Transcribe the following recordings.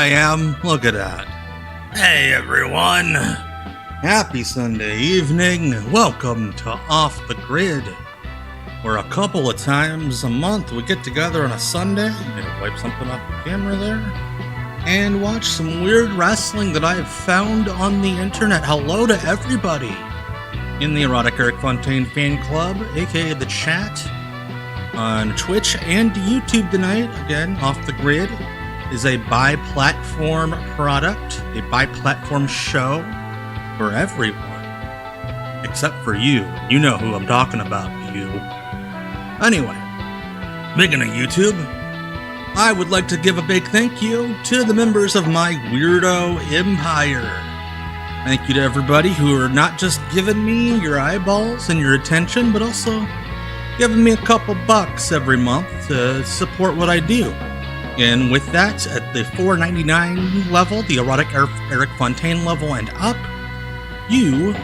I am. Look at that. Hey, everyone. Happy Sunday evening. Welcome to Off the Grid, where a couple of times a month we get together on a Sunday. I'm going to wipe something off the camera there. And watch some weird wrestling that I have found on the internet. Hello to everybody in the Erotic Eric Fontaine fan club, aka the chat, on Twitch and YouTube tonight. Again, Off the Grid is a bi-platform product, a bi-platform show for everyone, except for you. You know who I'm talking about, you. Anyway, speaking of YouTube, I would like to give a big thank you to the members of my Weirdo Empire. Thank you to everybody who are not just giving me your eyeballs and your attention, but also giving me a couple bucks every month to support what I do. And with that, at the $4.99 level, the Erotic Eric Fontaine level and up, you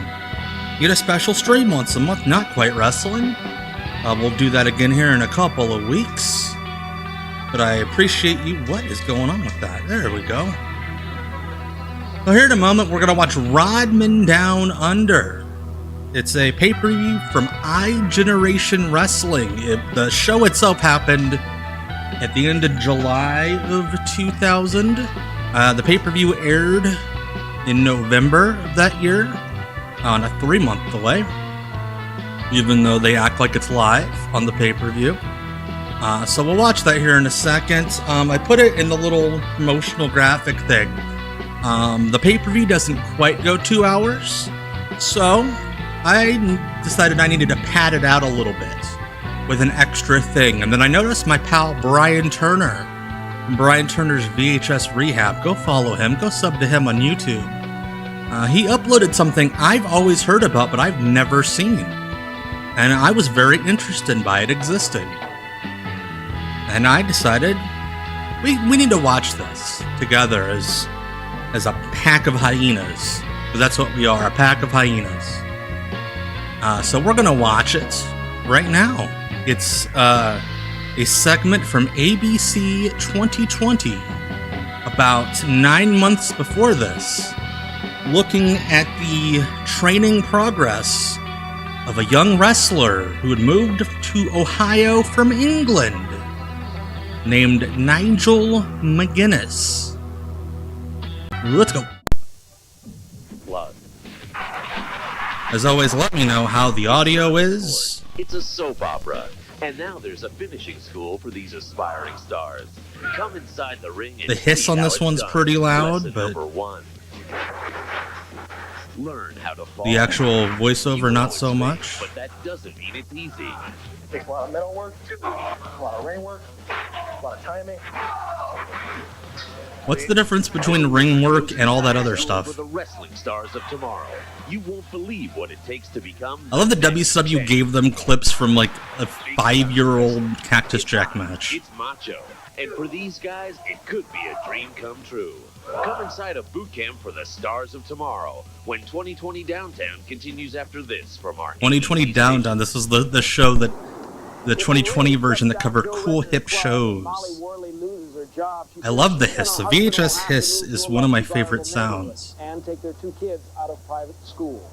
get a special stream once a month. Not quite wrestling. We'll do that again here in a couple of weeks. But I appreciate you. What is going on with that? There we go. So here in a moment, we're going to watch Rodman Down Under. It's a pay-per-view from iGeneration Wrestling. The show itself happened at the end of July of 2000. The pay-per-view aired in November of that year on a 3-month delay, even though they act like it's live on the pay-per-view. So we'll watch that here in a second. I put it in the little promotional graphic thing. The pay-per-view doesn't quite go 2 hours, so I decided I needed to pad it out a little bit with an extra thing. And then I noticed my pal Brian Turner from Brian Turner's VHS Rehab. Go follow him. Go sub to him on YouTube. He uploaded something I've always heard about, but I've never seen. And I was very interested by it existing. And I decided we need to watch this together as a pack of hyenas. Because that's what we are, a pack of hyenas. So we're going to watch it right now. It's a segment from ABC 2020, about 9 months before this, looking at the training progress of a young wrestler who had moved to Ohio from England, named Nigel McGuinness. Let's go. Blood. As always, let me know how the audio is. It's a soap opera, and now there's a finishing school for these aspiring stars. Come inside the ring and the hiss on this one's pretty loud, Lesson but number 1. Learn how to fall. the actual voiceover not so much. But that doesn't mean it's easy. It takes a lot of mental work, a lot of ring work, a lot of timing. What's the difference between ring work and all that other stuff? For the wrestling stars of tomorrow, you won't believe what it takes to become. I love that WCW gave them clips from like a 5-year-old Cactus Jack match. It's macho, and for these guys, it could be a dream come true. Come inside a boot camp for the stars of tomorrow when 2020 Downtown continues after this from our 2020 Downtown. This was the show that the 2020 version that covered cool hip shows. I love the hiss. The VHS hiss is one of my favorite sounds. And take their 2 kids out of private school.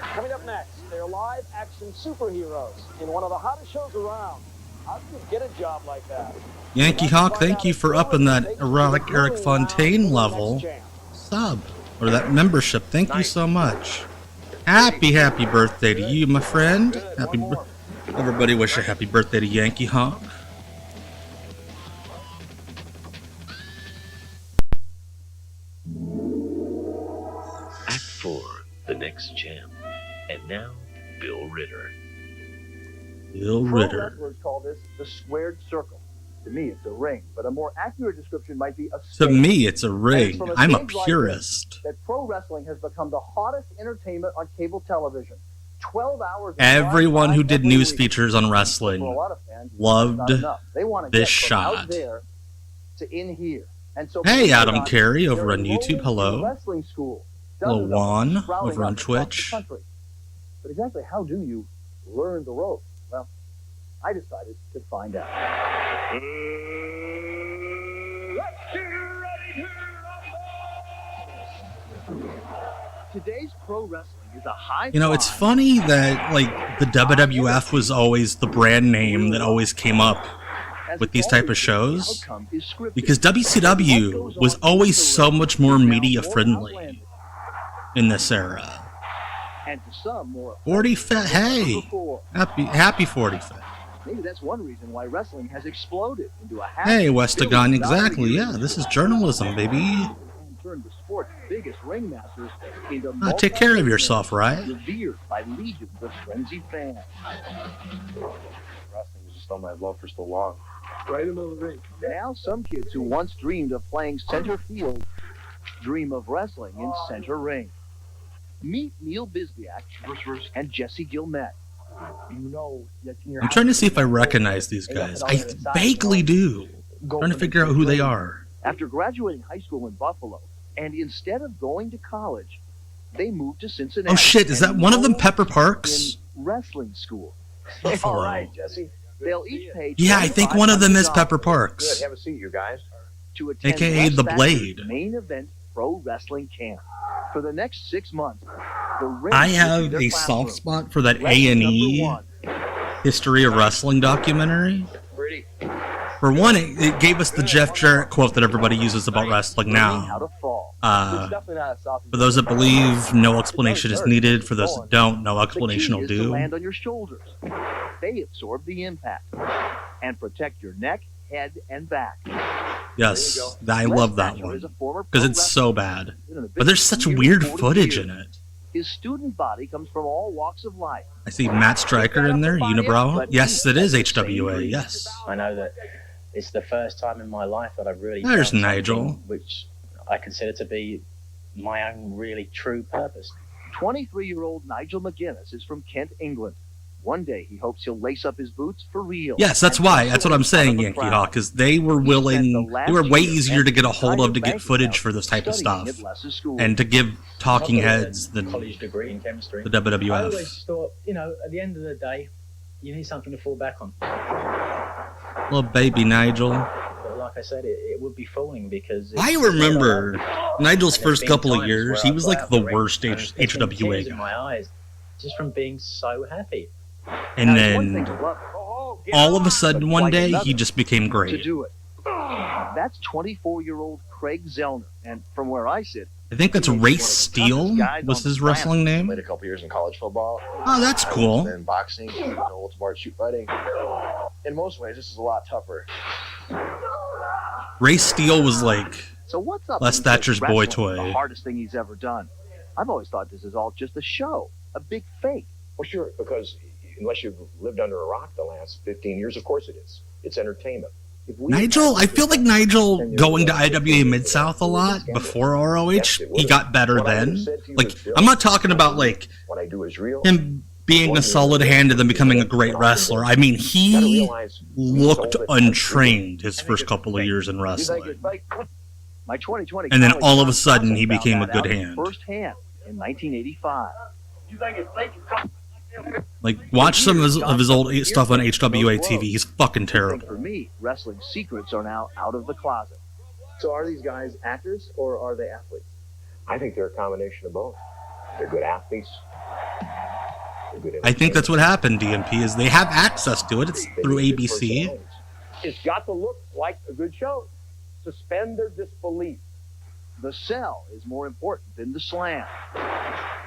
Coming up next, they're live action superheroes in one of the hottest shows around. How do you get a job like that? Yankee Hawk, thank you for upping that Erotic Eric Fontaine level sub, or that membership. Thank you so much. Happy birthday to you, my friend. Everybody wish a happy birthday to Yankee Hawk. Act 4, the next champ. And now, Bill Ritter. Bill Pro Ritter. wrestlers call this the squared circle. To me, it's a ring, but a more accurate description might be a To stage. me, it's a ring. And it's from I'm a stage like purist. this that pro wrestling has become the hottest entertainment on cable television. 12 hours. of Everyone live who time did every news week. features on For a wrestling lot of fans, loved that's not enough. They want to this get from shot. out there to in here. And so Hey, Adam on, Carey over they're on YouTube. enrolling Hello. in a wrestling school. Hello, Dozens of them Juan sprouting over on up across the Twitch. country. But exactly how do you learn the ropes? Well, I decided to find out. Let's get ready to Today's pro wrestling is a high. You know, it's funny that, like, the WWF was always the brand name that always came up with these type of shows, because WCW was always so much more media friendly in this era. And to some more 45th, hey, happy 45th. Maybe that's one reason why wrestling has exploded into a Hey, Westagon, exactly. Yeah, this is journalism, baby. Turned the sport's biggest ringmasters into Take care of yourself, right? revered by legions of frenzied fans. Wrestling was just all my love for so long. Right in the middle of the ring. Now some kids who once dreamed of playing center field dream of wrestling in center ring. Meet Neil Bisbiak and Jesse Gilmet. I'm trying to see if I recognize these guys. I vaguely do. Trying to figure out who they are. After graduating high school in Buffalo, and instead of going to college, they moved to Cincinnati. Oh shit, is that one of them Pepper Parks? In wrestling school. Buffalo. All right, Jesse. They'll each pay. Yeah, I think one of them is Pepper Parks. Good, have a seat, you guys. To attend AKA The Wes Blade. Thatcher's main event pro wrestling camp. For the next 6 months, the ring I will be have their a classroom. soft spot for that Wrestling A&E number 1. history of wrestling documentary. Pretty. For one, it gave us the Jeff Jarrett quote that everybody uses about wrestling How now. to fall. For those that believe, no explanation is needed. For those that don't, no explanation will The key is to do. land on your shoulders. They absorb the impact and protect your neck, head, and back. Yes, I love that Thatcher is a one. former Because pro it's so bad. wrestler. Been in the But there's business such for weird 40 footage years. in it. His student body comes from all walks of life. I see Matt Stryker in there, Unibrow. Yes, it is HWA, yes. I know that it's the first time in my life that I've really There's found Nigel. something which I consider to be my own really true purpose. 23-year-old Nigel McGuinness is from Kent, England. One day he hopes he'll lace up his boots for real. Yes, that's why. That's what I'm saying, Yankee Hawk, because they were willing, they were way easier to get a hold of to get footage for this type of stuff. And to give talking I've got a heads than college degree in chemistry. the I always WWF. thought, you know, at the end of the day, you need something to fall back on. Little baby Nigel. But like I said, it would be fooling because I remember Nigel's and there's first been couple of times years, where he I've was got like out the the ring worst and there's been HWA tears in guy. my eyes just from being so happy. And then all of a sudden one day he just became to great. do it. That's 24-year-old Craig Zellner, and from where I sit, I think that's Race Steel was his wrestling name. Played a couple years in college football. Oh, that's cool. Then boxing, ultimate art, shoot fighting. In most ways, this is a lot tougher. Race Steel was like, so what's up? Les with Thatcher's boy wrestling, toy. The hardest thing he's ever done. I've always thought this is all just a show, a big fake. Well, sure, because unless you've lived under a rock the last 15 years, of course it is. It's entertainment. If we Nigel, I feel like Nigel going to IWA Mid-South a lot before ROH, he got better then. Like, I'm not talking about, like, what I do is real. him being a solid hand and then becoming a great wrestler. I mean, he looked untrained his first couple of years in wrestling. My 2020 And then college all of a son sudden, he found became a that good out hand. Firsthand in 1985. Like, watch some of his old stuff on HWA TV. He's fucking I think terrible. for me, wrestling secrets are now out of the closet. So are these guys actors or are they athletes? I think they're a combination of both. They're good athletes. They're good I think that's what happened, DMP, is they have access to it. It's through ABC. It's got to look like a good show. Suspend their disbelief. The sell is more important than the slam.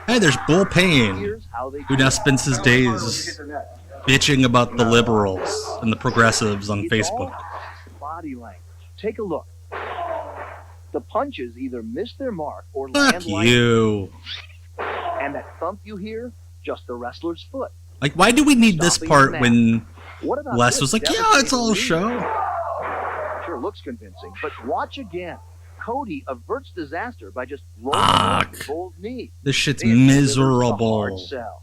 Hey, there's Bull Payne, Here's how they who now spends his days bitching about the liberals and the progressives on It's Facebook. all body language. Take a look. The punches either miss their mark or Fuck land like, you. and that thump you hear, just the wrestler's foot. Like, why do we need this part when What about Les this was like, yeah, it's all a show? Sure looks convincing, but watch again. Cody averts disaster by just rolling Fuck. over the bull's knee. This shit's It delivers a hard miserable. sell.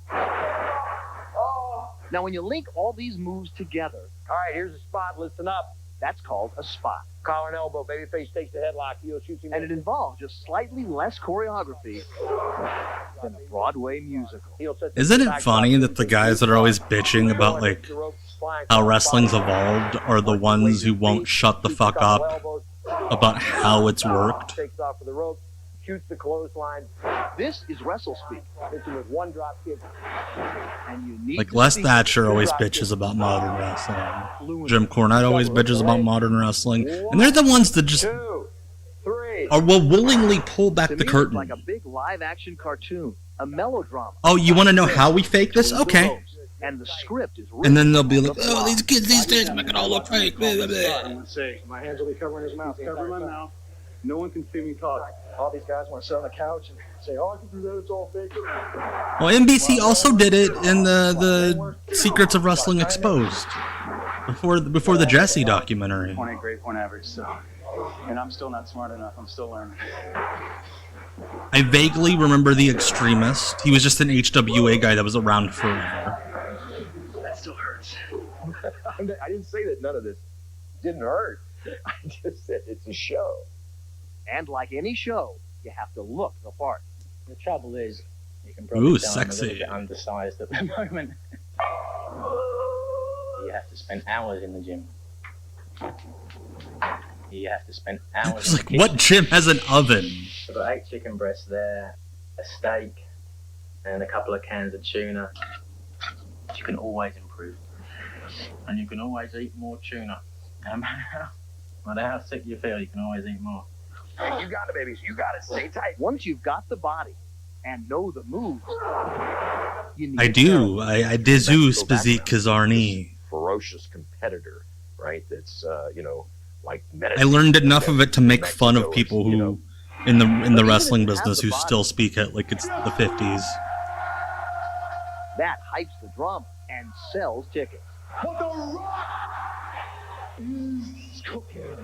Now, when you link all these moves together, All right, here's a spot. Listen up. that's called a spot. Collar and elbow. Babyface takes the headlock. Heel shoots him. And it involves just slightly less choreography than a Broadway musical. Heel sets Isn't it back funny lock. that the guys that are always bitching about, like, how wrestling's evolved are the ones who won't shut the fuck up about how it's worked? Takes off for the rope. shoots the clothesline. This is wrestle speak. Hits him with one drop kick. And you need Like to Les see Thatcher the always drop bitches kick. about modern wrestling. Fluent. Jim Cornette always bitches about modern wrestling. And they're the ones that just 2, 3. will willingly pull back To the me, curtain. it's like a big live-action cartoon, a melodrama. Oh, you want to know how we fake this? The Okay. ropes, and the script is And then they'll written be on like, the oh, fly. these kids these days make it all look fake. Blah, blah, blah. Let's see. My hands will be covering his mouth. Cover my mouth. No one can see me talk. All these guys want to sit on the couch and say, "Oh, I can do that. It's all fake." Well, NBC also did it in the Secrets of Wrestling Exposed before the Jesse documentary. 0.8 grade point average. So, and I'm still not smart enough. I'm still learning. I vaguely remember the Extremist. He was just an HWA guy that was around forever. That still hurts. I didn't say that none of this didn't hurt. I just said it's a show. And like any show, you have to look the part. The trouble is, you can probably Ooh, tell I'm a sexy. little bit undersized at the moment. You have to spend hours in the gym. You have to spend hours It's in like, the what kitchen. gym has an oven? I've got 8 chicken breasts there, a steak, and a couple of cans of tuna. You can always improve. And you can always eat more tuna. No matter how sick you feel, you can always eat more. You got it, babies. You got it. Stay tight. Once you've got the body and know the moves, you need I do. I dizu spazik kazarni. Ferocious competitor, right? That's like I learned enough of it to make fun of people who, in the wrestling business, who still speak it like it's the 50s. That hypes the drama and sells tickets. What the Rock is cooking.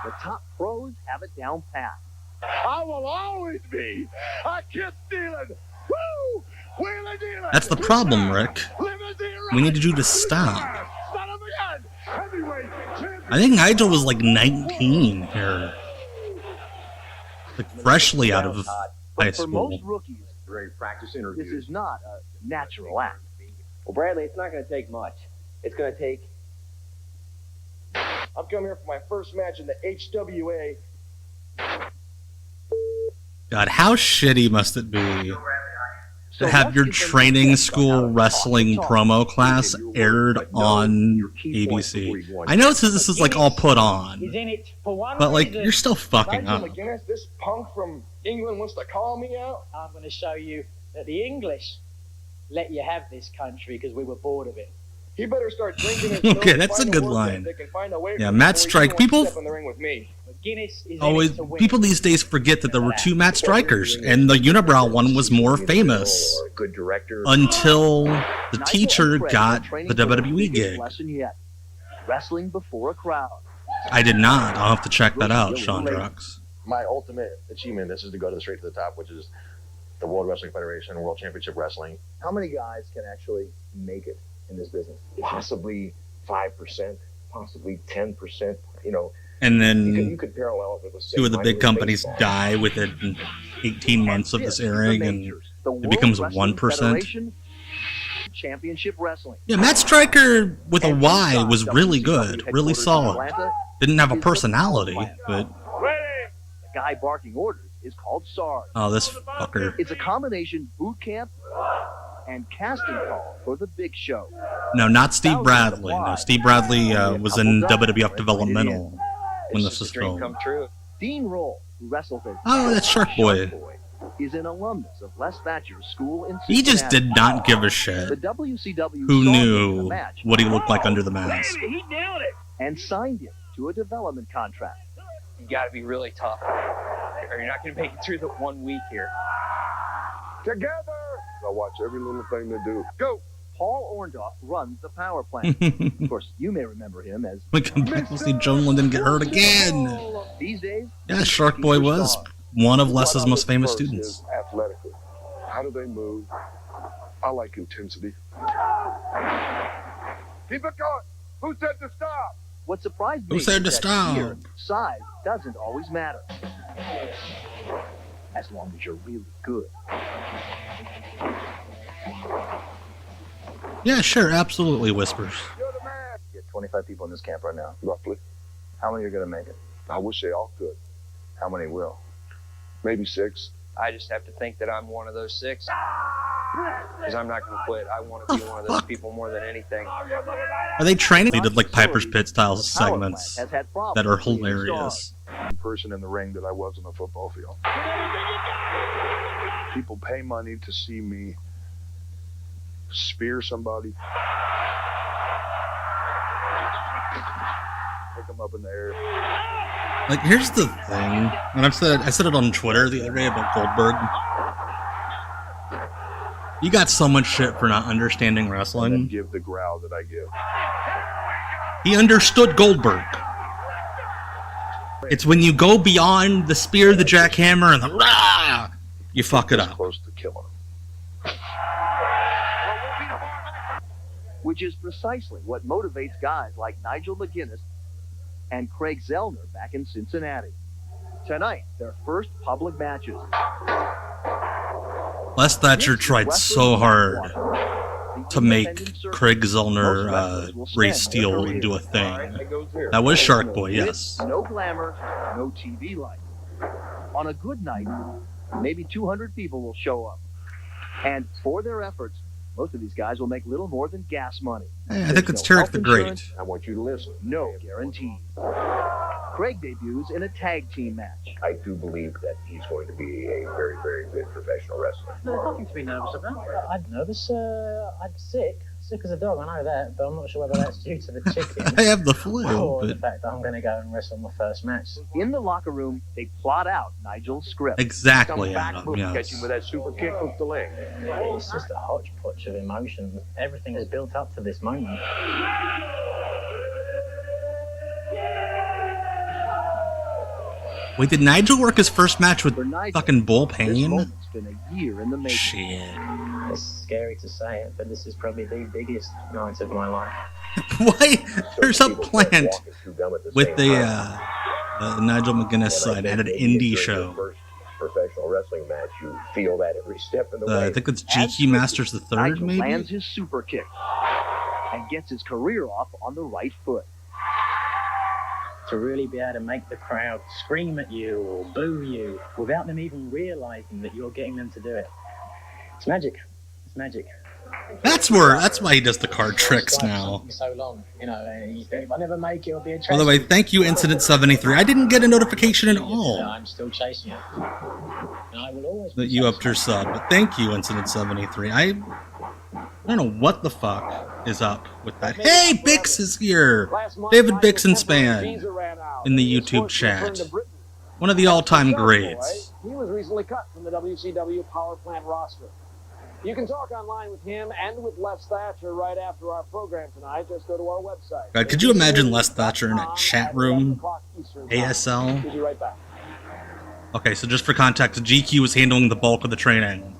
The top pros have it down pat. I will always be a kiss stealing. Woo! Wheeling dealer. That's the problem, Rick. Limousine We need you to riding. stop. Son of a gun. Heavyweight champion. I think Nigel was like 19 here. Like freshly out of high But for most school. rookies, great practice this interviews. is not a natural act. Well, Bradley, it's not going to take much. It's going to take. I'm coming here for my first match in the HWA. God, how shitty must it be So to have let's your get them training to school talk. wrestling promo class aired on ABC? I know this is like all put on, He's in it for one but like reason. you're still fucking Nigel up. McGuinness, this punk from England wants to call me out. I'm going to show you that the English let you have this country because we were bored of it. He better start drinking his Okay, milk, that's a find good work line. ethic, and find a way Yeah, from Matt before he Strike. wants to People step in the ring with me. McGuinness is always in it to win. people these days forget that there were 2 Matt Strikers, and the unibrow one was more famous Or a good director. until the Nigel teacher and Fred got are training the for WWE biggest gig. lesson yet. Wrestling before a crowd. I did not. I'll have to check that out, Sean Drux. My ultimate achievement, this is to go straight to the top, which is the World Wrestling Federation, World Championship Wrestling. How many guys can actually make it in this business? Possibly 5%, possibly 10%. And You then could parallel it with say, 2 of the minor big league companies baseball. die within 18 months of this This is the airing, and majors, the it becomes World Wrestling 1%. Federation Championship Wrestling. Yeah, Matt Striker with a And Y inside was really WCW good, really headquarters in solid. Atlanta, Didn't have a is the power personality, plant. but The guy barking orders is called Sarge. oh, this fucker. It's a combination boot camp and casting call for the big show. No, not Steve Bradley. No, Steve Bradley was in WWF Developmental when this was filmed. true. Dean Roll, who wrestles as Oh, that's Shark Boy. is an alumnus of Les Thatcher's school in He just Cincinnati. did not give a The shit. WCW Who saw him in knew the match what he looked like under the mask? He nailed it. and signed him to a development contract. You got to be really tough, or you're not going to make it through the 1 week here. Together! I watch every little thing they do. Go! Paul Orndorff runs the power plant. Of course, you may remember him as We come back, we'll see Joan Linden get hurt again. these days. Yeah, Shark Boy was one of Les's most famous First students. is athletically. How do they move? I like intensity. Keep it going! Who said to stop? What surprised Who me said is to that stop? here, size doesn't always matter. As long as you're really good. Yeah, sure, absolutely, Whispers. You're the man! You have 25 people in this camp right now. Roughly. How many are going to make it? I wish they all could. How many will? Maybe 6. I just have to think that I'm one of those 6. Because I'm not going to quit. I want to be one of those people more than anything. Are they training? They did like Piper's Pit style segments that are hilarious. Person in the ring that I was on the football field. People pay money to see me spear somebody, pick them up in the air. Like, here's the thing, and I said it on Twitter the other day about Goldberg. You got so much shit for not understanding wrestling. And give the growl that I give. He understood Goldberg. It's when you go beyond the spear, the jackhammer, and the rah, you fuck it up. Close to killing him. Which is precisely what motivates guys like Nigel McGuinness and Craig Zellner back in Cincinnati. Tonight, their first public matches. Les Thatcher tried so hard to make Craig Zellner Ray Steele into a thing. That was Shark Boy, yes. No glamour, no TV lights. On a good night, maybe 200 people will show up. And for their efforts, most of these guys will make little more than gas money. Hey, I think it's Tarek the Great. I want you to listen. No guarantees. Craig debuts in a tag team match. I do believe that he's going to be a very, very good professional wrestler. There's nothing to be nervous about. I'm nervous. I'm sick as a dog, I know that, but I'm not sure whether that's due to the chicken. I have the flu. Or the fact that I'm going to go and wrestle my first match. In the locker room, they plot out Nigel's script. Exactly, Adam, yes. Catch him with that super kick, hook the leg. It's just a hodgepodge of emotions. Everything is built up to this moment. Wait, did Nigel work his first match with fucking Bull This Payne? moment's been a year in the making. Shit. It's scary to say it, but this is probably the biggest night of my life. Why? There's a plant with the Nigel McGuinness side at an indie show. First professional wrestling match, you feel that every step of the way. I think it's GQ Masters the Third, Nigel maybe? lands his super kick and gets his career off on the right foot. To really be able to make the crowd scream at you or boo you without them even realizing that you're getting them to do it. It's magic. It's magic. That's why he does the card tricks now. So long, and you think if I never make it, it'll be a tragedy. By the way, thank you, Incident 73. I didn't get a notification at all I'm still chasing it. And I will always that you upped your sub, but thank you, Incident 73. I don't know what the fuck is up with that. Hey, Bix is here! David Bixenspan in the YouTube chat. One of the all-time greats. He was recently cut from the WCW Power Plant roster. You can talk online with him and with Les Thatcher right after our program tonight. Just go to our website. God, could you imagine Les Thatcher in a chat room? ASL? We'll be right back. Okay, so just for context, GQ was handling the bulk of the training.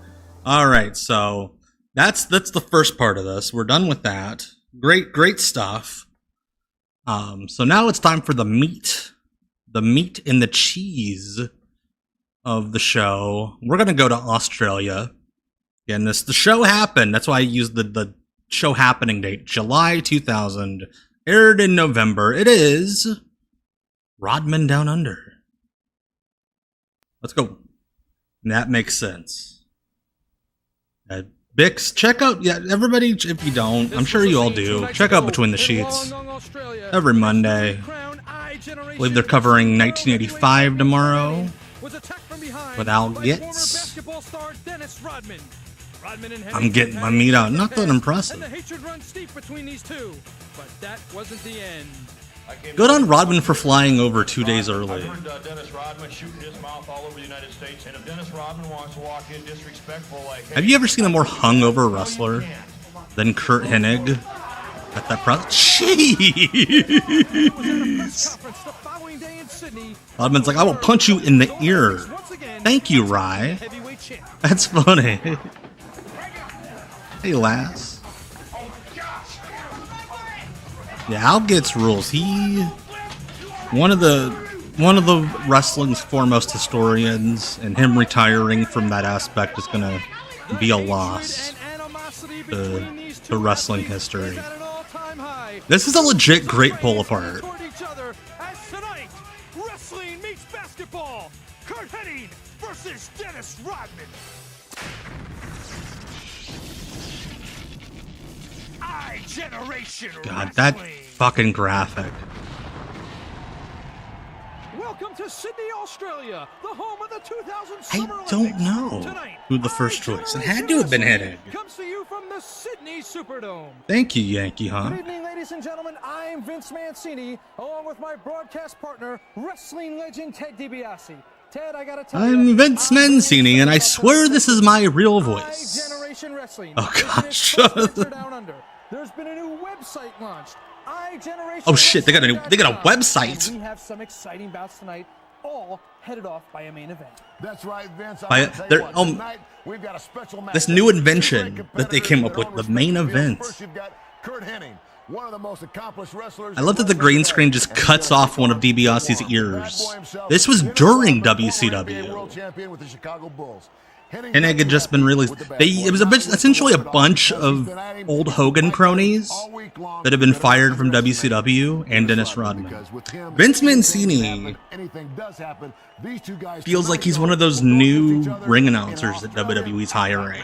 Alright, so that's the first part of this. We're done with that. Great stuff. So now it's time for the meat. The meat and the cheese of the show. We're gonna go to Australia. Again, the show happened. That's why I used the show happening date. July 2000. Aired in November. It is Rodman Down Under. Let's go. And that makes sense. Bix, check out, everybody, if you don't, I'm sure you all do, check out Between the Sheets every Monday. I believe they're covering 1985 tomorrow with Al Gitz. I'm getting my meat out. Not that impressive. Good on Rodman for flying over 2 days early. I've heard Dennis Rodman shooting his mouth all over the United States, and if Dennis Rodman wants to walk in disrespectful like... Have you ever seen a more hungover wrestler than Kurt Hennig at that press? Jeez! Rodman's like, I will punch you in the ear. Thank you, Rye. That's funny. Hey, lass. Yeah, Al Gitz rules. He one of the wrestling's foremost historians, and him retiring from that aspect is gonna be a loss to wrestling history. This is a legit great pull apart. Wrestling meets basketball. Kurt Hennig Dennis Rodman. I-Generation God, that Wrestling. fucking graphic. Welcome to Sydney, Australia, the home of the 2000 I Summer don't Olympics. know Tonight, who the first choice. It had to have been Hennig. comes to you from the Sydney Superdome. Thank you, Yankee, huh? Good evening, ladies and gentlemen. I'm Vince Mancini, along with my broadcast partner, wrestling legend Ted DiBiase. Ted, I gotta tell you, I'm Vince Mancini, and I swear this is my real voice. I-Generation Wrestling. Oh gosh. Down under. There's been a new website launched. I-Generation Oh shit, they got a website. And we have some exciting bouts tonight, all headed off by a main event. That's right, Vince. Tonight, we've got a special match. This new invention that they came up with, the main event. First, you've got Kurt Hennig, one of the most accomplished wrestlers. I love that the green screen just cuts off one of DiBiase's ears. This was during WCW. World champion with the Chicago Bulls. Hennig had just been released. It was essentially a bunch of old Hogan cronies that have been fired from WCW and Dennis Rodman. Vince Mancini feels like he's one of those new ring announcers that WWE's hiring.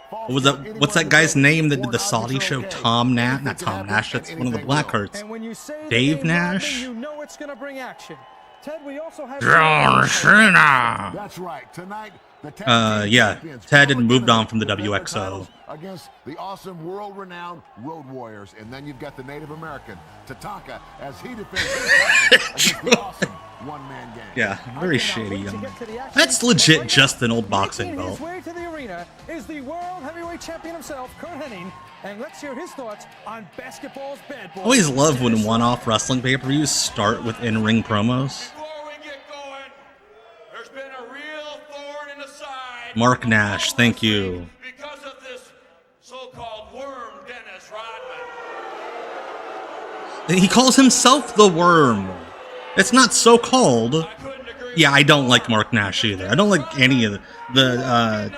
What was that? What's that guy's name that did the Saudi show? Tom Nash? Not Tom Nash. That's one of the Blackhearts. Dave Nash. You know it's gonna bring action. Ted, we also have John Cena. That's right. Tonight, yeah, Ted had moved on from the WXO. Against the awesome world-renowned Road Warriors, and then you've got the Native American Tatanka as he defends against the awesome one-man gang. Yeah, very shady. That's legit just an old boxing belt. His way to the arena is the world heavyweight champion himself, Kurt Hennig, and let's hear his thoughts on basketball's bad boy. I always love when one-off wrestling pay-per-views start with in-ring promos. Mark Nash, thank you. Because of this so-called worm, Dennis Rodman. He calls himself the Worm. It's not so called. Yeah, I don't like Mark Nash either. I don't like any of the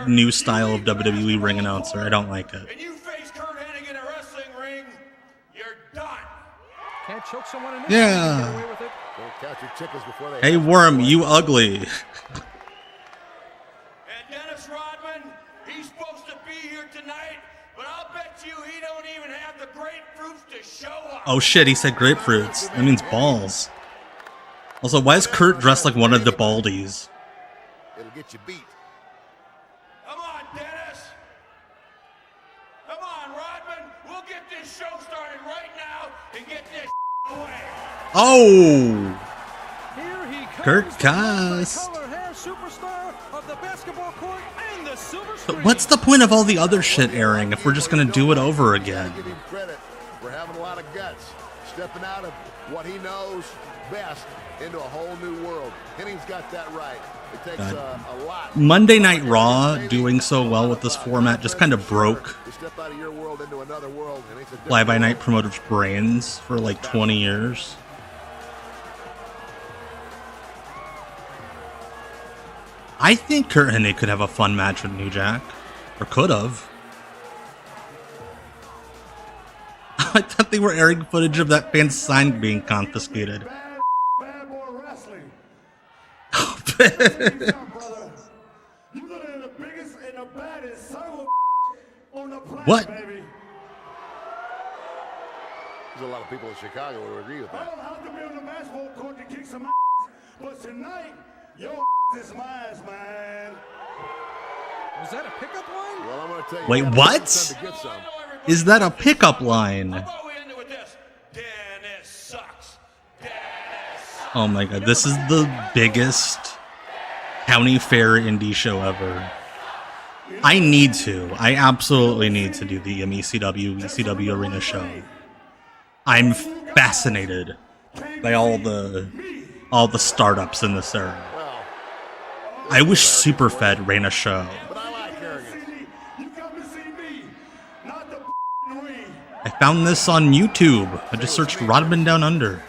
new style of WWE ring announcer. I don't like it. And you face Kurt Hennig in a wrestling ring, you're done. Can't choke someone in this. Yeah. Get away with it. Don't count your chickens before they Hey, Worm, you ugly. Dennis Rodman, he's supposed to be here tonight, but I'll bet you he don't even have the grapefruits to show up. Oh shit, he said grapefruits. That means balls. Also, why is Kurt dressed like one of the Baldies? It'll get you beat. Come on, Dennis. Come on, Rodman. We'll get this show started right now and get this away. Oh! Here he comes, Kurt the Cass. multi-color hair superstar of the basketball court and the silver But screen. what's the point of all the other shit airing if we're just gonna do it over again? Give him credit for having a lot of guts, stepping out of what he knows best into a whole new world. Hennig's got that right. It takes a lot. Monday Night Raw doing so well with this format just kind of broke To step out of your world into another world, and it's a different fly-by-night promoters' brains for like 20 years. I think Kurt Hennig could have a fun match with New Jack. Or could have. I thought they were airing footage of that fan's sign being confiscated. Bad boy wrestling. You look at the biggest and the baddest son of a on the planet, What? baby. There's a lot of people in Chicago who agree with I that. don't have to be on the basketball court to kick some ass, but tonight, your is mine, man. Was that a pickup line? Well, I'm going to tell you. Wait, you gotta what? get some to get some. Is that a pickup line? Dennis sucks. Oh my god, this is the biggest county fair indie show ever. I absolutely need to do the ECW Arena show. I'm fascinated by all the startups in this era. I wish Superfed ran a show. I found this on YouTube. I just searched Rodman Down Under,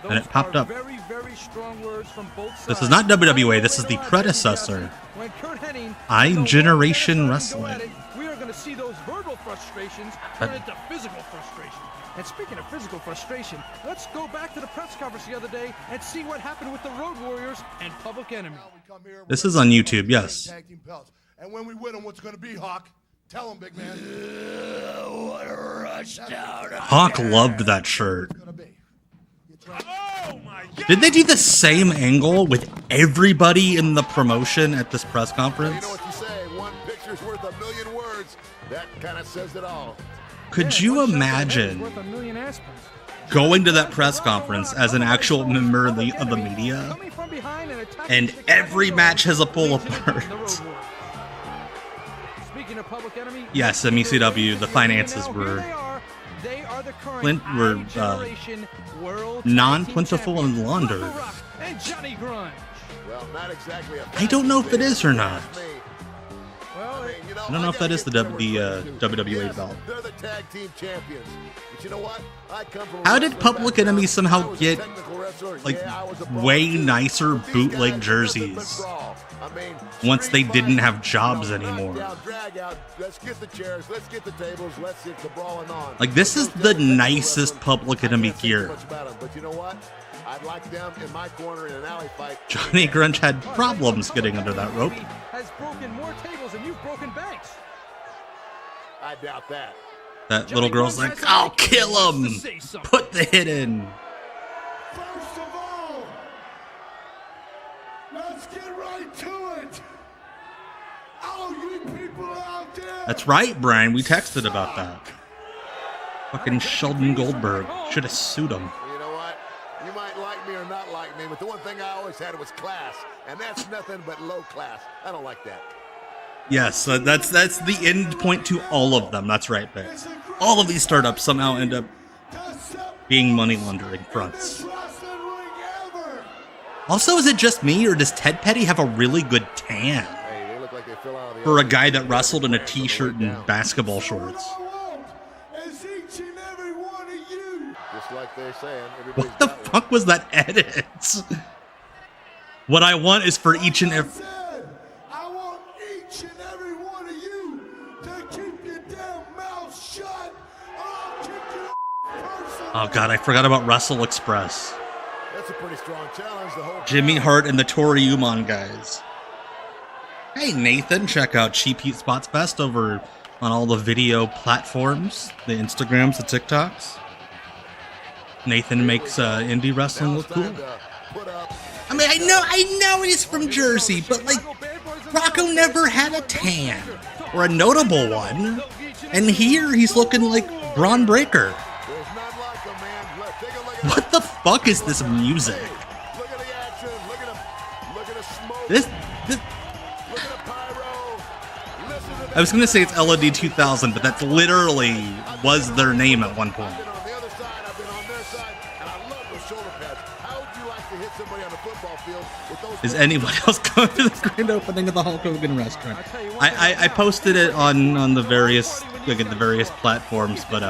and it popped up. Very, very strong words from both sides. This is not WWA, this is the predecessor. When Kurt Hennig I-Generation Wrestling. we are going to see those verbal frustrations turn into physical frustration. And speaking of physical frustration, let's go back to the press conference the other day and see what happened with the Road Warriors and Public Enemy. This is on YouTube, yes. And when we win them, what's going to be, Hawk? Tell him, big man. What a rush down. Hawk loved that shirt. Oh my God. Did they do the same angle with everybody in the promotion at this press conference? You know what you say, one picture's worth a million words. That kind of says it all. Could you imagine going to that press conference as an actual member of the media, and every match has a pull apart? Yes, MECW, the finances were non-plentiful and laundered. I don't know if it is or not. I don't know if that is the WWE belt. They're the tag team champions. But you know what? I come from How did Public Enemy somehow get like way nicer bootleg jerseys once they didn't have jobs anymore? Let's get the chairs, let's get the tables, let's get the brawling on. Like, this is the nicest Public Enemy gear. But you know what? I'd like them in my corner in an alley fight. Johnny Grunge had problems getting under that rope. Has broken more tables than you've broken banks. I doubt that. That little girl's like, I'll kill him! Put the hit in. First of all, let's get right to it. All you people out there. That's right, Brian. We texted about that. Fucking Sheldon Goldberg. Should have sued him. You know what? You might like me or not like me, but the one thing I always had was class. And that's nothing but low class. I don't like that. Yes, that's the end point to all of them. That's right, Bix. All of these startups somehow end up being money laundering fronts. Also, is it just me, or does Ted Petty have a really good tan? Hey, they look like they fill out of the For a guy that wrestled in a t-shirt and basketball shorts. Just like they're saying. What the fuck was that edit? What I want is for each and every... Oh god, I forgot about Wrestle Express. That's a pretty strong challenge. The whole Jimmy Hart and the Tori Uman guys. Hey Nathan, check out Cheap Heat Spots Best over on all the video platforms, the Instagrams, the TikToks. Nathan makes indie wrestling look cool. I mean, I know he's from Jersey, but like, Rocco never had a tan or a notable one, and here he's looking like Braun Breaker. What the fuck is this music? This I was gonna say it's LOD 2000, but that literally was their name at one point. Is anyone else going to the grand opening of the Hulk Hogan restaurant? I posted it on the various platforms, but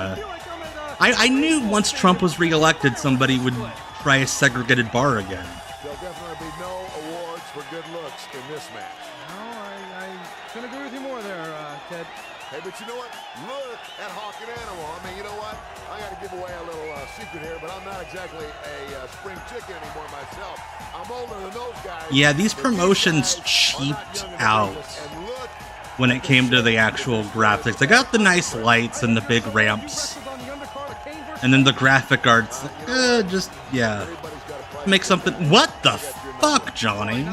I knew once Trump was reelected, somebody would try a segregated bar again. There'll definitely be no awards for good looks in this match. No, I couldn't agree with you more there, Ted. Hey, but you know what? Look at Hawk and Animal. I mean, you know what? I got to give away a little secret here, but I'm not exactly a spring chicken anymore myself. I'm older than those guys. Yeah, these promotions cheaped out when it came to the actual graphics. They got the nice lights and the big ramps. And then the graphic arts, make something. What the fuck, Johnny?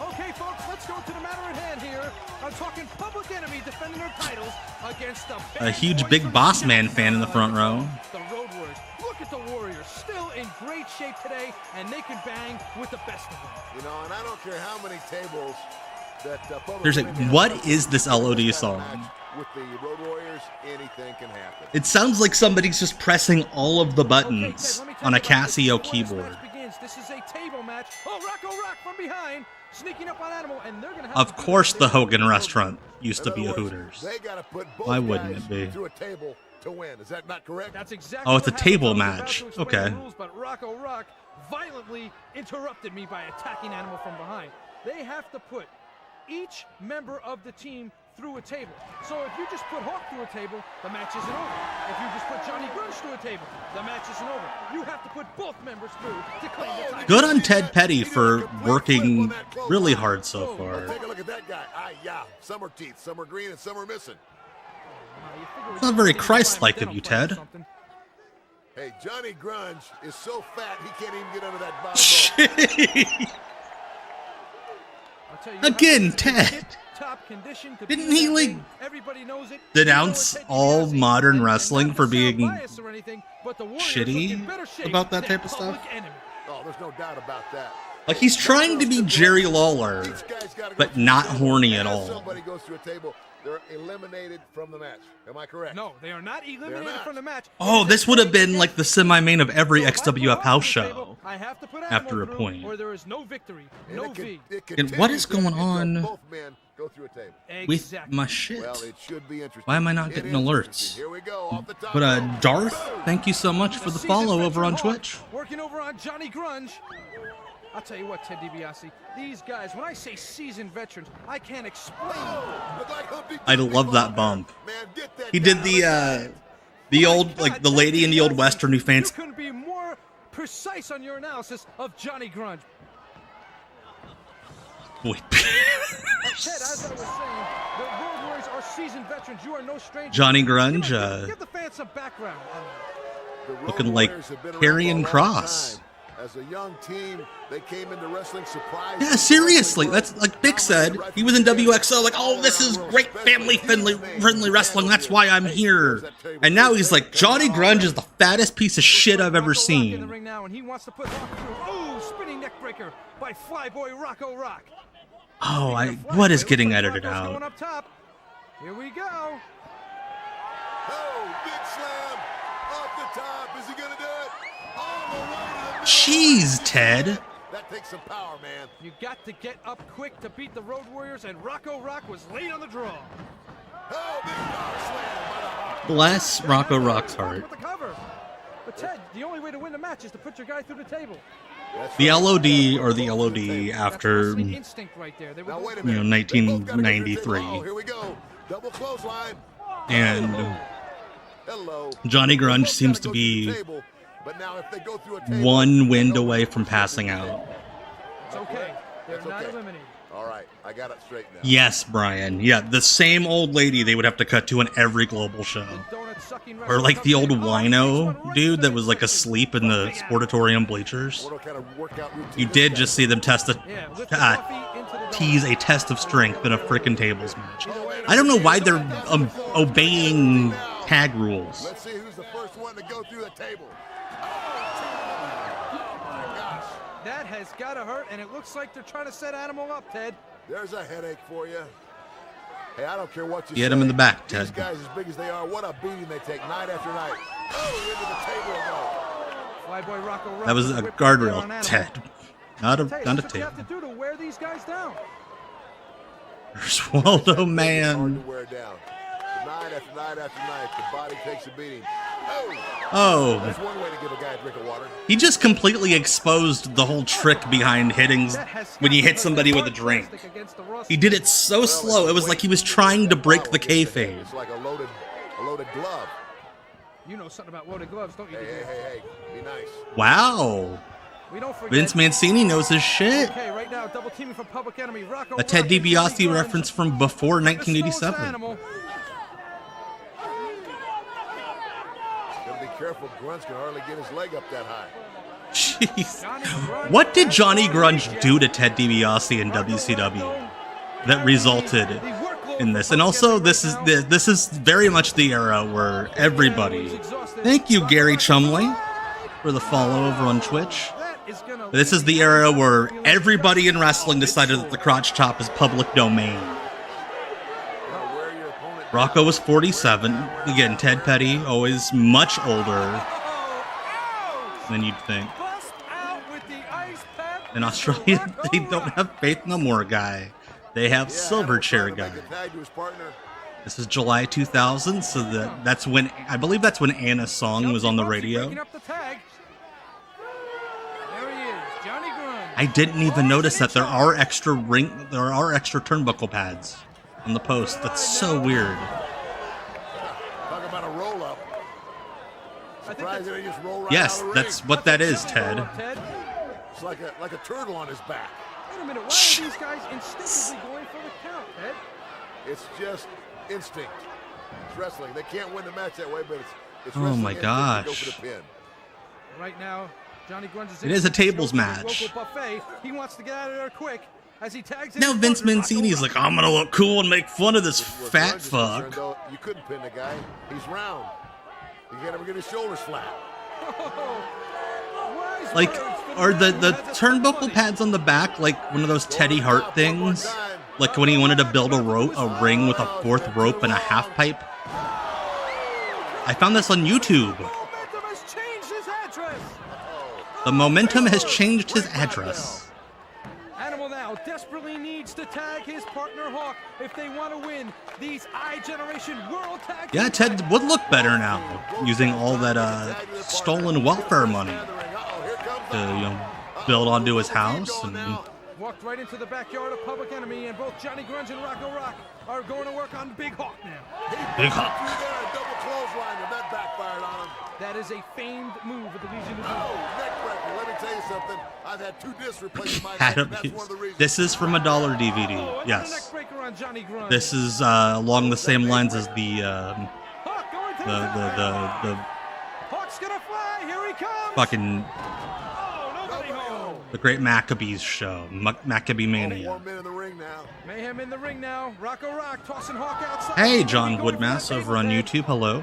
Okay, folks, let's go to the matter at hand here. I'm talking Public Enemy defending their titles against the a huge Big Boss Man fan in the front row. The Road Warriors. Look at the Warriors, still in great shape today, and they can bang with the best of them. You know, and I don't care how many tables that There's a, what is this LOD song? With the Road Warriors, anything can happen. It sounds like somebody's just pressing all of the buttons on a Casio keyboard. This is a table match. Oh, Rocco Rock from behind, sneaking up on Animal, and they're gonna have Of course, the Hogan restaurant used to be a Hooters. They gotta put both Why wouldn't it be? to a table to win. Is that not correct? That's exactly Oh, it's a table match. Okay. But Rocco Rock violently interrupted me by attacking Animal from behind. They have to put each member of the team through a table. So if you just put Hawk through a table, the match isn't over. If you just put Johnny Grunge through a table, the match isn't over. You have to put both members through to claim the title. Good on Ted Petty for working really hard so far. Take a look at that guy. Yeah, some are teeth, some are green, and some are missing. It's not very Christ-like of you, Ted. Hey, Johnny Grunge is so fat he can't even get under that bottom rope. Again, Ted. Didn't he, like, denounce all modern wrestling for being shitty about that type of stuff? Oh, there's no doubt about that. Like, he's trying to be Jerry Lawler, but not horny at all. Somebody goes through a table, they're eliminated from the match. Am I correct? No, they are not eliminated from the match. Oh, this would have been like the semi-main of every XWF house show after a point. Or there is no victory, no V. And what is going on Both men go through a table. with my shit? Well, it should be interesting. Why am I not getting alerts? Here we go, off the top. But Darth, thank you so much for the follow over on Twitch. Working over on Johnny Grunge. I'll tell you what, Ted DiBiase, these guys, when I say seasoned veterans, I can't explain. I love that bump. He did the old, like, the lady in the old Western who faints. You couldn't be more precise on your analysis of Johnny Grunge. Wait. Ted, as I was saying, the Road Warriors are seasoned veterans. You are no stranger. Johnny Grunge, Give the fans some background on that. looking like Karrion Kross. As a young team, they came into wrestling surprised. Yeah, seriously. That's like Big said. He was in WXO, like, oh, this is great family-friendly wrestling. That's why I'm here. And now he's like, Johnny Grunge is the fattest piece of shit I've ever seen. Spinning neck breaker by Flyboy Rocco Rock. Oh, what is getting edited out? Up top. Here we go. Oh, big slam off the top. Is he gonna do it? All the way to the Jeez, Ted. That takes some power, man. You got to get up quick to beat the Road Warriors, and Rocco Rock was late on the draw. Oh, big power slam by the Hawk. Bless Rocco Rock's heart. With the cover. But Ted, the only way to win the match is to put your guy through the table. The LOD or the LOD after, you know, 1993. Oh, here we go. Double clothesline. And Johnny Grunge seems to be but now if they go through a table, one wind away from passing out. It's okay. They're not eliminated. All right, I got it straight now. Yes, Brian. Yeah, the same old lady they would have to cut to in every global show. Or like the old wino dude that was like asleep in the sportatorium bleachers. You did just see them tease a test of strength in a frickin' tables match. I don't know why they're obeying tag rules. Let's see who's the first one to go through the table. That has got to hurt, and it looks like they're trying to set Animal up, Ted. There's a headache for you. Hey, I don't care what you Get him in the back, Ted. These guys, as big as they are, what a beating they take night after night. Oh, into the table Flyboy Rocco Rock. That was a guardrail, Ted. Not a What table. you have to do to wear these guys down. There's Waldo, man. hard to wear down. Night after night after night, the body takes a beating. Oh. That's one way to give a guy a drink of water. He just completely exposed the whole trick behind hitting when you hit somebody with a drink. He did it so slow, it was like he was trying to break the kayfabe. It's like a loaded glove. You know something about loaded gloves, don't you? Hey, be nice. Wow. Vince Mancini knows his shit. Okay, right now, double teaming from Public Enemy. Rocco A Ted DiBiase reference from before 1987. Gotta be careful, Grunge can hardly get his leg up that high. Jeez. What did Johnny Grunge do to Ted DiBiase in WCW that resulted in this? And also, this is very much the era where everybody. Thank you, Gary Chumley, for the follow over on Twitch. This is the era where everybody in wrestling decided that the crotch chop is public domain. Rocco was 47. Again, Ted Petty, always much older than you'd think. In Australia, they don't have Faith No More guy. They have Silverchair guy. This is July 2000, so that's when, I believe that's when Anna's song was on the radio. I didn't even notice that there are extra turnbuckle pads. on the post. That's so weird. Talk about a roll-up. Surprised they just roll right Yes, out of the that's ring. what that is, Ted. It's like a turtle on his back. Wait a minute, why are these guys instinctively going for the count, Ted? It's just instinct. It's wrestling. They can't win the match that way, but it's Oh wrestling my instinct to go gosh. for the pin. Right now, Johnny Grunge is It is a tables match. Local buffet. He wants to get out of there quick as he tags in Now his Vince partner, Mancini's like, I'm gonna look cool and make fun of this Where fat Grunge is concerned, fuck. though, you couldn't pin the guy. He's round. You can't ever get his shoulders flat. Like, are the turnbuckle pads on the back like one of those Teddy Hart things? Like when he wanted to build a ring with a fourth rope and a half pipe? I found this on YouTube. Momentum has changed his address. The Momentum has changed his address. Animal now desperately needs to tag his partner Hawk if they want to win these iGeneration World Tag. Yeah, Ted would look better now, using all that stolen welfare money to build onto his house. And Walked right into the backyard of Public Enemy, and both Johnny Grunge and Rocco Rock are going to work on Big Hawk now. Big Hawk. Double clothesline, and that backfired on him. That is a famed move of the Legion of Doom. Oh, neck breaker. Let me tell you something. I've had 2 discs replaced in my neck. Adam, That's one of the reasons. this is from a $1 DVD. Yes. This is along the same lines as the Hawk's gonna fly. Here he comes. fucking the Great Maccabees show, Maccabee Mania. Mayhem in the ring now. Rocco Rock tossing Hawk outside. Hey, John Woodmass over on YouTube. Hello.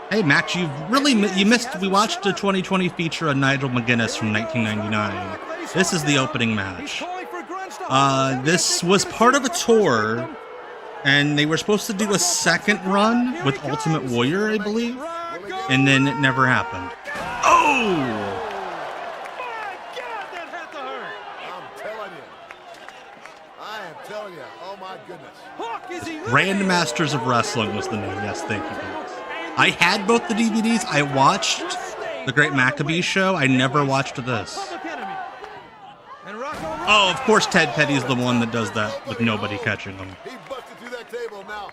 Hey, Max, you missed. We watched a 2020 feature on Nigel McGuinness from 1999. This is the opening match. This was part of a tour, and they were supposed to do a second run with Ultimate Warrior, I believe, and then it never happened. Oh! Telling you, oh my goodness. Grandmasters of Wrestling was the name. Yes, thank you, Dennis. I had both the DVDs. I watched the Great Maccabees show. I never watched this. Oh, of course, Ted Petty's the one that does that with nobody catching him. He busted through that table now.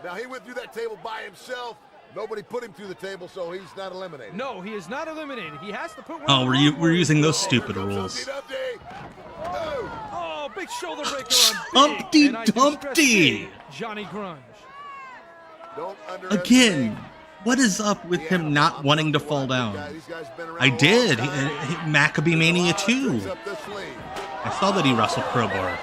Now he went through that table by himself. Nobody put him through the table, so he's not eliminated. No, he is not eliminated. He has to put one. Oh, we're using those stupid rules. Oh, big shoulder breaker on Humpty Dumpty. Johnny Grunge. Again, what is up with him not wanting to fall down? I did. Maccabee Mania 2. I saw that he wrestled Crowbar.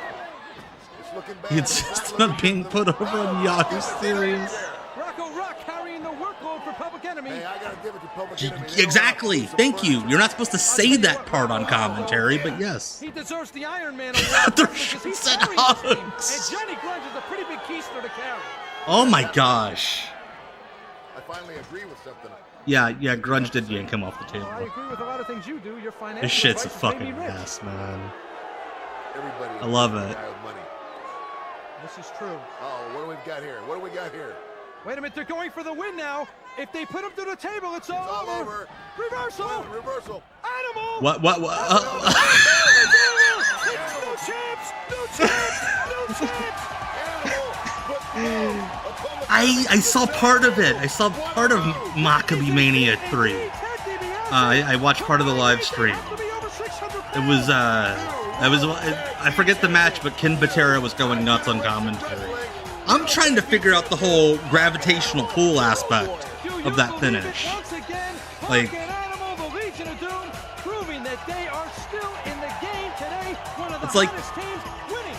He insisted on being put over on Yahoo Series. Rocco Rock carrying the workload for Public Enemy. Hey, I gotta give it to Public Enemy. Exactly. Thank you. You're not supposed to say that part on commentary, but yes. He deserves the Iron Man award because he's carrying this team. hugs. And Johnny Grunge is a pretty big keister to carry. Oh my gosh. I finally agree with something. Yeah, Grunge did yank him off the table. I agree with a lot of things you do. Your financial This shit's a advice has made fucking me rich. mess, man. Everybody I love it. This is true. Oh, what do we got here? What do we got here? Wait a minute, they're going for the win now. If they put him through the table, it's all over. Reversal. Reversal. Animal. What? No champs. No champs. No champs. I saw part of it. I saw part of Maccabee Mania 3. I watched part of the live stream. It was I forget the match, but Ken Patera was going nuts on commentary. I'm trying to figure out the whole gravitational pull aspect of that finish. Like, it's like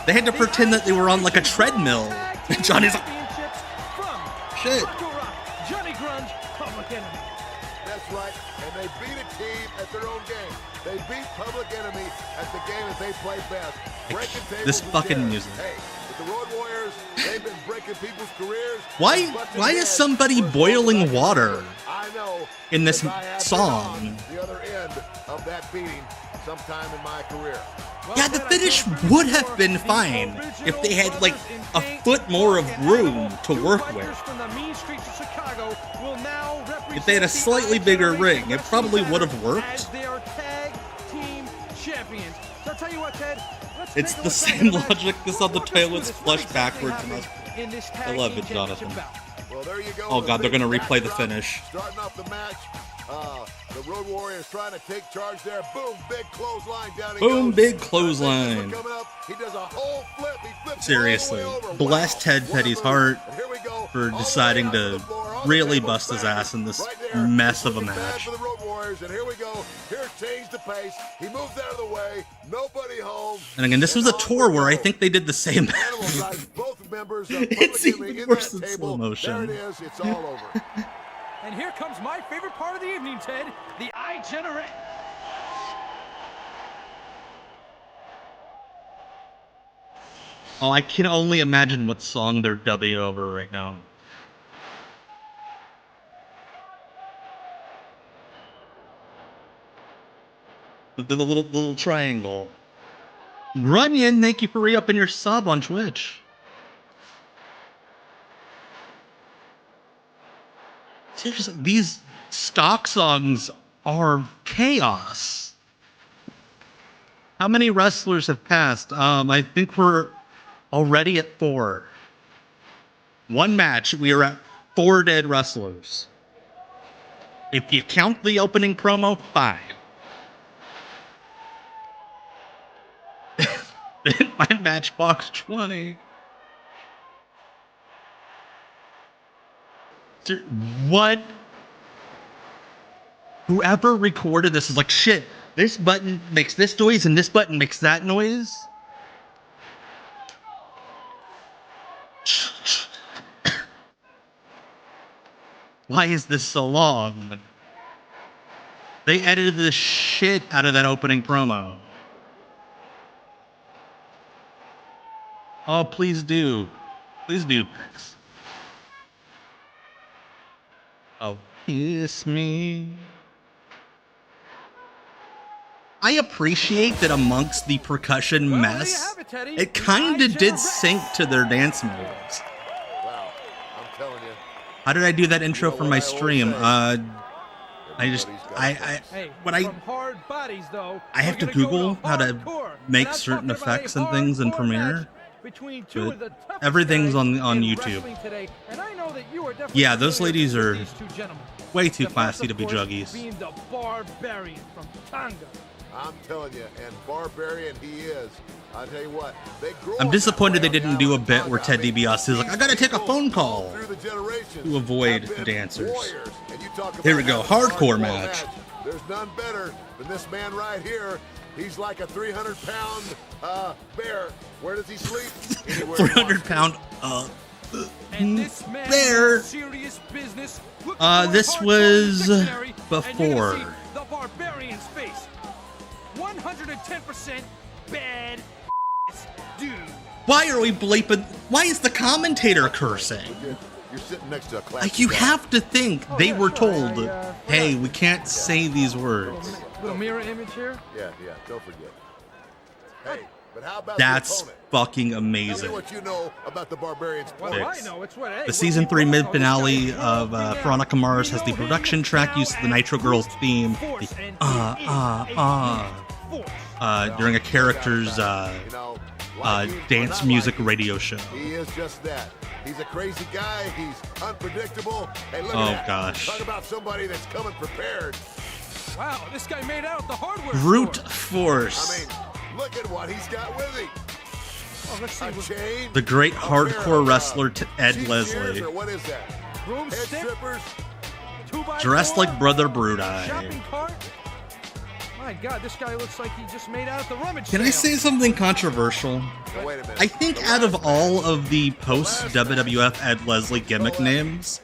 they had to pretend that they were on like a treadmill. And Johnny's like, shit. Johnny Grunge, Public Enemy. That's right, and they beat a team at their own game. They beat Public Enemy at the game that they play best. Breaking tables. This fucking music. Hey, with the Road Warriors, they've been breaking people's careers. Why is somebody boiling water I know in this I have song? been on the other end of that beating sometime in my career. Yeah, the finish would have been fine if they had like a foot more of room to work with. If they had a slightly bigger ring, it probably would have worked. As their tag team champions. So I'll tell you what, Ted, It's the same logic. This on the toilets flush backwards. I love it, Jonathan. Well, there you go. Oh god, they're gonna replay the finish. Starting off the match, the Road Warriors trying to take charge there. Boom, big clothesline down. Boom, big clothesline. He does a whole flip. He flips Seriously, bless Ted Petty's heart for deciding to really bust his ass in this mess of a match. For the Road Warriors, and here we go. Here, change the pace. He moves out of the way. Nobody home. And again, this was a tour where I think they did the same. Both members It's even worse than slow motion. There it is. It's all over. And here comes my favorite part of the evening, Ted. The I Generate. Oh, I can only imagine what song they're dubbing over right now. The little triangle. Runyon, thank you for re-upping your sub on Twitch. Seriously, these stock songs are chaos. How many wrestlers have passed? I think we're already at 4. One match, we are at 4 dead wrestlers. If you count the opening promo, 5. My Matchbox 20. What? Whoever recorded this is like, shit, this button makes this noise and this button makes that noise. Why is this so long? They edited the shit out of that opening promo. Oh, please do. Please do. Oh, kiss me. I appreciate that amongst the percussion mess, it kind of did sync to their dance moves. Wow, I'm telling you. How did I do that intro for my stream? I have to Google how to make certain effects and things in Premiere. But everything's on YouTube. Yeah, those ladies are way too classy to be juggies. Being the Barbarian from Tatanka. I'm telling you, and Barbarian he is. I'll tell you what, I'm disappointed they didn't do a bit where Ted DiBiase is like, I gotta take a phone call to avoid the dancers. Here we go, hardcore match. There's none better than this man right here. He's like a 300-pound bear. Where does he sleep? 300-pound this man bear. Serious business. This was before. The Barbarian's face. 110% bad dude. Why are we bleeping? Why is the commentator cursing? You're sitting next to a class. You have to think they were told, hey, we can't say these words. Little mirror image here. Yeah, don't forget. Hey, but how about that's fucking amazing. Tell me what you know about the Barbarians. The season 3 mid finale of Veronica Mars has the production track used to the Nitro Girls theme. During a character's dance music radio show. He is just that. He's a crazy guy. He's unpredictable. Hey, look at that. Gosh. Talk about somebody that's coming prepared. Wow, this guy made out the hardware. Brute force. I mean, look at what he's got with him. Oh, let's see. A chain, the great hardcore wrestler Ed Leslie. What is that? Broomstick? Head strippers? Dressed like Brother Brudeye. Shopping cart? My God, this guy looks like he just made out at the rummage Can I say something controversial? Now, wait a minute. I think out of all of the post-WWF Ed Leslie gimmick names,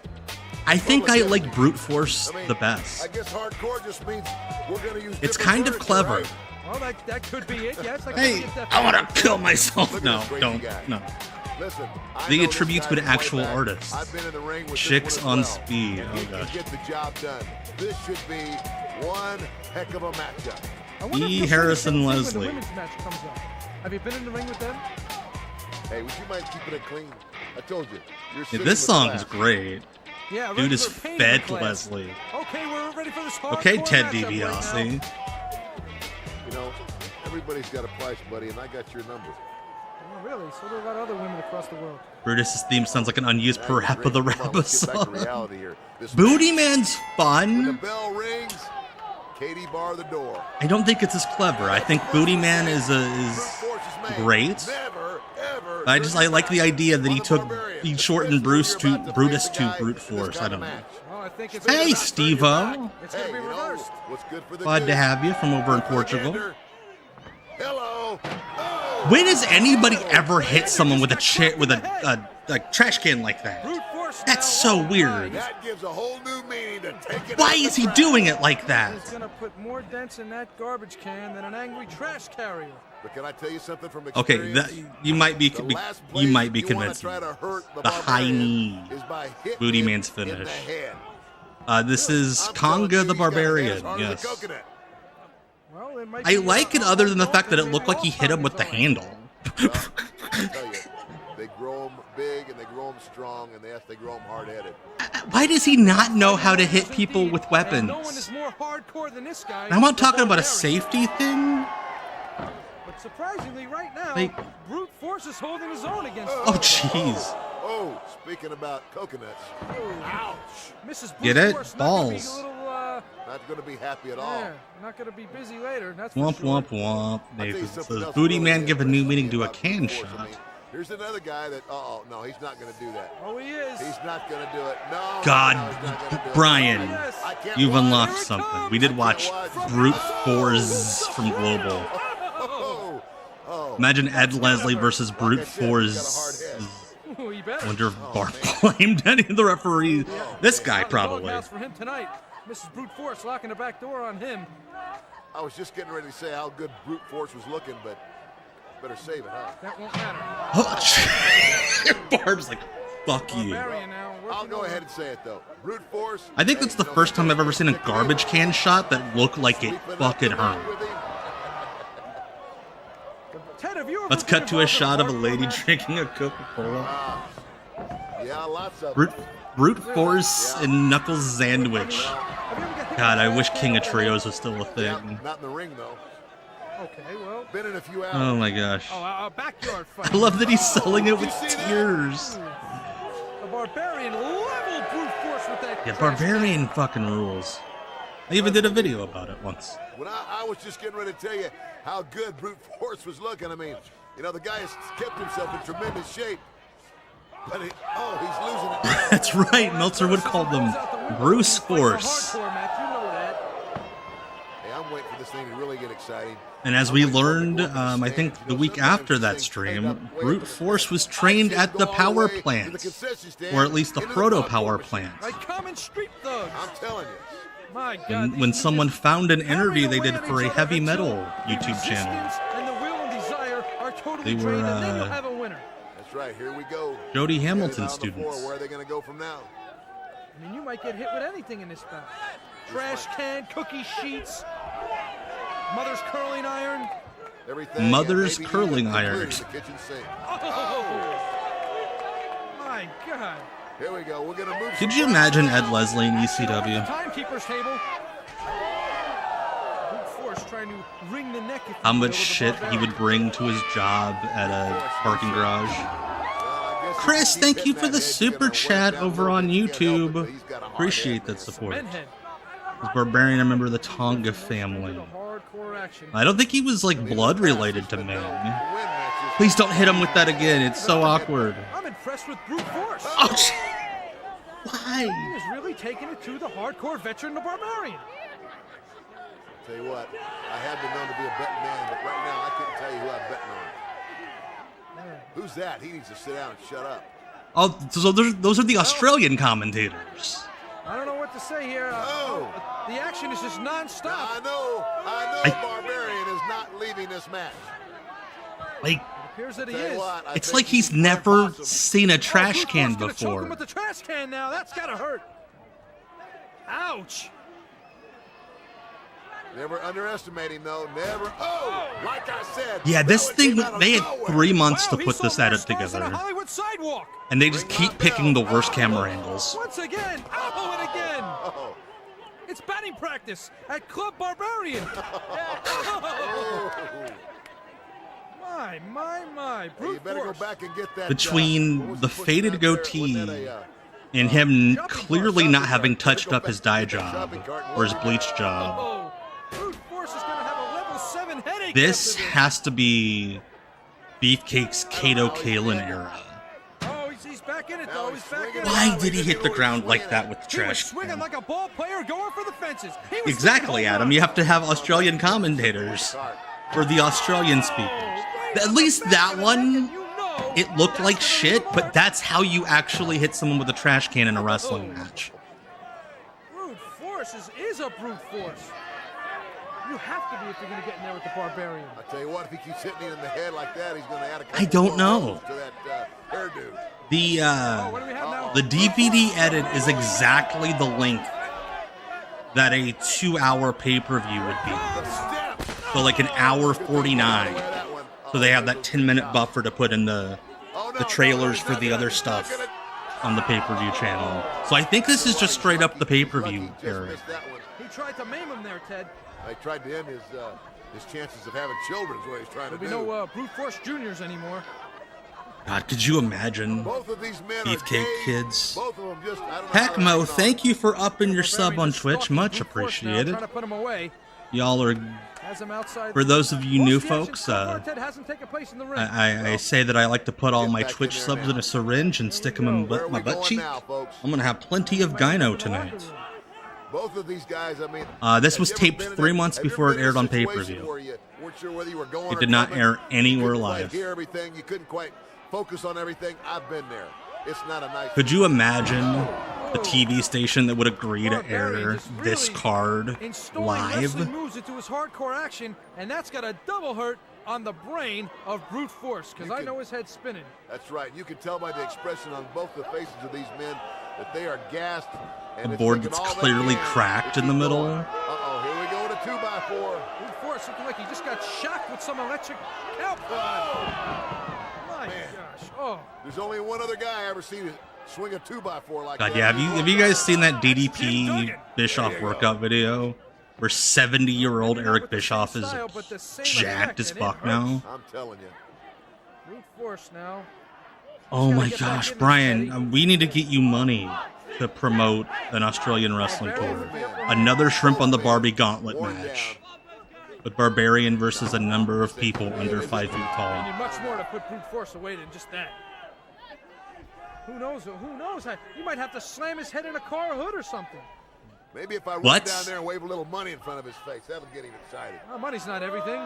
I think I like Brute Force the best. I guess hardcore just means we're going to use it's kind of clever. Right? Well, that could be it. Yes, hey, I want to kill myself. No, don't. No. Listen, they attribute to an actual artist. I've been in the ring with Chicks on Speed. Oh gosh. Get the job done. This should be one heck of a matchup. E. Harrison Leslie. When the women's match comes up. Have you been in the ring with them? Hey, would you mind keeping it clean? I told you. Yeah, this song's great. Yeah, dude is fed Leslie. Okay, we're ready for this hardcore okay, Ted matchup DiBiase. You know, Everybody's got a price, buddy, and I got your number. Oh, really? So do a lot of other women across the world. Brutus's theme sounds like an unused parap of the Rabba song. Here. Booty Man's When the fun. bell rings, Katie bar the door. I don't think it's as clever. I think Booty Man is great. Never, ever. I like the idea that he shortened Brutus to brute force. I don't know. Oh, I think it's Hey, Steve-O. It's going to be reversed. What's good for the Glad to goose? have you from over in Portugal. Hello. When has anybody ever hit someone with a trash can like that? That's so weird. That gives a whole new meaning to take it. Why is he doing it like that? He's going to put more dents in that garbage can than an angry trash carrier. But can I tell you something from Okay, experience? you might be convinced. Try to hurt The high knee, is by hitting Booty him Man's in finish. the head. This is Conga the Barbarian. Yes. Well, it might I be like it other than the fact that it looked like he hit him with the handle. I tell you, they grow them big and they grow them strong and they grow them hard-headed. Why does he not know how to hit people with weapons? No one is more hardcore than this guy. I'm not talking about a safety thing. But surprisingly, right now, Like- brute force is holding his own against. Oh, jeez. Oh, speaking about coconuts. Ouch. Mrs. Get Brute it? Force Balls. Not going to be happy at all. Yeah, not going to be busy later. That's for Womp, sure. womp, womp. Nathan something says, else Booty really Man give a new interesting meaning to a about can brute force. I shot. mean, here's another guy that, no, he's not going to do that. Oh, he is. He's not going to do it. No. God, no, he's not gonna do it. Brian, I can't you've watch. unlocked something. We did watch Brute Force from Global. Imagine Ed Leslie versus Brute Force. Ooh, he better. Wonder if Barb blamed any of the referees. This guy probably. Doghouse for him tonight. Mrs. Brute Force locking the back door on him. I was just getting ready to say how good brute force was looking, but better save it, huh? That won't matter. Oh, Barb's like, fuck you. I'll go ahead and say it though. Brute force. I think that's the first time I've ever seen a garbage can shot that looked like it fucking hurt. Ted, have you ever Let's been cut to a involved in shot of a hardcore lady match? drinking a Coca-Cola. Yeah, lots of Brute Force and Knuckles Sandwich. God, I wish King of Trios was still a thing. Not in the ring though. Okay, well. Been in a few hours. Oh my gosh. Oh, a backyard fight. I love that he's selling it with tears. The Barbarian level brute force with that. Yeah, Barbarian fucking rules. I even did a video about it once. When I was just getting ready to tell you how good brute force was looking. I mean, you know, the guy has kept himself in tremendous shape. But he's losing it now. That's right, Meltzer would call them Bruce Force. Hardcore match, you know that. Hey, I'm waiting for this thing to really get exciting. And as we learned, I think the week after that stream, Brute Force was trained at the power plant. Or at least the proto-power plant. Like common street thugs. I'm telling you. My God. And when someone found an interview they did for a heavy metal YouTube channel, And the will and desire are totally They were, trained, and then you'll have a winner. That's right. Here we go. Jody Hamilton Get it on the students. floor. Where are they going to go from now? I mean, you might get hit with anything in this bout. Trash can, cookie sheets, mother's curling iron. Everything. Mother's and maybe curling even iron. including the kitchen sink. My God. Here we go. We're going to move. Could you imagine Ed Leslie in ECW? Timekeeper's table. Brute force trying to wring the neck. How much shit he would bring to his job at a parking garage? Chris, thank you for the super chat over on YouTube. Appreciate that support. As Barbarian, a member of the Tonga family. I don't think he was like blood related to man. Please don't hit him with that again. It's so awkward. I'm impressed with brute force. Oh, why? He is really taking it to the hardcore veteran, the Barbarian. Tell you what, I have been known to be a betting man, but right now I couldn't tell you who I'm betting on. Who's that? He needs to sit down and shut up. Oh, so those are the Australian commentators. I don't know what to say here. The action is just non-stop. I know Barbarian is not leaving this match. Like, It appears that he Tell you is. what, I it's think like he's never seen a trash can Choke him before. with the trash can now. That's gotta hurt. Ouch. Never underestimate him, though. Never. Oh, like I said. Yeah, this that thing, came out of they had nowhere. 3 months Wow, to he put saw this more edit stars than a together. Hollywood sidewalk. And they just keep picking the worst camera angles. Once again. Oh, and again. It's batting practice at Club Barbarian. My. Hey, you better go back and get that. Between the faded goatee and him clearly not having touched up his dye job or his bleach job, Brute Force is gonna have a level 7 headache. this has to be Beefcake's Kato Kalin era. Oh, he's back in it though. He's back in it. Why did he hit the ground like that with the He was trash swinging can? like a ball player going for the fences. He was Exactly, Adam. You have to have Australian commentators for the Australian speakers. At least that one, it looked like shit, but that's how you actually hit someone with a trash can in a wrestling match. Brute Force is a brute force. You have to be if you're going to get in there with the Barbarian. I tell you what, if he keeps hitting it in the head like that, he's going to add a couple I don't more know. rows to that hairdo. The DVD edit is exactly the length that a 2-hour pay-per-view would be. So like an hour 49. So they have that 10-minute buffer to put in the trailers for the other stuff on the pay-per-view channel. So I think this is just straight up the pay-per-view area. He tried to maim him there, Ted. They tried to end his chances of having children is what he's trying to There'll do. be no Brute Force Juniors anymore. God, could you imagine Both of these men Beefcake are Kids? Both of them just, I don't know Heck, Mo, thank you for upping your sub on Twitch. Much appreciated. Trying to put him away. Y'all are, Has him outside. for those of you new folks, Ted hasn't taken place in the ring. I say that I like to put all my Twitch subs in a syringe and stick them in my butt cheek. I'm going to have plenty of gyno tonight. Both of these guys, I mean, This was taped 3 months before it aired on pay-per-view. It did not air anywhere live. Hear everything, you couldn't quite focus on everything. I've been there. It's not a nice. Could you imagine the TV station that would agree to air this card live? Wrestling moves into his hardcore action, and that's got a double hurt on the brain of Brute Force, because I know his head's spinning. That's right. You can tell by the expression on both the faces of these men that they are gassed. A board that's clearly cracked in the middle. Uh-oh, here we go to 2x4. Brute Force looking like he just got shocked with some electric help. My gosh. Oh. There's only one other guy I ever seen swing a 2x4 like God, that. yeah, have you guys seen that DDP Bischoff workout video where 70-year-old Eric Bischoff is jacked as fuck now? I'm telling you. Brute Force now. Oh my gosh, Brian, we need to get you money to promote an Australian wrestling tour. Another Shrimp on the Barbie gauntlet match with Barbarian versus a number of people under 5 feet You tall. need much more to put Brute Force away than just that. Who knows? Who knows? He might have to slam his head in a car hood or something. Maybe if I run What? down there and wave a little money in front of his face, that would get him excited. Money's not everything.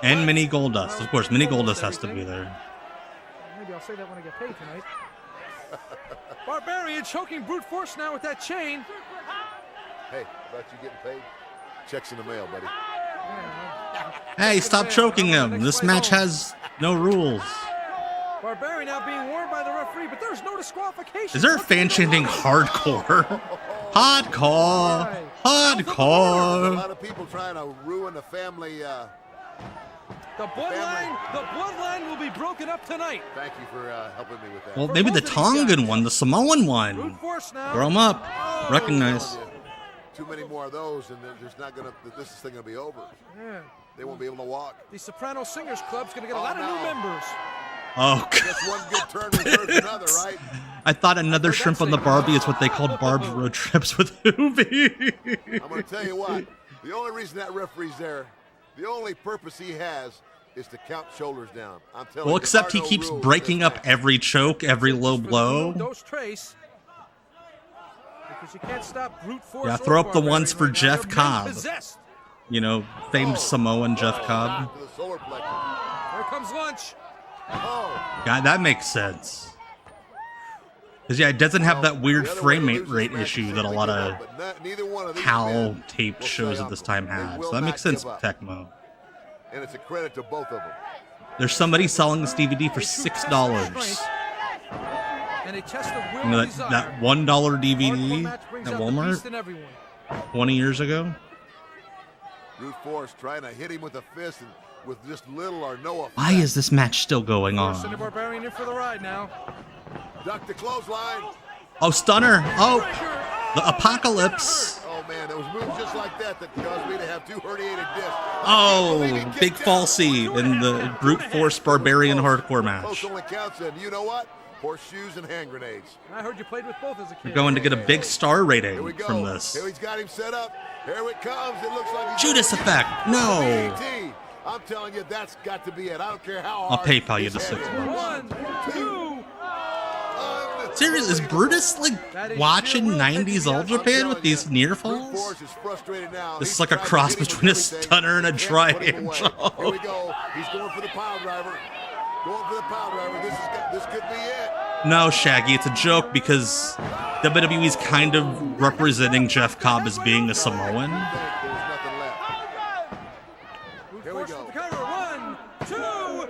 And Mini Goldust. Of course, Mini Goldust has to be there. Maybe I'll say that when I get paid tonight. Barbarian choking Brute Force now with that chain. Hey, about you getting paid? Checks in the mail, buddy. Hey, stop choking him. This match has no rules. Barbarian now being warned by the referee, but there's no disqualification. Is there a fan chanting hardcore? Hardcore. A Hardcore. lot of people trying to ruin the family. The bloodline will be broken up tonight. Thank you for helping me with that. Well, maybe the Tongan one, the Samoan one. Throw him up. Recognize. Too many more of those, and there's not gonna. This thing gonna be over. Yeah. They won't be able to walk. The Soprano Singers Club's going to get a lot of new members. Oh, Just one good turn reserves another, right? I thought another Shrimp on the Barbie is what they called Barb's road trips with Hoovy. I'm gonna tell you what. The only reason that referee's there, the only purpose he has, is to count shoulders down. I'm telling you. Well, except he there are no keeps rules. breaking up every choke, every low blow. Dose trace. Because you can't stop Brute Force. Yeah, throw or up the ones Barbarian for right now. Jeff They're Cobb. possessed. You know, famed Samoan Jeff Cobb. To the solar plexus. Here comes lunch. Oh. Yeah, that makes sense. Because, yeah, it doesn't have that weird frame rate issue that a lot of HAL taped shows at this time have. So that makes sense with Tecmo. And it's a credit to both of them. There's somebody selling this DVD for $6. And a test of will You know, and desire. that $1 DVD at Brings out the Walmart beast in everyone. 20 years ago? Brute Force trying to hit him with a fist and with just little or no effect. Why is this match still going Force and the on? Barbarian in for the ride now. Duck the clothesline. Oh, Stunner! Oh, the Apocalypse! Oh man, it was moves just like that that caused me to have 2 herniated discs. Oh, big falsy in the brute force Barbarian hardcore match. Close only counts, and you know what? Horseshoes and hand grenades. I heard you played with both as a kid. You're going to get a big star rating Here we go. from this. Here he's got him set up. Here it comes. It looks like Judas effect. No. I'm telling you, that's got to be it. I don't care how hard. I'll PayPal you the $6. 1, 2. Seriously, is Brutus like watching 90s All Japan with these near falls? This is like a cross between a stunner and a triangle. Here we go. He's going for the pile driver. Going for the pile driver. This could be it. No, Shaggy, it's a joke because WWE's kind of representing Jeff Cobb as being a Samoan. Here we go. 1, 2, 3. No!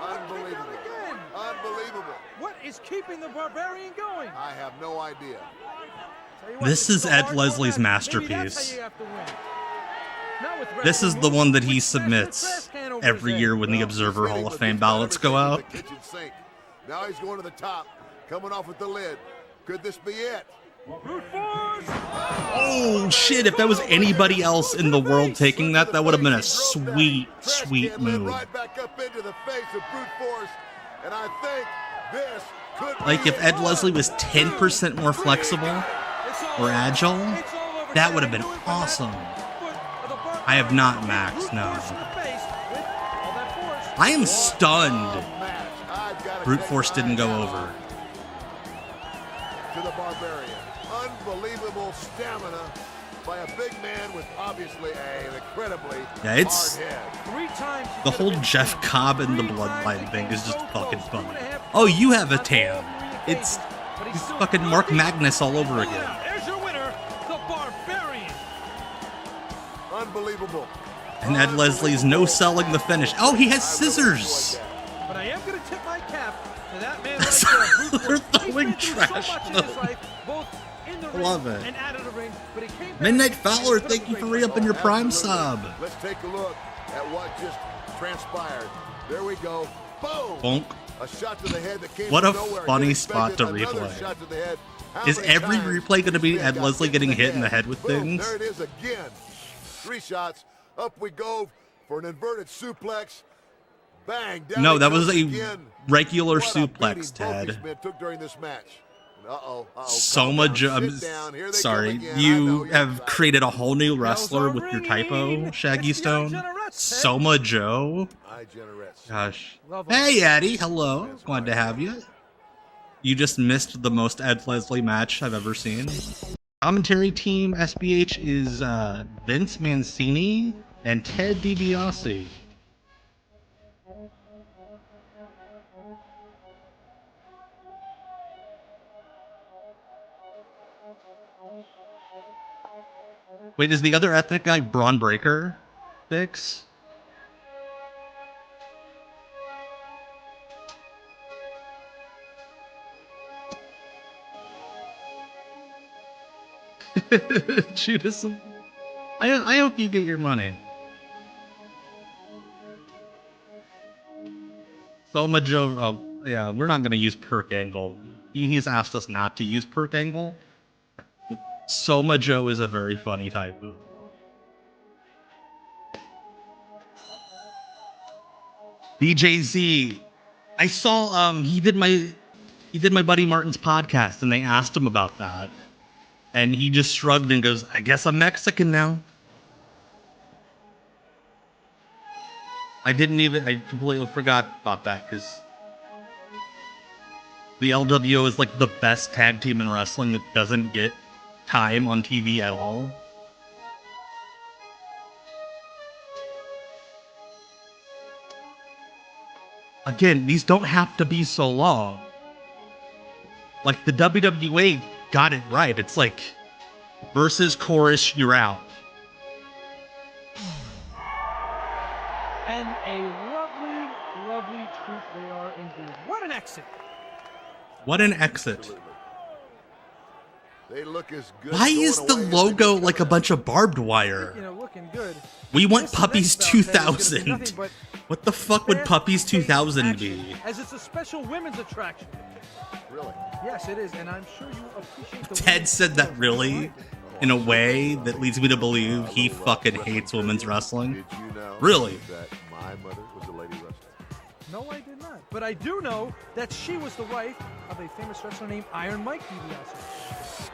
Unbelievable. Unbelievable. What is keeping the Barbarian going? I have no idea. This is Ed Leslie's masterpiece. This is the one that he submits every year when the Observer Hall of Fame ballots go out. Now he's going to the top, coming off with the lid. Could this be it? Oh shit, if that was anybody else in the world taking that, that would have been a sweet, sweet move. Right back up into the face of brute force, and I think this could like if Ed Leslie was 10% more flexible or agile, that would have been awesome. I have not maxed, no. I am stunned brute force didn't go over. To the Barbarian. Unbelievable stamina by a big man with obviously an incredibly it's hard head. the whole Jeff Cobb and the Bloodline thing is just fucking funny. Oh, you have a tan. It's fucking Mark Magnus all over again. There's your winner, the Barbarian. Unbelievable. And Ed Leslie's no selling the finish. Oh, he has scissors. But I am going to tip my cap to that man. They're throwing trash. I love it. Midnight Fowler, thank you for re-upping your Prime sub. Let's take a look at what just transpired. There we go. Boom. Bonk. A shot to the head that came what a from nowhere. funny spot to replay. Is every replay going to be Ed Leslie getting hit in the head with things? There it is again. 3 shots. Up we go for an inverted suplex. Bang. Down no, that was a again. regular suplex, Ted. Took during this match. Soma Joe, sorry, you have created a whole new wrestler with your typo, Shaggy Stone. Soma Joe. Gosh. Hey, Eddie. Hello. Glad to have you. You just missed the most Ed Leslie match I've ever seen. Commentary team SBH is Vince Mancini and Ted DiBiase. Wait, is the other ethnic guy Braun Breaker? Fix? Judas, I hope you get your money. Soma Joe, oh, yeah, we're not going to use Perk Angle. He's asked us not to use Perk Angle. Soma Joe is a very funny type. DJZ. I saw he did my buddy Martin's podcast and they asked him about that. And he just shrugged and goes, I guess I'm Mexican now. I completely forgot about that because the LWO is like the best tag team in wrestling that doesn't get time on TV at all. Again, these don't have to be so long. Like the WWE got it right. It's like versus chorus, you're out. And a lovely, lovely troop they are indeed. What an exit! What an exit. They look as good. Why is the logo like a bunch of barbed wire? You know, looking good. We want Puppies 2000. What the fuck would Puppies 2000 be? As it's a special women's attraction. Really? Yes, it is, and I'm sure you appreciate the Ted said that really? in a way that leads me to believe he fucking hates women's wrestling. Did you know Really? that my mother was a lady wrestler? No, I did not. But I do know that she was the wife of a famous wrestler named Iron Mike DiBiase.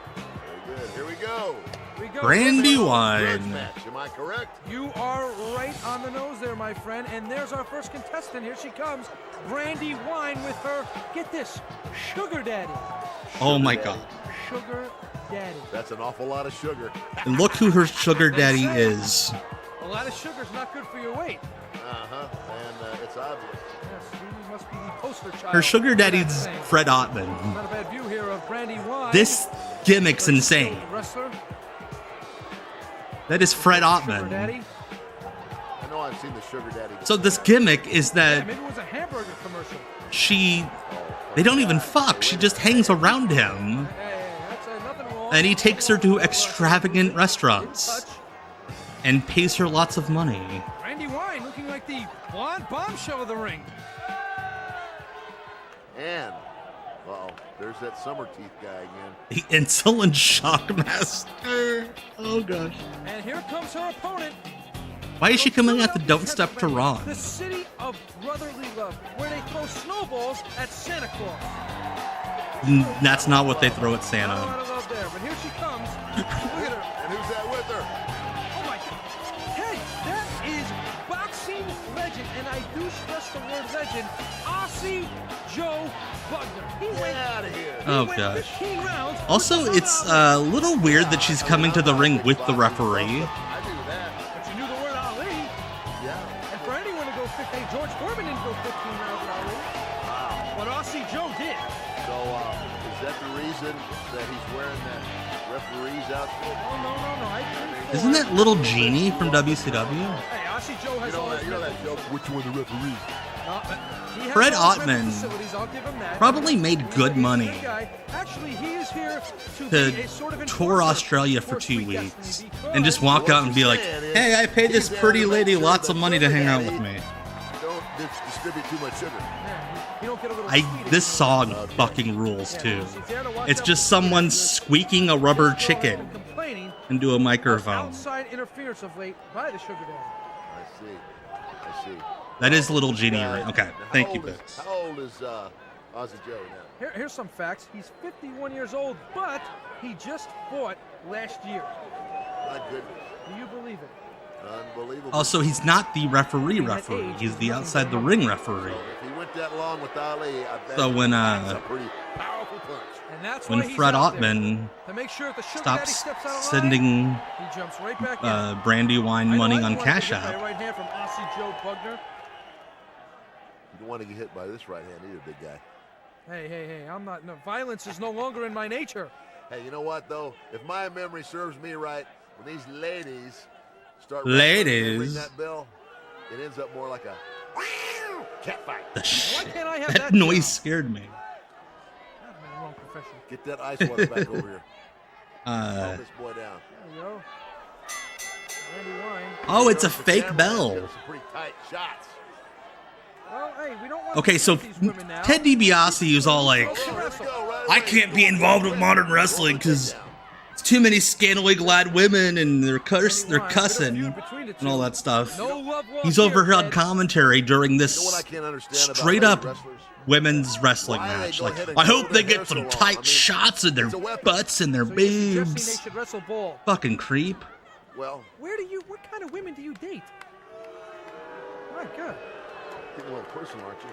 Very good. Here we go. Brandy Grudge Wine. match. Am I correct? You are right on the nose there, my friend. And there's our first contestant. Here she comes. Brandy Wine with her, get this, sugar daddy. Oh my god. Sugar daddy. That's an awful lot of sugar. And look who her sugar daddy is. A lot of sugar's not good for your weight. Uh-huh. And it's obvious. Yes, you must be the poster child. Her sugar for that daddy's saying. Fred Ottman. Not a bad view here of Brandy Wine. This gimmick's insane. Wrestler. That is Fred Sugar Ottman. daddy. I know I've seen the sugar daddy. So this gimmick is Yeah, that maybe it was a hamburger commercial. they don't even fuck. She just hangs around him. Hey, that's nothing wrong. And he takes her to extravagant restaurants and pays her lots of money. Brandy Wine looking like the blonde bombshell of the ring. And, there's that summer teeth guy again. The insulin shockmaster. Oh gosh. And here comes her opponent. Why is she coming at the Don't Step to Ron? The city of brotherly love, where they throw snowballs at Santa Claus. That's not what they throw at Santa. A lot of love there, but here she comes. Look at her. And who's that with her? Oh my God. Ted, that is boxing legend, and I do stress the word legend, Aussie Joe Bugner. He went out of here. Oh gosh. Also, it's a little weird that she's coming to the ring with the referee. I do that. But you knew the word Ali. Yeah. And for anyone to go 15, George Foreman didn't go 15 rounds with Ali. But Aussie Joe did. So, is that the reason that he's wearing that referee's outfit? Oh, no. Isn't that Little Genie from WCW? Hey, Aussie Joe has all You know that joke, which one the referee? Fred Ottman probably made good money Actually, he is here to to tour Australia for 2 weeks and just walk out and be like, hey, I paid this pretty lady lots of money to hang out with me. Don't distribute too much sugar. This song fucking rules too. It's just someone squeaking a rubber chicken into a microphone. Outside interference of late by the Sugar Daddy. I see. That is Little Genie, right? Okay, thank you, Bix. How old is Aussie Joe now? Here's some facts. He's 51 years old, but he just fought last year. My goodness. Do you believe it? Unbelievable. Also, he's not the referee. He's the outside the ring referee. If he went that long with Ali, I bet So when that's a pretty powerful punch. And that's when why he's Fred out there, Ottman to make sure if the Sugar Daddy stops steps out of sending line, he jumps right back in. Brandy Wine money I know on you wanted to Cash get my App. right hand from Aussie Joe Bugner. You don't want to get hit by this right hand either, big guy. Hey, I'm not. No, violence is no longer in my nature. Hey, you know what though? If my memory serves me right, when these ladies start Ladies. ring that bell, it ends up more like a cat fight. Why can't I have That noise scared me. I'm in the wrong profession. Get that ice water back over here. Calm this boy down. There you go. Brandy Wine. Oh, it's a fake bell. Some pretty tight shots. Well, hey, we don't want Okay, so Ted DiBiase is all like, I can't be involved with modern wrestling because it's too many scantily clad women and they're cussing and all that stuff. He's overheard commentary during this straight up women's wrestling match. Like, I hope they get some tight shots in their butts and their boobs. Fucking creep. Well, what kind of women do you date? My God. Getting a little personal, aren't you?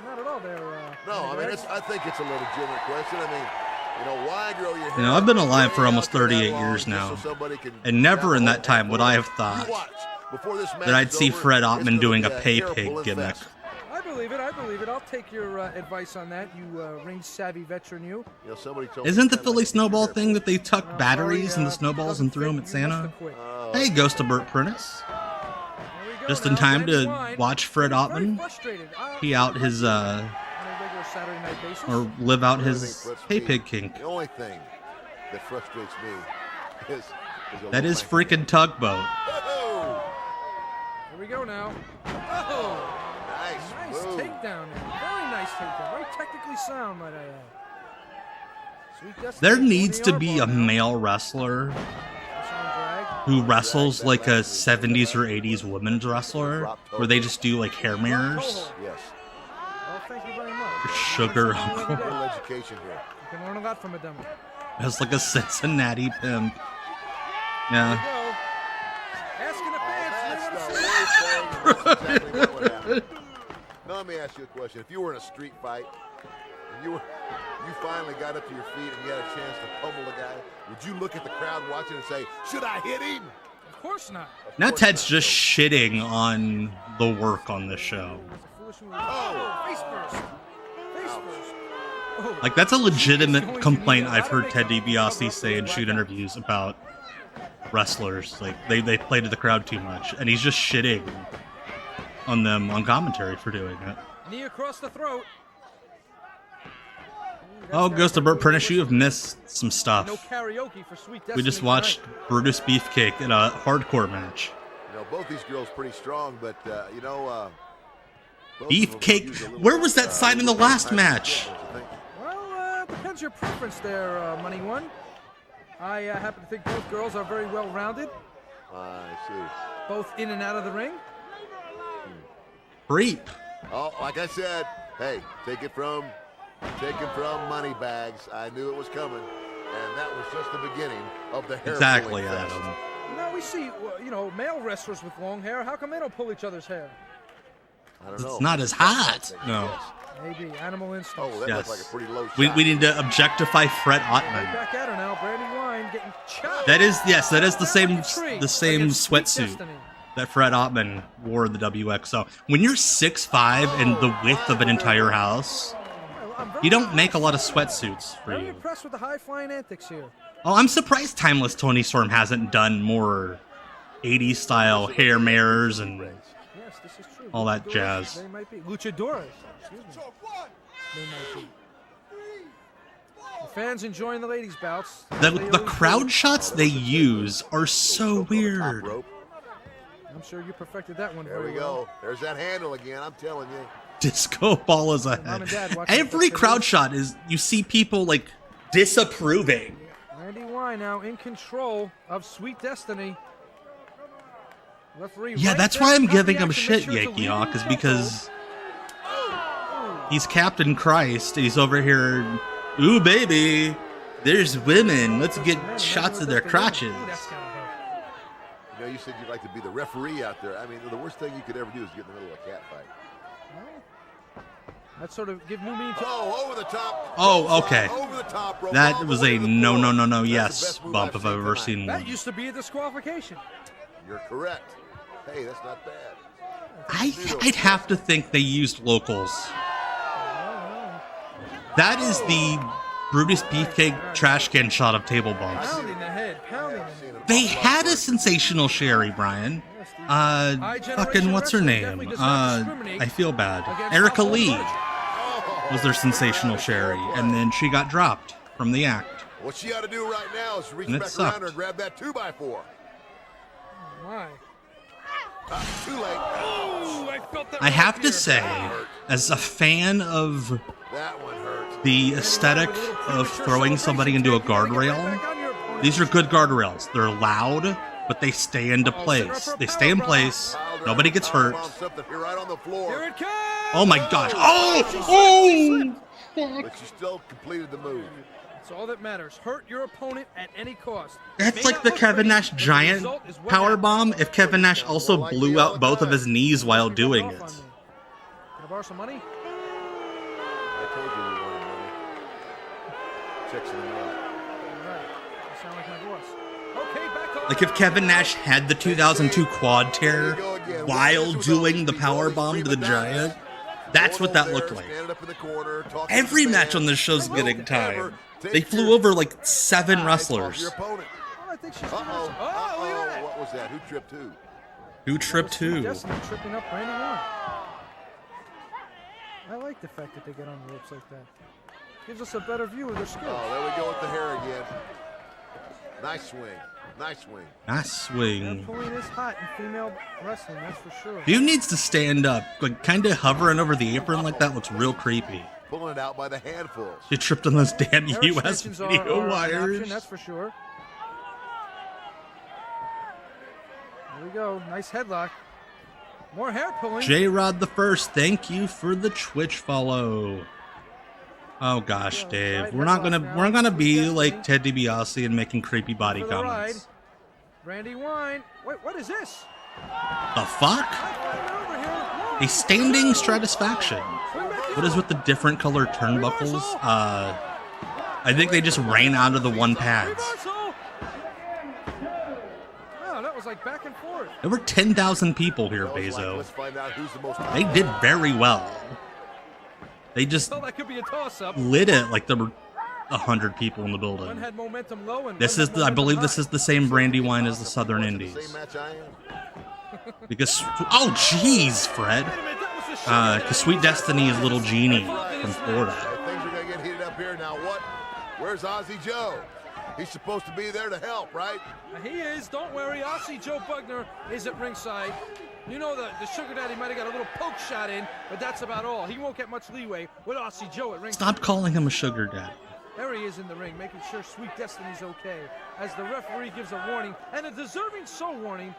No, not at all. No, I mean, I think it's a legitimate question. I mean, why grow your hair? You know, I've been alive for almost 38 years now, and never in that time would I have thought that I'd see Fred Ottman doing a pay pig gimmick. I believe it. I'll take your advice on that, you ring-savvy veteran you. Isn't the Philly Snowball thing that they tuck batteries in the snowballs and threw them at Santa? Hey, Ghost of Burt Prentice. Just in time to watch Fred Ottman pee out his, or live out his pay pig kink. The only thing that frustrates me is that is freaking Tugboat. Here we go now. Oh! Nice takedown. Very nice takedown. Very technically sound, might I add. There needs to be a male wrestler who wrestles like a 70s or 80s women's wrestler, where they just do like hair mirrors. Yes. Well, thank you very much. Your sugar uncle. Little education here. You can learn a lot from a demo. That's like a Cincinnati pimp. Yeah. Asking the fans, Exactly what would happen. Now let me ask you a question. If you were in a street fight and you finally got up to your feet and you had a chance to pummel the guy, would you look at the crowd watching and say, "Should I hit him?" Of course not. Now Ted's just shitting on the work on this show. Oh, face first. Face first. Oh. Like, that's a legitimate complaint I've heard Ted DiBiase say in shoot interviews about wrestlers. Like, they play to the crowd too much, and he's just shitting on them on commentary for doing it. Knee across the throat. Oh, goes to Burt Prentice. You have missed some No stuff. karaoke for Sweet Destiny. We just watched Brutus Beefcake in a hardcore match. You know, both these girls pretty strong, but you know, Beefcake? Where was that sign in the last match? Well, depends your preference there, Money One. I happen to think both girls are very well rounded. I see. Both in and out of the ring. Creep. Oh, like I said, hey, take it from Moneybags. I knew it was coming, and that was just the beginning of the hair. Exactly, pulling fest. Adam. Now we see, you know, male wrestlers with long hair. How come they don't pull each other's hair? I don't know. It's not as hot. No. Maybe animal instinct. Oh, that Yes. looks like a pretty low shot. We need to objectify Fred Right Ottman. back at her now. Brandy Wine getting chopped. That is the same Against Sweet sweatsuit Destiny. that Fred Ottman wore in the WXO. When you're 6'5" and the width of an entire house, you don't make a lot of sweatsuits for Very you. impressed with the high flying antics here. Oh, I'm surprised Timeless Tony Storm hasn't done more 80s style hair mirrors and Yes, this is true. all that Luchadores, jazz. They might be luchadores. Excuse me. They might be. The fans enjoying the ladies' bouts. The crowd shots they use are so weird. I'm sure you perfected that one There very we well. go. There's that handle again. I'm telling you. Disco ball is Mom ahead. and Dad watching Every the crowd videos. shot is you see people like disapproving. Brandy Wine now in control of Sweet Destiny. Referee Yeah, right that's there why to I'm cut the giving him action, shit, make sure it's a Yankee Hawk, is legal because he's Captain Christ. And he's over here. Ooh, baby, there's women. Let's get shots of their crotches. You know, you said you'd like to be the referee out there. I mean, the worst thing you could ever do is get in the middle of a cat fight. That sort of give new meaning to. Oh, over the top. Oh, okay. Over the top, bro. That was a no, no, no, no, That's the yes best move bump I've if I've ever seen seen That one. used to be a disqualification. You're correct. Hey, that's not bad. I'd have to think they used locals. That is the Brutus Beefcake trash can shot of table bumps. Pounding the head, pounding the head. They had a sensational Sherry, Brian. Fucking what's her name? I feel bad. Erica Lee was their sensational Sherry, and then she got dropped from the act. What she ought to do right now is reach And it back sucked. around her and grab that 2x4. My. Too late. Oh, I felt that I right have to here. say, as a fan of That one hurt. the aesthetic of throwing somebody into a guardrail, these are good guardrails. They're loud, but they stay into place. They stay in place. Nobody gets hurt. Something here right on the floor. Here it comes. Oh my gosh. Oh! But she still completed the move. That's all that matters. Hurt your opponent at any cost. That's May like not the look Kevin pretty, Nash but the giant result is what power matters. bomb if Kevin Nash also blew out both of his knees while doing it. Can I borrow some money? I told you we wanted money. Checks in the mail. All right. You sound like my boss. Okay, back to Like if Kevin Nash had the 2002 quad tear while doing the power bomb to the giant, that's what that looked like. Standing up in the corner, talking Every to the match fans. on this show's getting Don't time. ever They take flew your over like 7 eyes off wrestlers. your opponent. Oh, I think she's Uh-oh. Oh, look at that. What was that? Who tripped who? Who tripped who? Destiny tripping up Brandy Wine. I like the fact that they get on the ropes like that. Gives us a better view of their skills. Oh, there we go with the hair again. Nice swing. Nice swing. Nice Hair swing. pulling is hot in female wrestling, that's for sure. Dude needs to stand up. Like kind of hovering over the apron like that looks real creepy. pulling it out by the handfuls. She tripped on those damn Hair U.S. extensions video are an wires. option, that's for sure. There we go. Nice headlock. More hair pulling. J-Rod the First, thank you for the Twitch follow. Oh gosh, Dave, we're not gonna be like Ted DiBiase and making creepy body comments. Brandy wine. Wait, what is this? The fuck? A standing stratisfaction. What is with the different colored turnbuckles? I think they just ran out of the one pads. Oh, that was like back and forth. There were 10,000 people here, Bezo. They did very well. They just Well, that could be a toss-up. lit it like there were 100 people in the One building. had momentum low and This one is, had I believe, momentum this is the same brandy wine as the Southern Indies. Because, oh jeez, Fred. Because Sweet Destiny is Little Genie from Florida. Things are gonna get heated up here now. What? Where's Ozzy Joe? He's supposed to be there to help, right? He is. Don't worry. Aussie Joe Bugner is at ringside. You know the Sugar Daddy might have got a little poke shot in, but that's about all. He won't get much leeway with Aussie Joe at ringside. Stop calling him a sugar daddy. There he is in the ring, making sure Sweet Destiny's okay, as the referee gives a warning, and a deserving so warning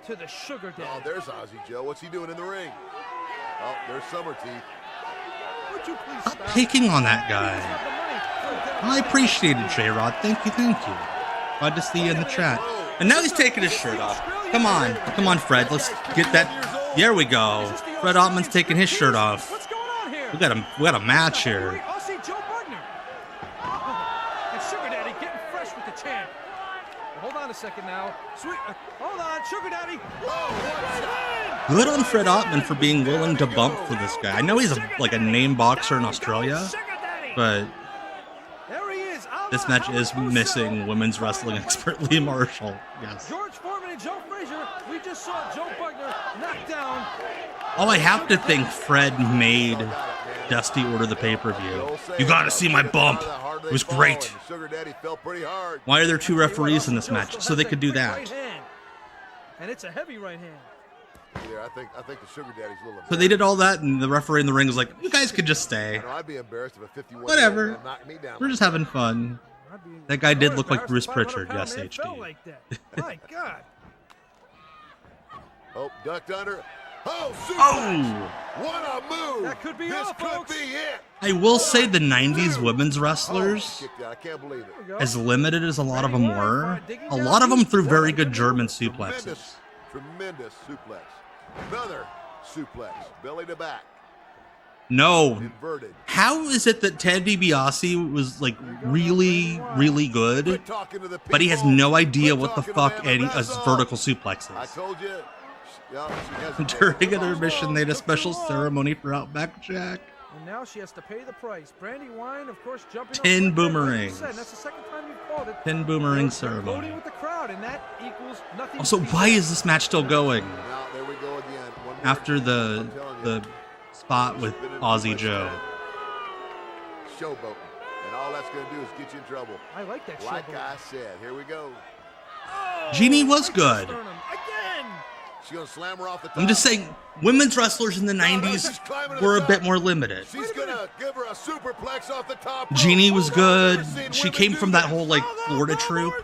to the Sugar Daddy. Oh, there's Ozzy Joe. What's he doing in the ring? Oh, there's Summer Teeth. Would you please Stop picking on that guy. I appreciate it, J-Rod. Thank you, thank you. Glad to see you in the chat. And now he's taking his shirt off. Come on, Fred. Let's get that. There we go. Fred Ottman's taking his shirt off. What's going on here? We got a match here. Aussie Joe Bugner. And Sugar Daddy getting fresh with the champ. Well, hold on a second now. Hold on, Sugar Daddy. Whoa, Good on Fred Ottman for being willing to bump for this guy. I know he's like a name boxer in Australia, but this match is missing women's wrestling expert Lee Marshall. Yes. George Foreman and Joe Frazier. We just saw Joe Bugner knocked down. Oh, I have to think Fred made Dusty order the pay-per-view. You gotta see my bump. It was great. Why are there two referees in this match? So they could do that. And it's a heavy right hand. Yeah, I think the Sugar Daddy's a little. So they did all that, and the referee in the ring was like, "You guys could just stay. I'd be embarrassed if a 51 Whatever. knocked me down. We're just having fun." That guy did look like Bruce Pritchard. Yes, HD. Like that. My God. Oh, ducked under. Oh, super. Oh! What a move! That could be this all, could folks. be it. I will say the '90s women's wrestlers, Kicked out. I can't believe it. as limited as a lot of them were, a lot of them threw very good German suplexes. Tremendous suplex. Another suplex, belly to back. No. Inverted. How is it that Ted DiBiase was like really, really good, but he has no idea what the fuck a vertical suplex I is? told you. Yeah, she has During an intermission, they had a special ceremony for Outback Jack. And now she has to pay the price. Brandy Wine, of course, jumping 10 up. boomerangs. That's the second time you've called it. 10 boomerang Voting ceremony. with the crowd, and that equals nothing. Also, why is this match still going? Now, there we go again. One more After chance, the I'm telling you. spot with Aussie Joe. Showboating. And all that's going to do is get you in trouble. I like that Like showboat. I said, here we go. Jeannie was good. Again. She's going to slam her off the top. I'm just saying, women's wrestlers in the 90s were a bit more limited. She's going to give her a superplex off the top. Jeannie was good. She came from that whole, like, Florida troupe.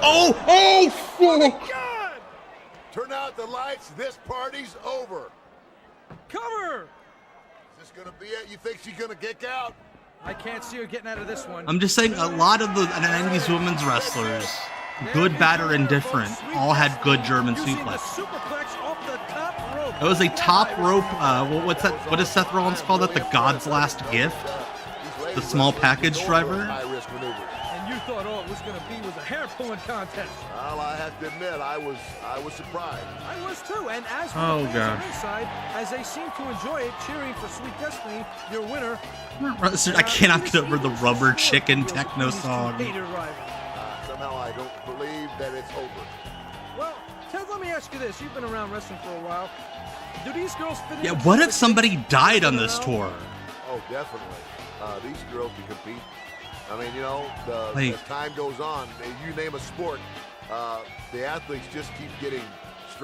Oh, fuck! Turn out the lights. This party's over. Cover! Is this going to be it? You think she's going to kick out? I can't see her getting out of this one. I'm just saying, a lot of the 90s women's wrestlers, good, bad, or indifferent, all had good German suplexes. Superplex off the top rope. It was a top rope, what's that? What does Seth Rollins call that? The God's Last Gift? The small package driver? High-risk maneuvers. And you thought all it was going to be was a hair-pulling contest. Well, I have to admit, I was surprised. I was too, and as for Oh, the fans on gosh. inside, as they seem to enjoy it, cheering for Sweet Destiny, your winner. I cannot get over the rubber chicken techno song. Hater rival. Somehow I don't believe that it's over. Well, Ted, let me ask you this. You've been around wrestling for a while. Do these girls fit in? Yeah, what if somebody died on this tour? Oh, definitely. These girls can compete. I mean, you know, as time goes on, you name a sport, the athletes just keep getting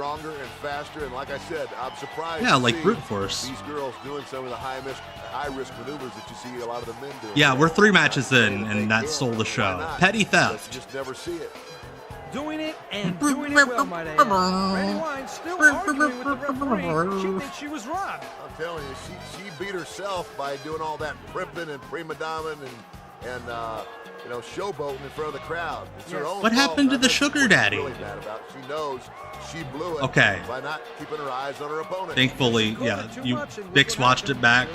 stronger and faster. And like I said, I'm surprised. Yeah, to like see brute force. These girls doing some of the high-risk maneuvers that you see a lot of the men doing. Yeah, we're 3 matches in, and that stole the show. Petty theft. You just never see it. Doing it and doing it well, might I add. Brandy Wine's still arguing with the referee. She thinks she was robbed. I'm telling you, she beat herself by doing all that primping and prima donna and you know, showboating in front of the crowd. It's her own What happened to the sugar daddy? Really mad about. She knows she blew it by not keeping her eyes on her opponent. Thankfully, yeah, Bix watched it back.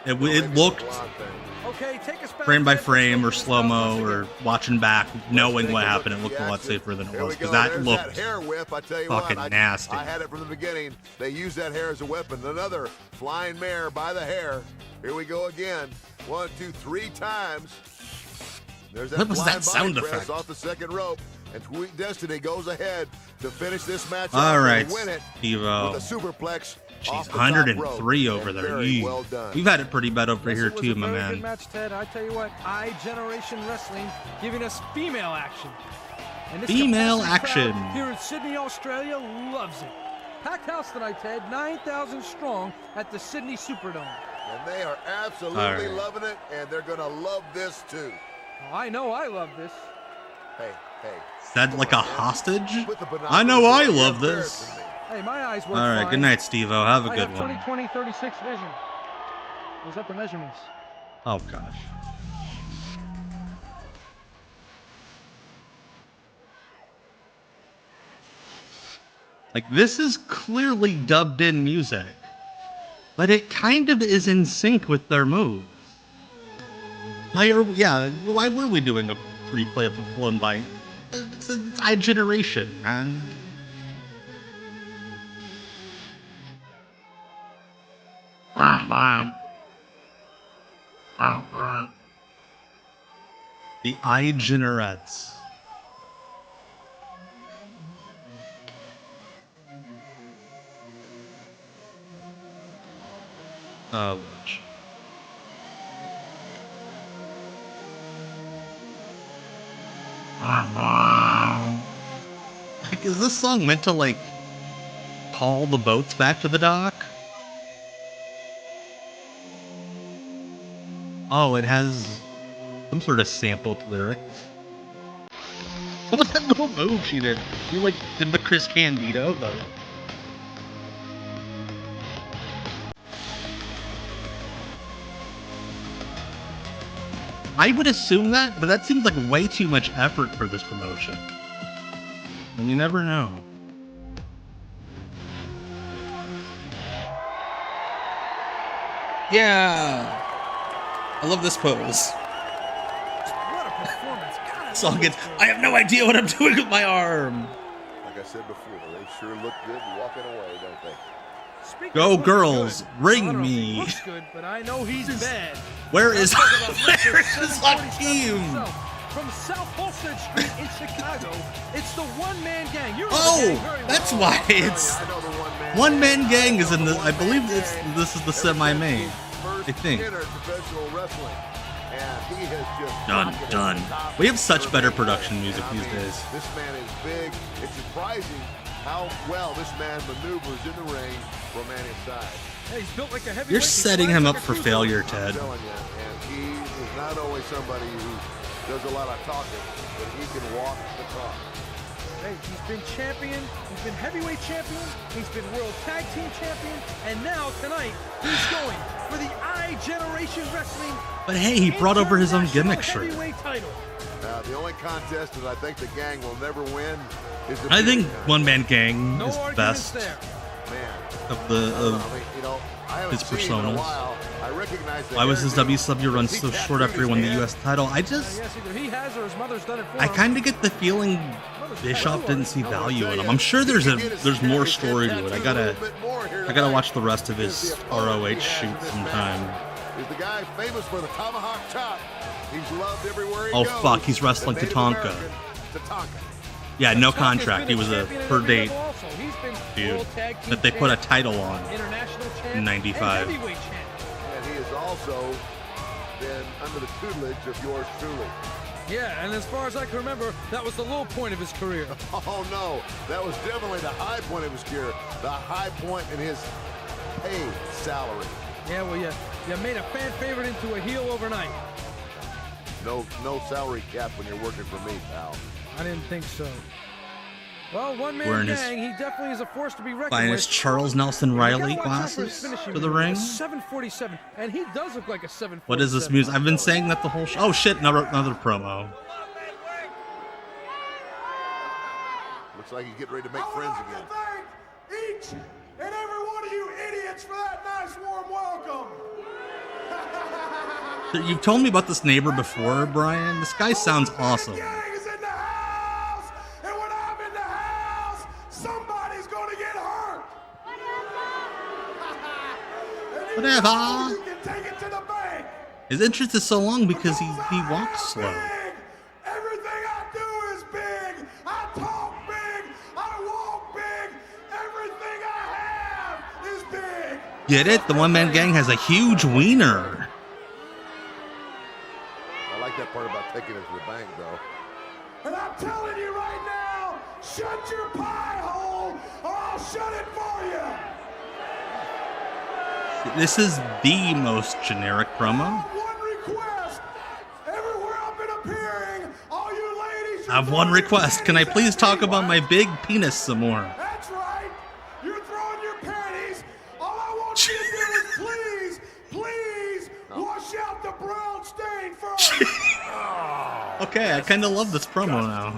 It looked frame by frame or slow-mo or watching back, knowing what happened. It looked a lot safer than it was because that looked fucking nasty. I had it from the beginning. They used that hair as a weapon. Another flying mare by the hair. Here we go again. 1, 2, 3 times. There's that What was flying that sound body press effect? off the second rope, and Sweet Destiny goes ahead to finish this match. All right, and win it Steve-O. with a superplex. Jeez, 103 over there. Well done. We've had it pretty bad over here too, my Good man. match, Ted. I tell you what, I-Generation Wrestling giving us female action. And this Female capacity action. crowd here in Sydney, Australia loves it. Packed house tonight, Ted. 9,000 strong at the Sydney Superdome. And they are absolutely All right. loving it, and they're going to love this too. Oh, I know I love this. Hey. Is that like a hostage? I know I love this. Hey, my eyes work All right, fine. good night, Steve-O. Have a I good have one. 20/20/36 vision. Was that the measurements? Oh gosh. Like, this is clearly dubbed in music, but it kind of is in sync with their moves. Why were we doing a replay of the Flown by? It's I-Generation, man. The I-Generettes. Oh, gosh. Like, is this song meant to, like, call the boats back to the dock? Oh, it has some sort of sampled lyric. What was that little move she did? You, like, did the Chris Candido, though. I would assume that, but that seems like way too much effort for this promotion. And you never know. Yeah! I love this pose. What a performance. God, Song gets, I have no idea what I'm doing with my arm. Like I said before, they sure look good walking away, don't they? Go girls, ring me. Looks good, but I know he's bad. Where is Hakeem? From South Halsted Street in Chicago, it's the one-man gang. You know Oh, the gang very that's well. why it's one man gang is in the. I believe this is the semi-main. I think. Professional wrestling, and he has just Done. We have such better production music these days. This man is big. It's surprising how well this man maneuvers in the ring from any side. Hey, he's built like a heavyweight. You're setting him up for failure, Ted. I'm telling you, and he is not always somebody who does a lot of talking, but he can walk the talk. Hey, he's been champion, he's been heavyweight champion, he's been world tag team champion, and now tonight he's going for the I-Generation Wrestling. But hey, he brought over his own gimmick shirt. Heavyweight title. Now, the only contest that I think the gang will never win is the I think beer gang. one man gang No is the arguments best there. Man, of I haven't his seen him in a personas. while. I recognize the Why was his hairdo. WCW run so short after he won the US title? Yes, either he has or his mother's done it for I him. kind of get the feeling Bischoff didn't see value in him. I'm sure there's more story to it. I gotta watch the rest of his ROH shoot sometime. Is the guy famous for the tomahawk chop? He's loved everywhere he Oh goes. fuck, he's wrestling The Native Tatanka. American Tatanka. Yeah, no Tatanka's contract. He been was a champion at per every date level also. He's been dude World Tag Team that they put a champ, title on international champ, in '95. and heavyweight champ. And he has also been under the tutelage of yours truly. Yeah, and as far as I can remember, that was the low point of his career. Oh, no. That was definitely the high point of his career. The high point in his paid salary. Yeah, well, you made a fan favorite into a heel overnight. No salary cap when you're working for me, pal. I didn't think so. Well, one-man Wearing gang, he definitely is a force to be reckoned Buying with. his Charles Nelson Riley glasses to the ring. 747, and he does look like a 747. What is this music? I've been saying that the whole show. Oh shit, another promo. Looks like he's getting ready to make friends again. Thank each and every one of you idiots for that nice warm welcome. You've told me about this neighbor before, Brian. This guy sounds awesome. Somebody's gonna get hurt. Whatever. You can take it to the bank. His entrance is so long because he walks slow. Everything I do is big. I talk big. I walk big. Everything I have is big. Get it? The one-man gang has a huge wiener. I like that part about taking it to the bank, though. And I'm telling you right now, shut your pie hole, or I'll shut it for you. This is the most generic promo. One request. Everywhere I've been appearing, all you ladies. I have one request. Can I please talk about my big penis some more? That's right. You're throwing your panties. All I want you to do is please wash out the brown stain first. Okay, I kind of love this promo now.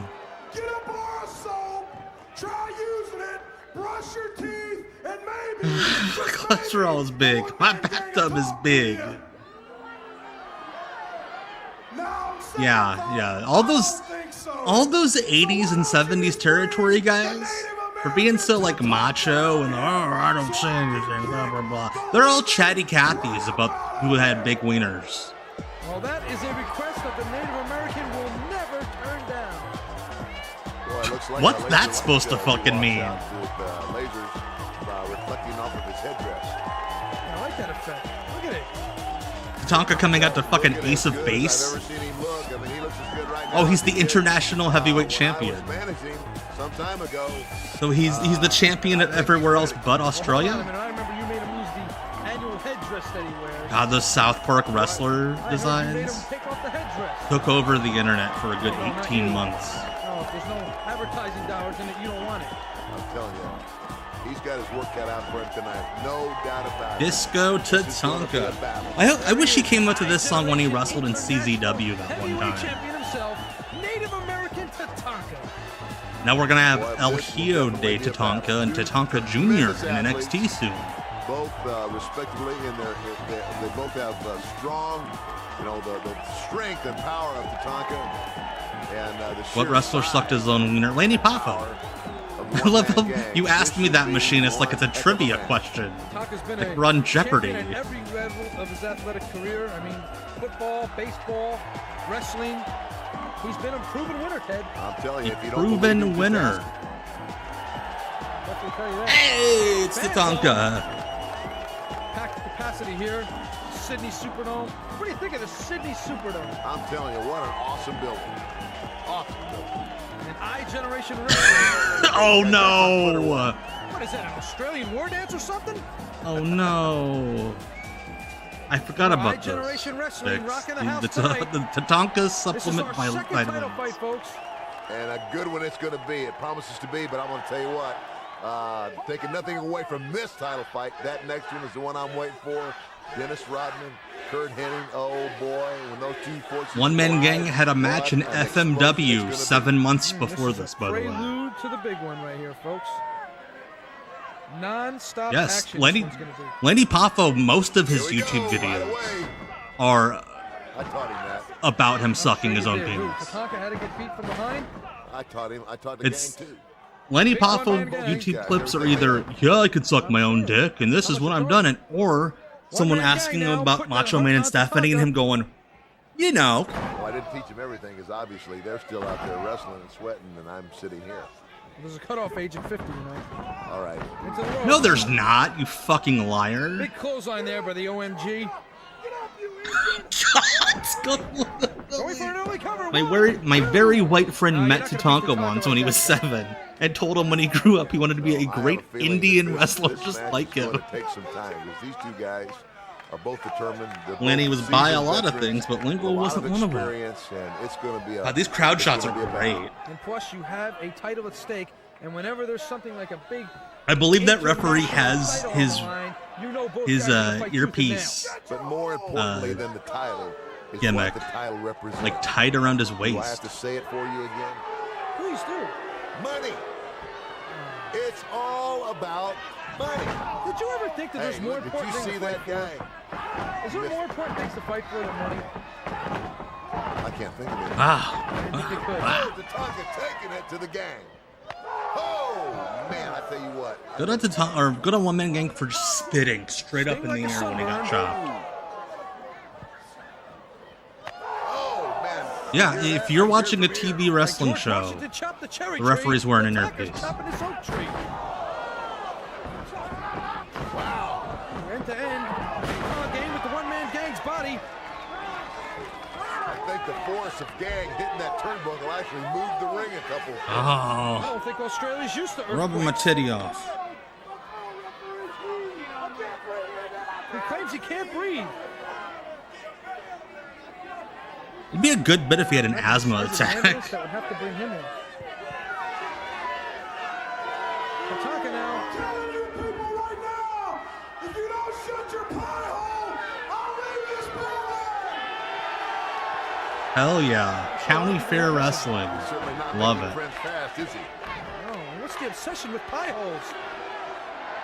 Get a bar of soap. Try using it. Brush your teeth, and maybe. My cholesterol is big. My bathtub is big. Yeah. All those 80s and 70s territory guys, for being so like macho and I don't say anything, blah blah blah. They're all chatty Cathys about who had big wieners. Well, that is a request that the Native American will never turn down. Boy, looks like What's that supposed to fucking mean? Lasers reflecting off of his headdress. I like that effect. Look at it. Tatanka coming out to fucking Ace of Base. Oh, he's the international heavyweight champion. Some time ago. So he's the champion at everywhere else but Australia? I remember you made him lose the annual headdress that he wears. God, those South Park wrestler designs took over the internet for a good 18 months. No, if there's no advertising dollars in it, you don't want it. I'm telling you, he's got his work cut out for him tonight. No doubt about it. Disco Tatanka. I wish he came up to this song when he wrestled in CZW that one time. Champion himself, Native American Tatanka. Now we're gonna have El Hijo de Tatanka and Tatanka Jr. in NXT soon. Both respectively in they both have strong, the strength and power of Tatanka. And what wrestler sucked his own wiener? Lanny Poffo. I love how you asked me that, Machinist, like it's a trivia question. Like Run Jeopardy. In every level of his athletic career. I mean, football, baseball, wrestling. He's been a proven winner, Ted. I'm telling you, if you don't proven winner. Hey, it's Tatanka. Packed capacity here. Sydney Superdome. What do you think of the Sydney Superdome? I'm telling you, what an awesome building. Awesome building. An I-Generation wrestling. Oh no! What is that, an Australian war dance or something? Oh no! I forgot about this. I-Generation wrestling rocking the house the Tatanka supplement this is our second title fight, folks. And a good one it's going to be. It promises to be, but I'm going to tell you what. Taking nothing away from this title fight, that next one is the one I'm waiting for. Dennis Rodman, Kurt Hennig. Oh boy, when those two forces. One Man Gang had a match in FMW 7 months before this, by the way. Prelude to the big one right here, folks. Non-stop yes, action. Lanny Poffo, most of his YouTube videos are about him sucking his own penis. Tatanka had to get beat from behind. I taught the gang too. Lenny Poffo YouTube clips are either, yeah, I could suck my own dick, and this is when I've done it, or someone asking him about Macho Man and Stephanie, and him going, you know. Well, I didn't teach them everything, because obviously they're still out there wrestling and sweating, and I'm sitting here. There's a cutoff age at 50, you know. All right. No, there's not, you fucking liar. Big clothesline there by the OMG. God Let's go. Going for an early cover. My very white friend met Tatanka once when he was 7 and told him when he grew up he wanted to be a great Indian wrestler just like him. It's going to take some time because these two guys are both determined. Lenny was by a lot of things, but Lingual wasn't one of them. And it's going to be These crowd shots are great. And plus, you have a title at stake, and whenever there's something like a big... I believe that referee has his earpiece. But more importantly than the title is gimmick, what the title represents. like tied around his Do I waist. have to say it for you again? Please do. Money. It's all about money. Did you ever think that there's more important things to fight guy? for? Is there more important things to fight for than money? I can't think of it. Tatanka taking it to the gang. Oh man, I tell you what. Good on One Man Gang for just spitting straight up in the air when he got chopped. Oh man. Yeah, if you're watching a TV wrestling show, the referee's wearing an earpiece. End to end. Game with the one-man gang's body. I think the force of gang hitting that turnbuckle actually moved the ring a couple. I don't think Australia's used to earthquakes. Rubbing my titty off. He claims he can't breathe. It'd be a good bit if he had an asthma attack. That would have to bring him in. Tatanka now. Hell yeah. County Fair Wrestling. Love it. Oh, what's the obsession with pie holes?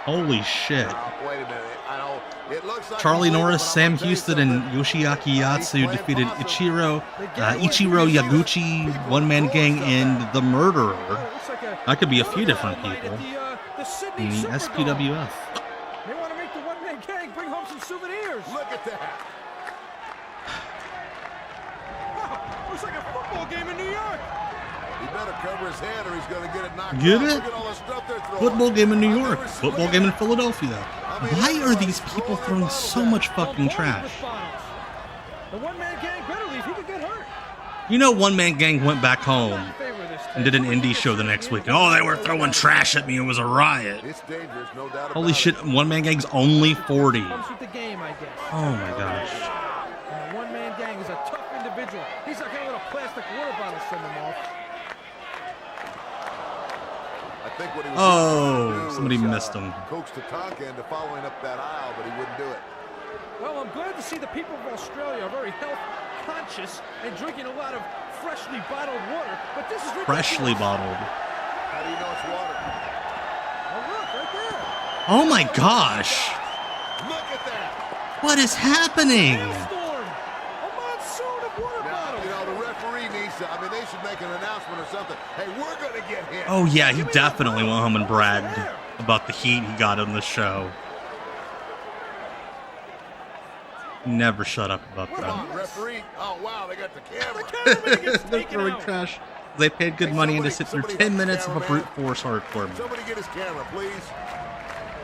Holy shit. Wait a minute. I know it looks like Charlie Norris, Sam Houston, and Yoshiaki Yatsu defeated Ichiro Yaguchi, One Man Gang, and The Murderer. That could be a few different people in the SPWF. They want to make the one-man gang bring home some souvenirs. Look at that. Looks like a football game in New York. He better cover his head or he's going to get it knocked Get out. it? Look at all the stuff they're throwing. Football game in New York. Football game in Philadelphia. Why are these people throwing so much fucking trash? The one-man gang better leave. He could get hurt. You know, One Man Gang went back home and did an indie show the next week. Oh, they were throwing trash at me. It was a riot. It's dangerous, no doubt about Holy shit, One Man Gang's only 40. Comes with the game, I guess. Oh my gosh. And the one-man gang is a tough individual. He's not going to let a plastic water bottle send him off. I think what he was somebody missed him. Coax Tatanka into following up that aisle, but he wouldn't do it. Well, I'm glad to see the people of Australia are very health conscious and drinking a lot of freshly bottled water. But this is ridiculous. Freshly bottled. How do you know it's water? Oh, look, right there. Oh my gosh. Look at that. What is happening? Now, you know, the referee needs to, I mean, they should make an announcement or something. Hey, we're going to get hit. Oh yeah, he definitely went home and bragged about the heat he got on the show. Never shut up about Come that. on, referee. Oh, wow, they got the camera. They're throwing trash. They paid good money and to sit through 10 minutes of a brute force hardcore match. Somebody get his camera, please.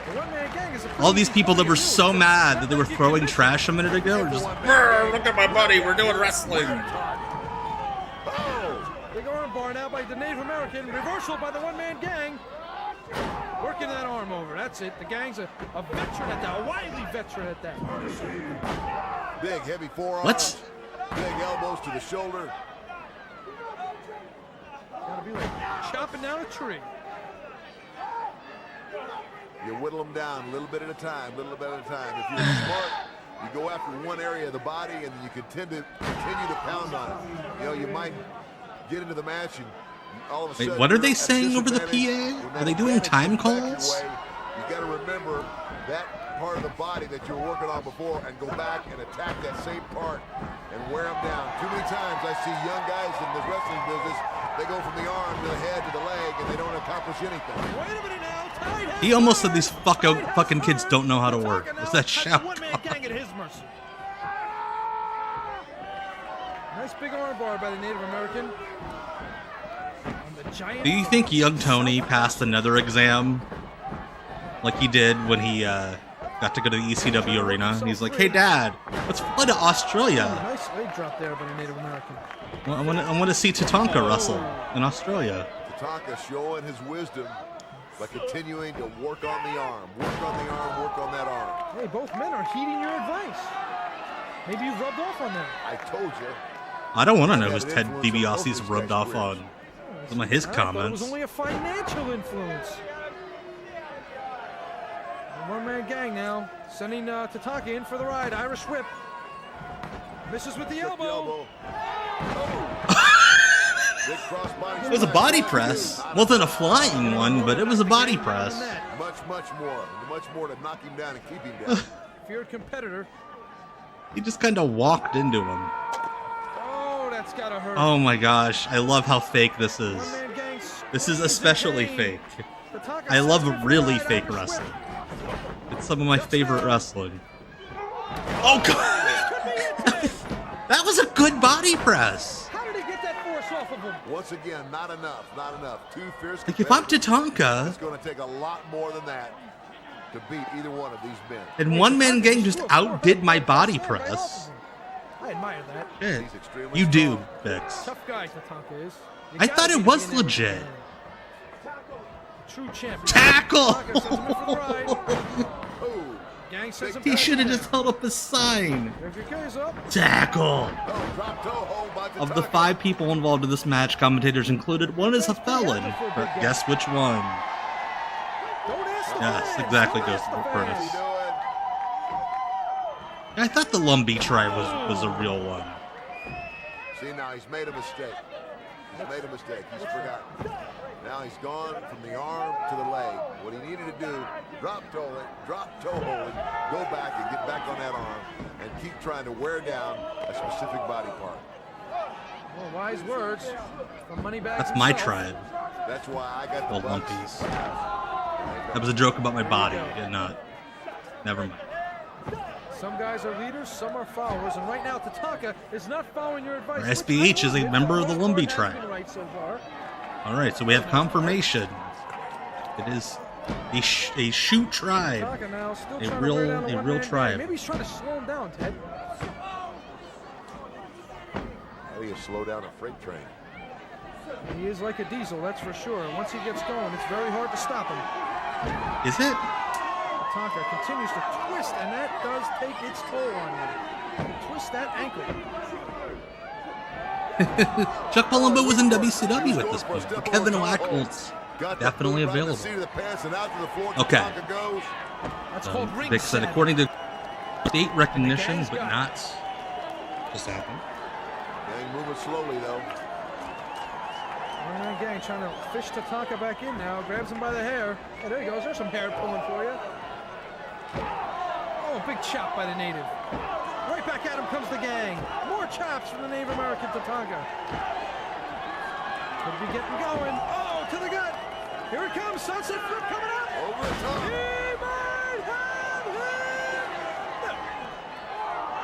The one-man gang is a All these people that were so mad that they were throwing trash a minute ago are just, look at my buddy, we're doing wrestling. Big arm bar now by the Native American. Reversal by the one-man gang. Working that arm over. That's it. The gang's a veteran at that. A wily veteran at that. Big, heavy forearms. What? Big elbows to the shoulder. Gotta be like chopping down a tree. You whittle them down a little bit at a time, little bit at a time. If you're smart, you go after one area of the body and then you continue to pound on it. You know, you might get into the match and all of a sudden... Wait, what are they saying over the PA? Are they doing time calls? You got to remember that part of the body that you were working on before and go back and attack that same part and wear them down. Too many times I see young guys in the wrestling business, they go from the arm to the head to the leg and they don't accomplish anything. Wait a minute now. He almost said these fucking kids don't know how to work. What's that shout? One-man gang at his mercy. Nice big arm bar by the Native American. Do you think young Tony passed another exam like he did when he got to go to the ECW arena, and he's like, "Hey, Dad, let's fly to Australia. Nice leg drop there by the Native American. Well, I want to see Tatanka wrestle in Australia." Tatanka showing his wisdom by continuing to work on the arm, work on the arm, work on that arm. Hey, both men are heeding your advice. Maybe you've rubbed off on them. I told you. I don't want to know who's Ted DiBiase's rubbed off on. Some of his comments. It was only a financial influence. One-man gang now, sending Tatanka in for the ride. Irish whip. Misses with the elbow. It was a body press. Wasn't a flying one, but it was a body press. Much more to knock him down and keep him down. Feared competitor. He just kind of walked into him. Oh, that's gotta hurt. Oh my gosh, I love how fake this is. This is especially fake. I love really fake wrestling. It's some of my favorite wrestling. Oh god! That was a good body press. How did he get that force off of him? Once again, not enough. Too fierce. Like if I'm Tatanka, it's going to take a lot more than that to beat either one of these men. And one-man gang just outdid my body press. I admire that. Shit. You do, Vix. Tough guy, Tatanka is. I thought it was legit. True champion. Tackle! He He should have just held up a sign. Tackle! Of the 5 people involved in this match, commentators included one is a felon. But guess which one? Yes, exactly, Ghost of Curtis. I thought the Lumbee tribe was a real one. See, now he's made a mistake. He's forgotten. Now he's gone from the arm to the leg. What he needed to do, drop toe hold it, go back and get back on that arm and keep trying to wear down a specific body part. Well, wise words from Moneybag. That's my tribe. That's why I got the Lumpies. That was a joke about my body, and not. Never mind. Some guys are leaders, some are followers, and right now Tatanka is not following your advice. Our SBH is a member of the Lumbee tribe. Alright, so we have confirmation. It is a shoot tribe. A real tribe. Maybe he's trying to slow him down, Ted. How do you slow down a freight train? He is like a diesel, that's for sure. Once he gets going, it's very hard to stop him. Is it? Tatanka continues to twist, and that does take its toll on him. Twist that ankle. Chuck Palumbo was in WCW at this point. But Kevin Wackholt's definitely available. Okay. Vic said, according to state recognition, but not just happened. Gang moving slowly, though. One-man gang trying to fish Tatanka back in now. Grabs him by the hair. Hey, there he goes. There's some hair pulling for you. Oh, big chop by the native. Right back at him comes the gang. More chops from the Native American Tatanka. Could be getting going. Oh, to the gut. Here it comes. Sunset flip coming up. Over the top. He might have him. No.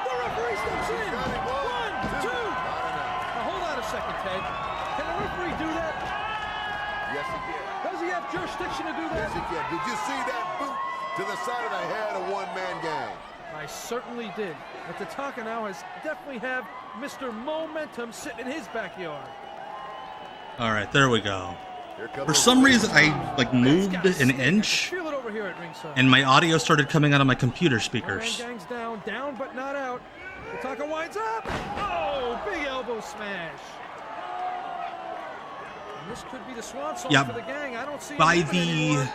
The referee steps in. 1, 2. Now hold on a second, Ted. Can the referee do that? Yes, he can. Does he have jurisdiction to do that? Yes, he can. Did you see that boot to the side of the head of one-man gang? I certainly did. But Tatanka now has definitely have Mr. Momentum sitting in his backyard. All right, there we go. For some reason, I moved an inch, Feel it over here at ringside. and my audio started coming out of my computer speakers. One-man gang's down but not out. Tatanka winds up. Oh, big elbow smash. And this could be the swan song for the gang. I don't see by the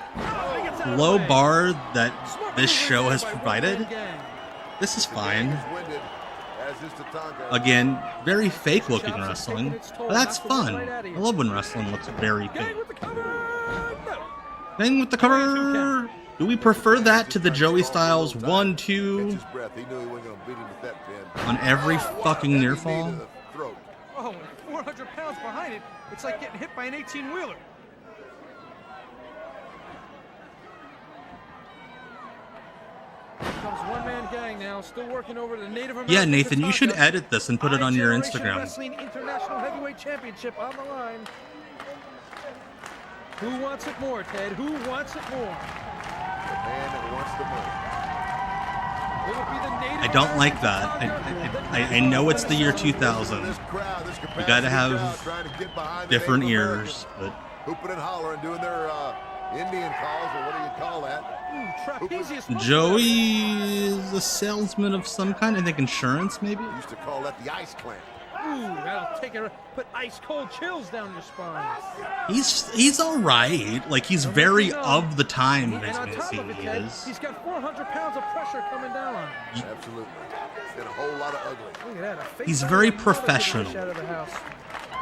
low bar that this show has provided, this is fine. Again, very fake looking wrestling, but that's fun. I love when wrestling looks very fake. Bang with the cover! Do we prefer that to the Joey Styles 1, 2 on every fucking near fall? Oh, 400 pounds behind it. It's like getting hit by an 18-wheeler. Comes one-man gang now, still working over the Native American. Yeah, Nathan, you should Tatanka. edit this and put it on your Instagram. Wrestling International Heavyweight Championship on the line. Who wants it more, Ted? Who wants it more? The man that wants the money. I don't like that. I know it's the year 2000. We gotta have different ears, but hooping and hollering, doing their Indian calls, or what do you call that? Joey is a salesman of some kind. I think insurance, maybe. We used to call that the ice clamp. Ooh, that'll put ice cold chills down your spine. He's all right. Like, he's very of the time. And on top of it, Ted, he's got 400 pounds of pressure coming down on him. Absolutely. And a whole lot of ugly. Look at that. He's very professional.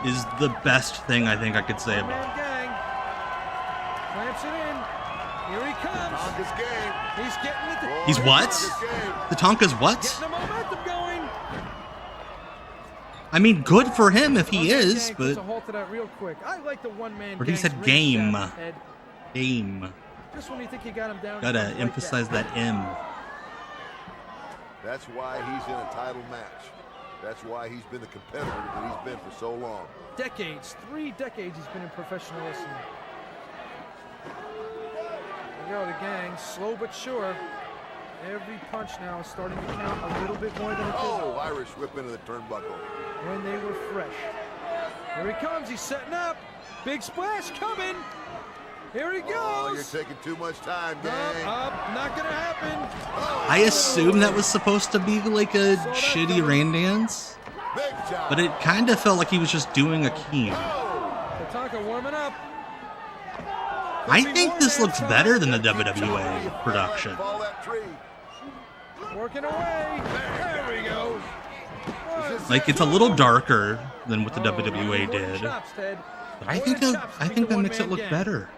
Is the best thing I think I could say about him. Clamps it in. Here he comes. Tatanka's game. He's getting it. He's what? Tatanka's what? Getting the momentum going. I mean, good for him if he is, but. A halt to that real quick. I like the one-man. But he said game. Game. Just when you think you got him down. Gotta emphasize that M. That's why he's in a title match. That's why he's been the competitor that he's been for so long. Decades, 3 decades he's been in professional wrestling. There you go, the gang, slow but sure. Every punch now is starting to count a little bit more than it did. Oh, Irish whip into the turnbuckle. When they were fresh. Here he comes, he's setting up. Big splash coming. Here he goes. Oh, you're taking too much time, gang. Up, not gonna happen. I assume that was supposed to be like a shitty rain dance, but it kind of felt like he was just doing a keen. Tatanka warming up. I think this looks better than the WWE production. Working away. There we go. Like, it's a little darker than what the WWE did, but I think that makes it look better.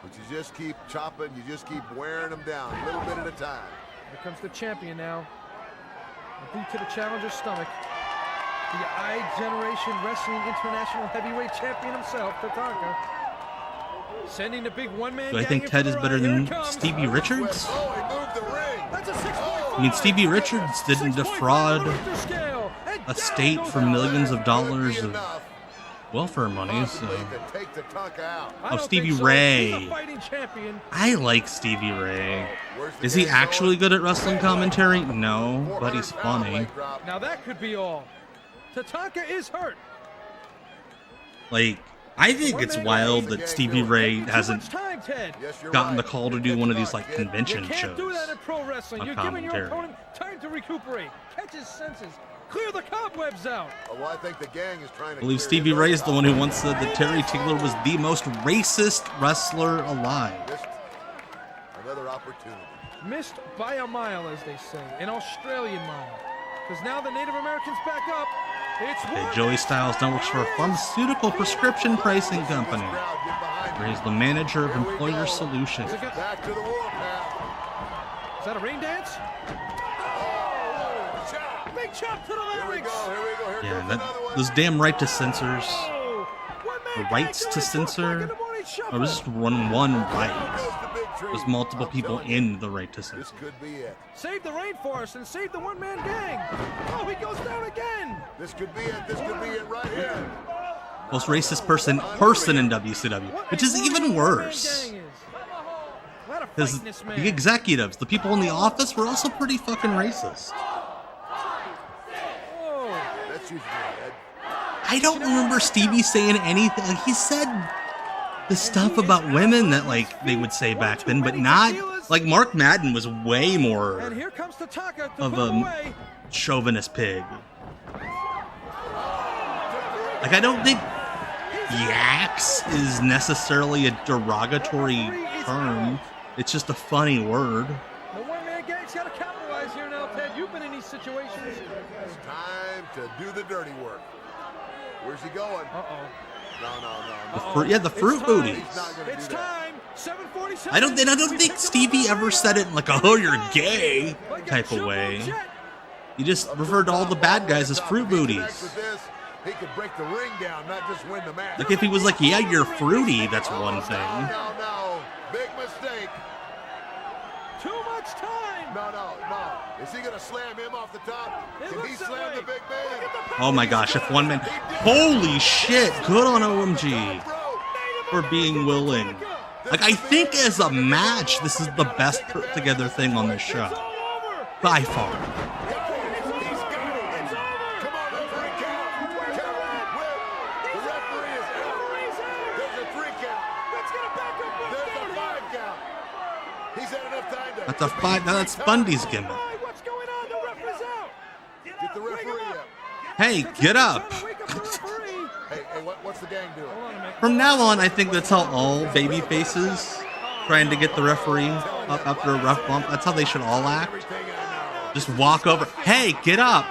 But you just keep chopping, you just keep wearing them down, a little bit at a time. Here comes the champion now. A boot to the challenger's stomach. The I-Generation Wrestling International Heavyweight Champion himself, Tatanka. Sending the big one-man. Do I think Ted is better than Stevie Richards? Oh, he moved the ring. That's a 6 I mean, Stevie Richards didn't defraud a state for millions of dollars of welfare money, so. Oh, Stevie Ray. I like Stevie Ray. Is he actually good at wrestling commentary? No, but he's funny. Now that could be all. Tatanka is hurt. Like, I think it's wild that Stevie Ray hasn't gotten the call to do one of these like convention shows. You can't do that in pro wrestling. You're giving your commentary. opponent time to recuperate, catch his senses, clear the cobwebs out. Well, I think the gang is trying to. I believe Stevie Ray is the one who once said that Terry Taylor was the most racist wrestler alive. Another opportunity. Missed by a mile, as they say, an Australian mile. Because now the Native Americans back up. It's Okay, Joey Styles now works for a pharmaceutical prescription pricing company, where he's the manager of employer solutions. Back to the warpath. Is that a rain dance? Big chop to the larynx. Yeah, those damn right to censors. The rights to censor. It was just one right. There's multiple people in the right to censor. Could be it. Save the rainforest and save the one-man gang. Oh, he goes down again. This could be it. This could be it right here. Most racist person in WCW, which is even worse. Because the executives, the people in the office, were also pretty fucking racist. That's usually it. I don't remember Stevie saying anything. Like, he said the stuff about women that like they would say back then, but not like Mark Madden was way more And here comes Tatanka to of put him a away. chauvinist pig. Like, I don't think yaks is necessarily a derogatory term. It's just a funny word. The one-man gang's got to capitalize here now, Ted. You've been in these situations. It's time to do the dirty work. Where's he going? Uh-oh. No. The fruit booties. It's time. 7:47. I don't think Stevie ever said it in like a "oh, you're gay" type of way. He just referred to all the bad guys as fruit booties. He could break the ring down, not just win the match. Like, if he was like, "yeah, you're fruity," that's one thing. No. Big mistake. Too much time. No. Is he going to slam him off the top? Can he slam the big man? Oh my gosh, if one man... Holy shit, good on OMG for being willing. Like, I think as a match, this is the best put together thing on this show. by far. That's a 5. Now that's Bundy's gimmick. What's going on? The referee's out. Get the referee up. Hey, get up. Hey, what's the gang doing? From now on, I think that's how all baby faces trying to get the referee up after a rough bump. That's how they should all act. Just walk over. Hey, get up.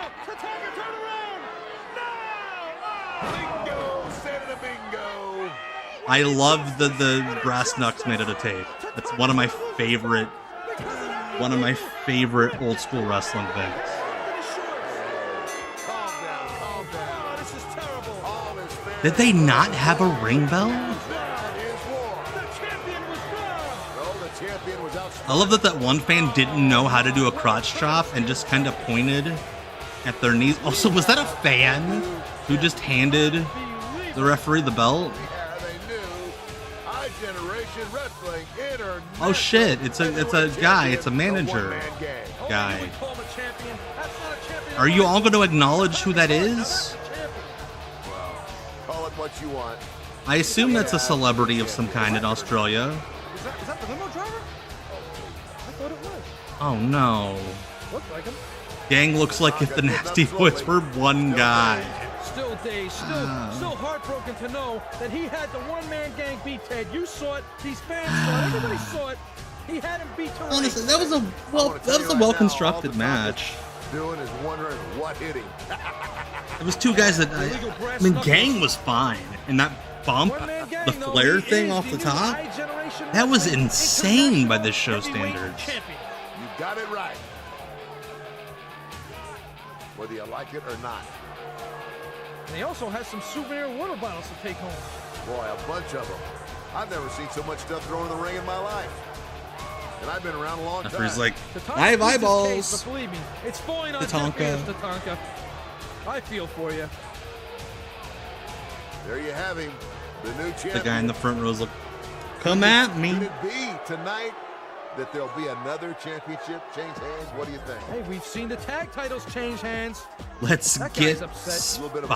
I love the brass knucks made out of tape. That's one of my favorite old school wrestling things. Did they not have a ring bell? I love that one fan didn't know how to do a crotch chop and just kind of pointed at their knees. Also, was that a fan who just handed the referee the belt? Oh shit, it's a guy, it's a manager guy. Are you all going to acknowledge who that is? Call it what you want. I assume that's a celebrity of some kind in Australia. Is that the limo driver? I thought it was. Oh no. Looked like him. Gang looks like if the Nasty Boys were one guy. Still dazed, still heartbroken to know that he had the one-man gang beat Ted. You saw it, these fans saw it, everybody saw it. He had him beat to Honestly, that was a well-constructed match. Doing is wondering what hit him. It was two guys that I mean, Gang was fine, and that bump, the flare thing off the top, that was insane by this show standards. You got it right. Whether you like it or not. And he also has some souvenir water bottles to take home. Boy, a bunch of them. I've never seen so much stuff thrown in the ring in my life. And I've been around a long time. He's like, I have eyeballs. But believe me, it's falling on Tatanka. deaf ears, Tatanka. I feel for you. There you have him, the new champion. The guy in the front row is like, come at me. Could it be tonight that there'll be another championship change hands? What do you think? Hey, we've seen the tag titles change hands. Let's get spoiled.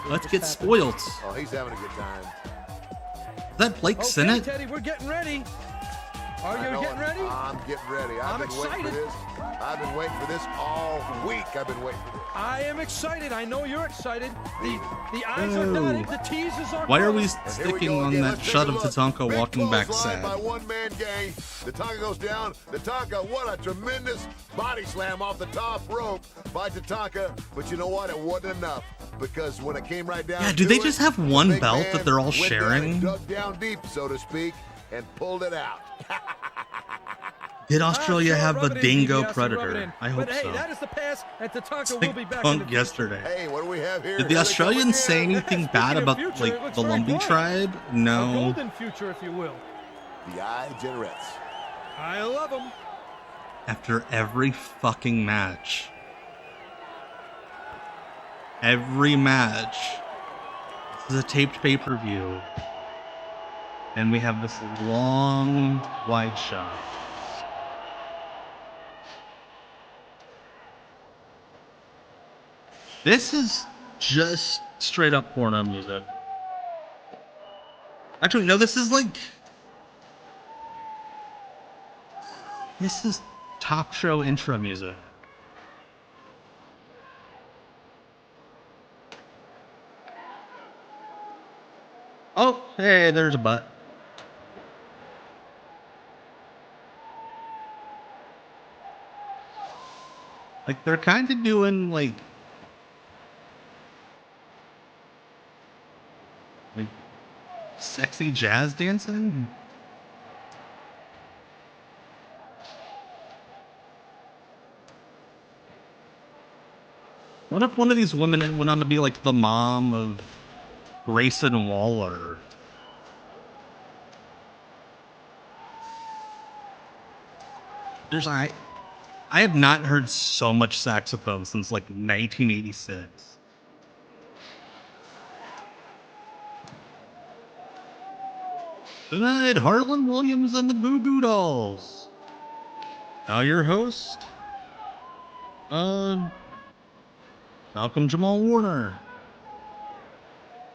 Let's get spoiled. Oh, he's having a good time. Is that Blake Sennett? Teddy, we're getting ready. Are you getting ready? I'm getting ready. I'm been excited. Waiting for this. I've been waiting for this all week. I've been waiting for this. I am excited. I know you're excited. The eyes are dotted. The teases are Why are we crossed. sticking on that shot of Tatanka walking back sad? By one-man gang. Tatanka goes down. Tatanka, what a tremendous body slam off the top rope by Tatanka. But you know what? It wasn't enough. Because when it came right down Yeah, do to they it, just have the one big belt man that they're all went down sharing? and dug down deep, so to speak, and pulled it out. Did Australia have a Rub it in, dingo DiBiase, rub it predator? in. I hope but, hey, so. that is the pass, and Tatanka will Like be back in Punk the yesterday. Hey, what do we have here? Did the Here they come Australians say again. anything bad about future, it like looks the very Lumbee bright. tribe? A No. golden future, if you will. The I-Generettes. I love them. After every fucking match. Every match. This is a taped pay-per-view. And we have this long wide shot. This is just straight up porno music. Actually, no, this is like... This is talk show intro music. Oh, hey, there's a butt. Like, they're kind of doing, like sexy jazz dancing? What if one of these women went on to be, like, the mom of Grayson Waller? I have not heard so much saxophone since like 1986. Tonight, Harlan Williams and the Goo Goo Dolls. Now your host, Malcolm Jamal Warner.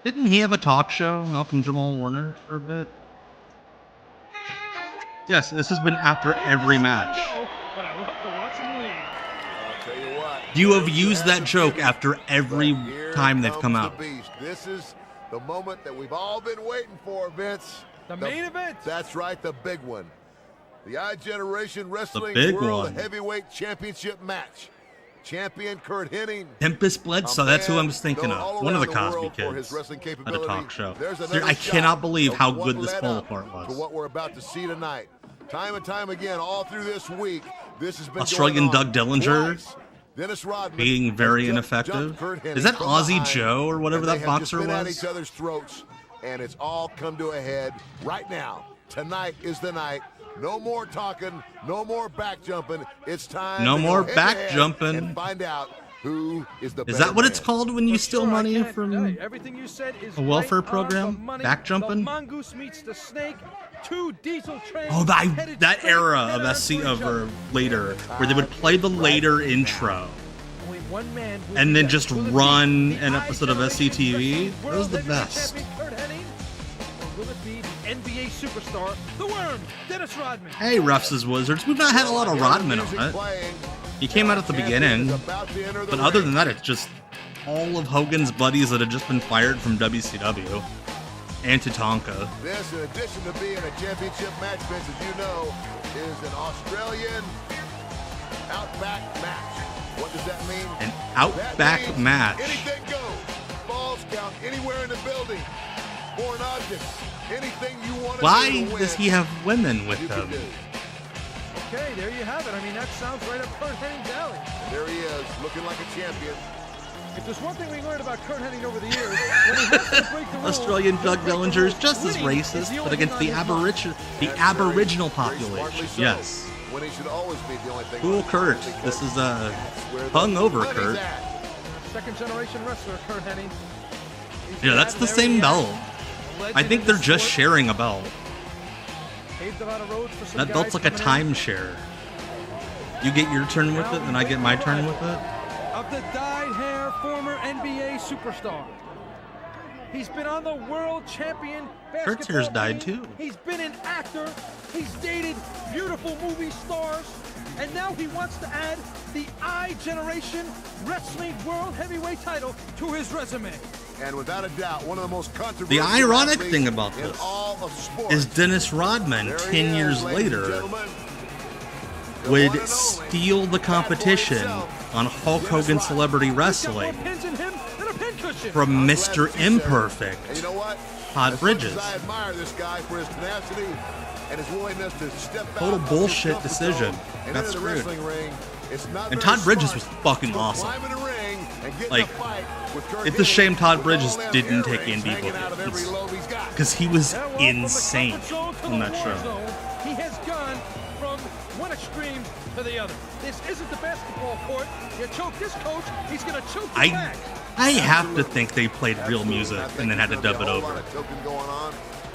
Didn't he have a talk show, Malcolm Jamal Warner, for a bit? Yes, this has been after every match. You have used that joke after every time they've come out. This is the moment that we've all been waiting for, Vince. The main event. That's right, the big one. The iGeneration Wrestling big World one. Heavyweight Championship match. Champion Kurt Hennig. Tempest Bledsoe, that's who I was thinking of. One of the Cosby kids at a talk show. I cannot believe how good this fall apart was. For what we're about to see tonight. Time and time again, all through this week, this has been Australian going on. Doug Dillinger Twice, Dennis Rodman being very ineffective. Is that Aussie Joe or whatever that boxer was? At was? each other's throats, and it's all come to a head right now. Tonight is the night. No more talking, no more back jumping. It's time. No to more go back head-to-head jumping. and find out who is the Is better that what it's man. called when you steal money from Everything you said is a welfare right on program? the money. Back jumping? The mongoose meets the snake. 2 diesel trains. Oh, that era of SC or later, where they would play the later intro Only one man will and be then left. just Will it be an the episode of SCTV. That World was the Heavyweight best. Champion Kurt Hennig? Or will it be the NBA superstar, the Worm, Dennis Rodman? Hey, Refs' Wizards. We've not had a lot of Rodman on it. He came out at the beginning, but other than that, it's just all of Hogan's buddies that had just been fired from WCW. And Tatanka. This, in addition to being a championship match, Vince, as you know, is an Australian Outback match. What does that mean? An Outback match. Anything goes. Balls count anywhere in the building. Foreign objects. Anything you want to Why do to win, does he have women with you can him? do. Okay, there you have it. I mean, that sounds right up Kurt Hennig's alley. There he is, looking like a champion. If there's one thing we learned about Kurt Hennig over the years, when he has to break the rules, Australian Doug Dillinger is just as winning is racist, the but only against thing the on his mind. Aboriginal Very population. smartly so. Yes. Winning should always be the only thing. Cool Kurt. This is hungover Kurt. Second generation wrestler, Kurt Hennig. Yeah, that's the same belt. I think they're just sharing a belt. That belt's like a timeshare. You get your turn with it, and I get my turn with it. Of the dyed hair former NBA superstar. He's been on the world champion basketball Kurt's hair's dyed team. too. He's been an actor. He's dated beautiful movie stars. And now he wants to add the iGeneration Wrestling World Heavyweight title to his resume. And without a doubt, one of the most controversial The ironic athletes thing about in this all of sports. is Dennis Rodman, There he 10 is, years ladies and later, gentlemen. The one would and only steal the competition on Hulk Hogan Celebrity Wrestling Pins in him and a pin cushion. from I'm glad Mr. that you said it. Imperfect, And you know what? Todd As Bridges. much as I admire this guy for his tenacity and his willingness to step Total out of bullshit his comfort decision. zone and Got into the screwed. wrestling ring, it's not And very Todd Bridges smart was fucking to awesome. climb in the ring and get in Like, a fight with Kurt it's a Hennig shame Todd with Bridges all them didn't take earrings indie hanging out of every bookings. lobe he's got. Because he was Yeah, well, from the insane comfort zone to on the that war show. zone, he has gone from one extreme to the other. This isn't the basketball court. You choke this coach, he's going to choke you back. I have to think they played real music and then had to dub it over.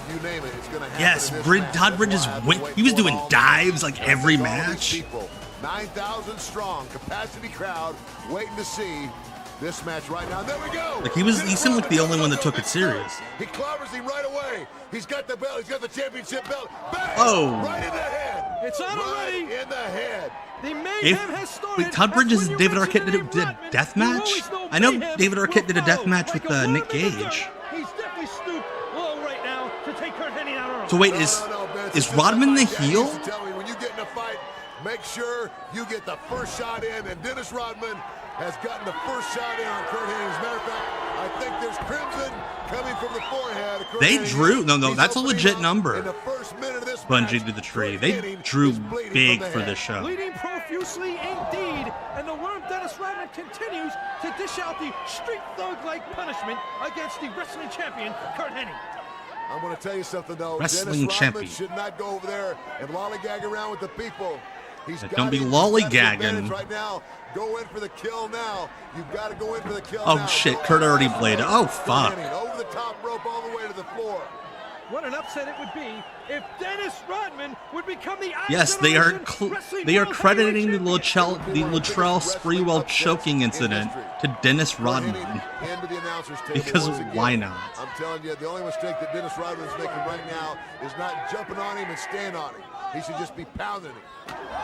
You name it, it's gonna happen Yes, in this match. Todd Bridges That's why I've went. been He was waiting doing for all dives like every all these match. people, 9,000 strong, capacity crowd, waiting to see this match right now. There we go. Like he seemed like the only one that took it serious. He clobbers him right away. He's got the belt. He's got the championship belt. Bang! Oh. Right in the head. It's on already. Right in the head. The mayhem If has started. wait, Todd Bridges That's and when you David mention Arquette the did name a Rodman. death You match. always know I know mayhem David Arquette will did a death follow. match Like with a worm Nick in the Gage. dirt. He's definitely stooped low right now to take Kurt Hennig out early. So wait, Ben, is it's Rodman the just like my dad heel? used to tell me, when you get in a fight, make sure you get the first shot in. And Dennis Rodman has gotten the first shot in on Kurt Hennig. As a matter of fact, I think there's crimson coming from the forehead of Kurt They Hennig. drew. No, He's that's a opening legit up number. in the first minute of this Bungee match. to the tree. Kurt They Hennig drew is bleeding big from the for head. this show. Bleeding profusely indeed, and the worm Dennis Rodman continues to dish out the street thug-like punishment against the wrestling champion, Kurt Hennig. I'm going to tell you something, though. Wrestling Dennis Rodman champion. should not go over there and lollygag around with the people. He's Don't got be it. He's got the advantage lollygagging. right now. Go in for the kill now. You've got to go in for the kill Oh now. shit, Kurt already bladed. Oh fuck. Over the top rope all the way to the floor. What an upset it would be if Dennis Rodman would become the Yes, they are crediting the Latrell Sprewell choking incident to Dennis Rodman. Because why not? I'm telling you, the only mistake that Dennis Rodman is making right now is not jumping on him and staying on him. He should just be pounding him.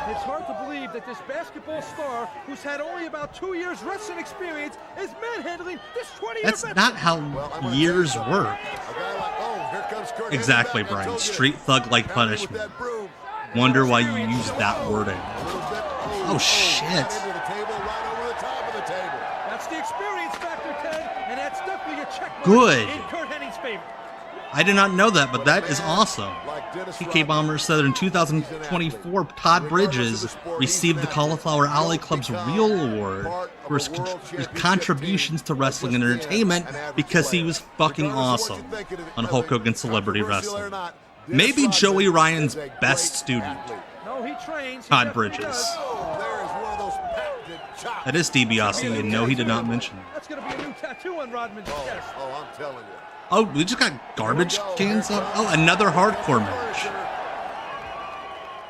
It's hard to believe that this basketball star, who's had only about 2 years wrestling experience, is manhandling this 20-year That's not how years work. Exactly, Brian. Street thug-like punishment. Wonder why you used that wording. Oh, shit. That's the experience factor, Ted, and that's definitely a check mark Good. in Curt Hennig's favor. I did not know that, but that is awesome. PK Bomber said in 2024, Todd Bridges received the Cauliflower Alley Club's Real Award for his contributions to wrestling and entertainment because he was fucking awesome on Hulk Hogan's Celebrity Wrestling. Maybe Joey Ryan's best student, No, he trains. Todd Bridges. That is DiBiase, and no, he did not mention it. That's going to be a new tattoo on Rodman's chest. Oh, I'm telling you. Oh, we just got garbage cans up? Oh, another hardcore match.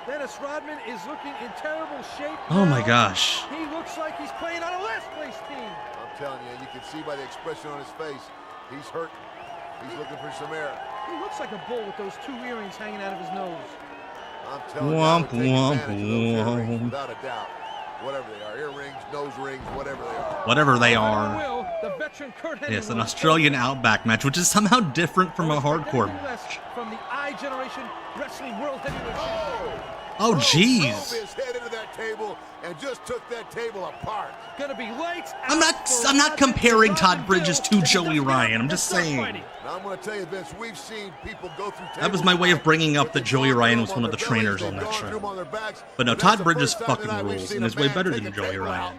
Dennis Rodman is looking in terrible shape. Oh my gosh. He looks like he's playing on a last place team. I'm telling you can see by the expression on his face, he's hurt. He's looking for some air. He looks like a bull with those 2 earrings hanging out of his nose. I'm telling you, I would take advantage of those earrings without a doubt. Whatever they are, earrings, nose rings, whatever they are. Whatever they are. Yes, an Australian Outback match, which is somehow different from a hardcore match. From the I-Generation Wrestling World Heavyweight. Oh, jeez. His head into that table and just took that table apart. Gonna be lights. I'm not comparing Todd Bridges to Joey Ryan. I'm just saying. Now I'm going to tell you, Vince, we've seen people go through. That was my way of bringing up that Joey Ryan was one of the trainers on that show. But no, Todd Bridges fucking rules and is way better than Joey Ryan.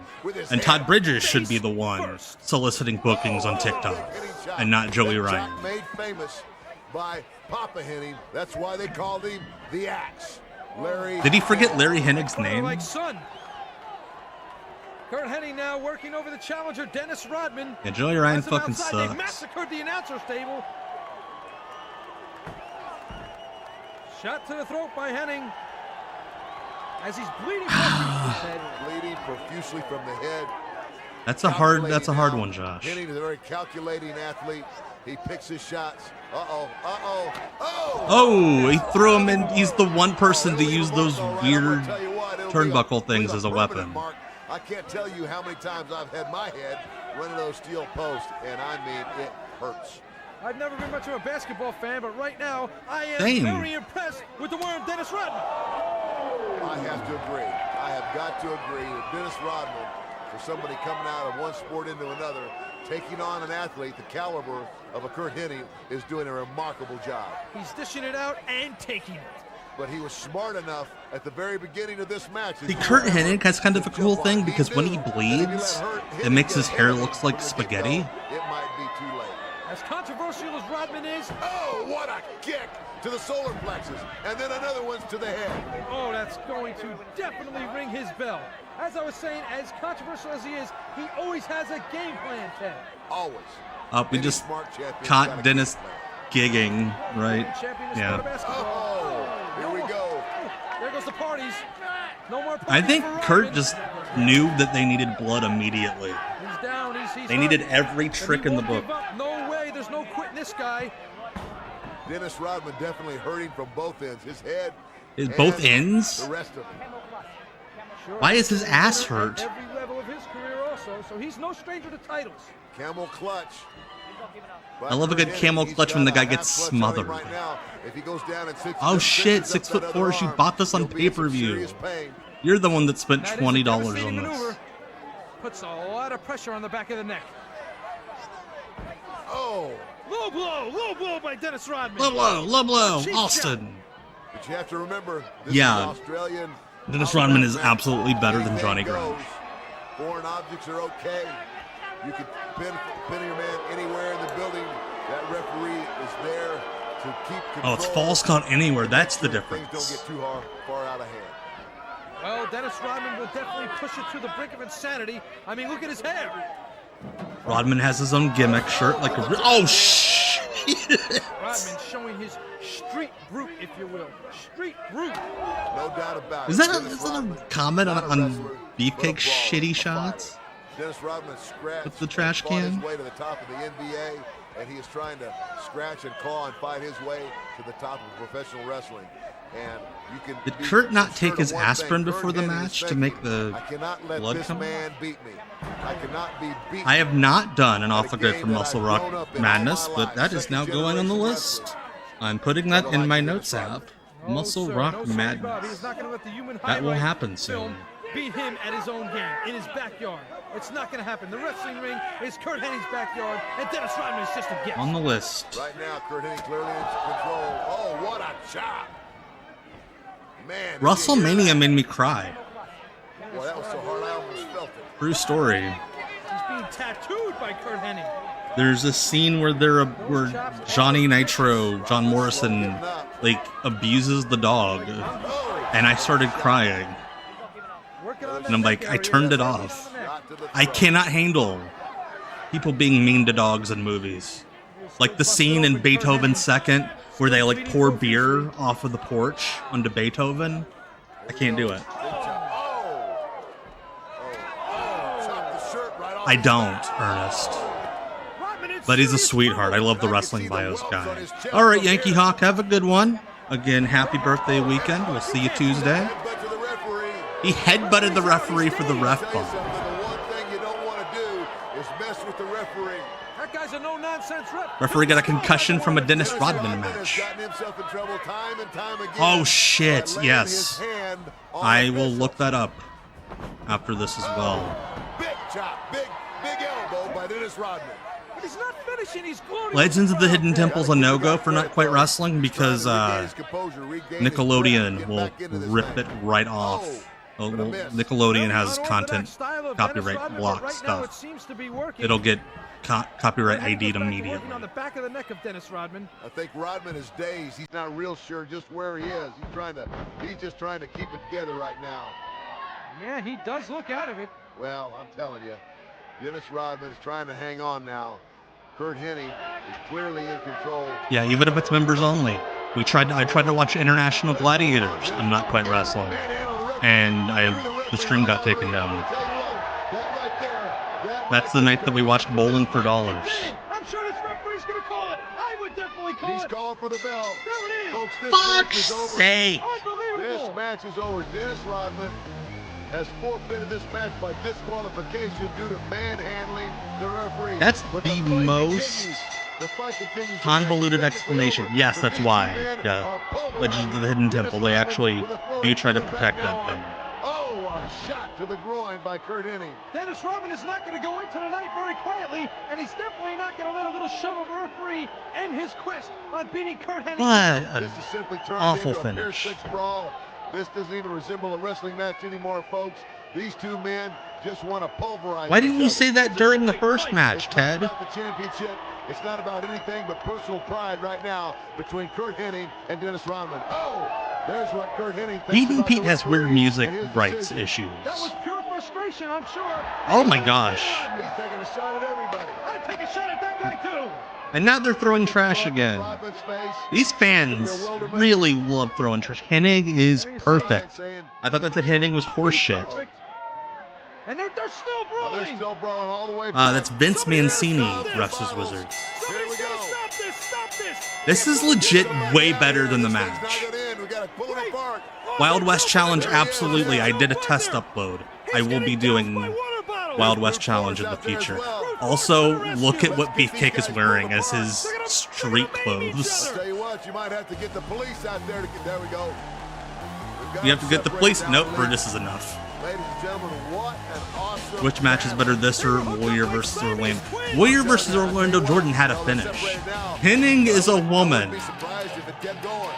And Todd Bridges should be the one soliciting bookings on TikTok and not Joey Ryan. Made famous by Papa Hennig. That's why they called him the Axe. Larry. Did he forget Larry Hennig's name? Like son. Curt Hennig now working over the challenger Dennis Rodman. Yeah, Joey Ryan As fucking outside, sucks. They massacred the announcer's table. Shot to the throat by Hennig. As he's bleeding bleeding profusely from the head. That's a hard one, Josh. Hennig is a very calculating athlete. He picks his shots. Oh! Oh, he threw him in. He's the one person to use those weird turnbuckle things as a weapon. I can't tell you how many times I've had my head run into those steel posts, and I mean, it hurts. I've never been much of a basketball fan, but right now I am very impressed with the worm Dennis Rodman. I have to agree. I have got to agree that Dennis Rodman, for somebody coming out of one sport into another, taking on an athlete the caliber of a Curt Hennig, is doing a remarkable job. He's dishing it out and taking it. But he was smart enough at the very beginning of this match. The Curt Hennig has kind of a cool thing because when he bleeds, it makes his hair look like spaghetti. It might be too late. As controversial as Rodman is, oh, what a kick to the solar plexus, and then another one's to the head. Oh, that's going to definitely ring his bell. As I was saying, as controversial as he is, he always has a game plan, Ted. Always. We just caught Dennis gigging, right? Yeah. Oh, here we go. There goes the parties. No more parties. I think Curt just knew that they needed blood immediately. He's down. He's they needed every trick in the book. No way. There's no quitting this guy. Dennis Rodman definitely hurting from both ends. His head. Is both ends? The rest of him. Why is his ass hurt? Every level of his career also, so he's no stranger to titles. Camel clutch. I love a good camel clutch when the guy gets smothered. Right now, if he goes down and oh shit, 6'4", you bought this on pay-per-view. You're the one that spent $20 on this. Puts a lot of pressure on the back of the neck. Oh. Low blow by Dennis Rodman. Low blow, Austin. But you have to remember, this yeah, is Australian. Dennis Rodman is absolutely better than Johnny Grimes. Foreign objects are okay. You can pin your man anywhere in the building. That referee is there to keep control. Oh, it's false count anywhere. That's the difference. Things don't get too far out of hand. Well, Dennis Rodman will definitely push it to the brink of insanity. I mean, look at his hair. Rodman has his own gimmick shirt, like a... Oh, shit! Rodman showing his street brute, if you will. Street brute. No doubt about it. Is that a comment on Beefcake's shitty shots? Dennis Rodman scratched with the trash and fought can? his way to the top of the NBA, and he is trying to scratch and claw and fight his way to the top of professional wrestling. And you can Did Kurt not take his aspirin before the match to make the blood come out? I cannot be beaten. I have not done an Off the Grid for Muscle Rock Madness, but that is now going on the list. I'm putting that in my notes app. Muscle Rock Madness. That will happen soon. Beat him at his own game, in his backyard. It's not going to happen. The wrestling ring is Curt Hennig's backyard, and Dennis Rodman is just a guest. On the list. Right now, Curt Hennig clearly in control. Oh, what a chop! Man, WrestleMania made me cry. Boy, that was so hard I almost felt it. True story. He's being tattooed by Curt Hennig. There's a scene where where Johnny Nitro, John Morrison, like abuses the dog, and I started crying. And I'm like, I turned it off. I cannot handle people being mean to dogs in movies. Like the scene in Beethoven's Second where they like pour beer off of the porch onto Beethoven. I can't do it. I don't, Ernest. But he's a sweetheart. I love the Wrestling Bios guy. All right, Yankee Hawk, have a good one. Again, happy birthday weekend. We'll see you Tuesday. He headbutted the referee for the ref bump. The one thing you don't want to do is mess with the referee. That guy's a no-nonsense ref. Referee got a concussion from a Dennis Rodman match. Oh shit, yes. I will look that up after this as well. Big chop, big elbow by Dennis Rodman. He's not finishing, he's gloating. Legends of the Hidden Temple's a no-go for Not Quite Wrestling because Nickelodeon will rip it right off. Nickelodeon has content copyright block stuff. It'll get copyright ID'd immediately. On the back of the neck of Dennis Rodman. I think Rodman is dazed. He's not real sure just where he is. He's just trying to keep it together right now. Yeah, he does look out of it. Well, I'm telling you, Dennis Rodman is trying to hang on now. Curt Hennig is clearly in control. Yeah, even if it's members only. I tried to watch International Gladiators. I'm Not Quite Wrestling, and the stream got taken down. That's the night that we watched Bowling for Dollars. I'm sure this referee's gonna call it. I would definitely call it. He's calling for the bell. There it is. Folks, this Fuck's match is over. sake. Unbelievable. This match is over. Dennis Rodman has forfeited this match by disqualification due to manhandling the referee. That's the most convoluted explanation. Yes, that's why. Yeah, Legends of the Hidden Temple. They actually do try to protect that thing. Oh, a shot to the groin by Curt Hennig. Dennis Rodman is not going to go into the night very quietly, and he's definitely not going to let a little shove of a referee end his quest on beating Curt Hennig. What This is simply turned awful into a Pier finish. 6 brawl. This doesn't even resemble a wrestling match anymore, folks. These two men just want to pulverize. Why didn't you each say other. that during the first match, It's not Ted? about the championship. It's not about anything but personal pride right now between Curt Hennig and Dennis Rodman. Oh, there's what Curt Hennig thinks Pete and about Pete the has weird referee music and his rights decision. issues. That was pure frustration, I'm sure. Oh my gosh. He's taking a shot at everybody. I'd take a shot at that guy too. And now they're throwing trash again. Rodman's face. These fans really love throwing trash. Hennig is perfect. I thought that Hennig was horseshit. And they're still They're brawling. still brawling all the way. That's Vince Mancini, refs as Wizards. Here we go. Stop this, stop this. This is legit way better than the match. We gotta pull it apart. Wild West Challenge, absolutely. I did a test upload. I will be doing Wild West Challenge in the future. Also, look at what Beefcake is wearing as his street clothes. I'll tell you what, you might have to get the police out there to get. There we go. You have to get the police. Nope, Brutus is enough. Ladies and gentlemen, what an awesome. Which match is better, this or Warrior versus Orlando? Warrior versus Orlando Jordan had a finish. Hennig is a woman. Be surprised if it kept going.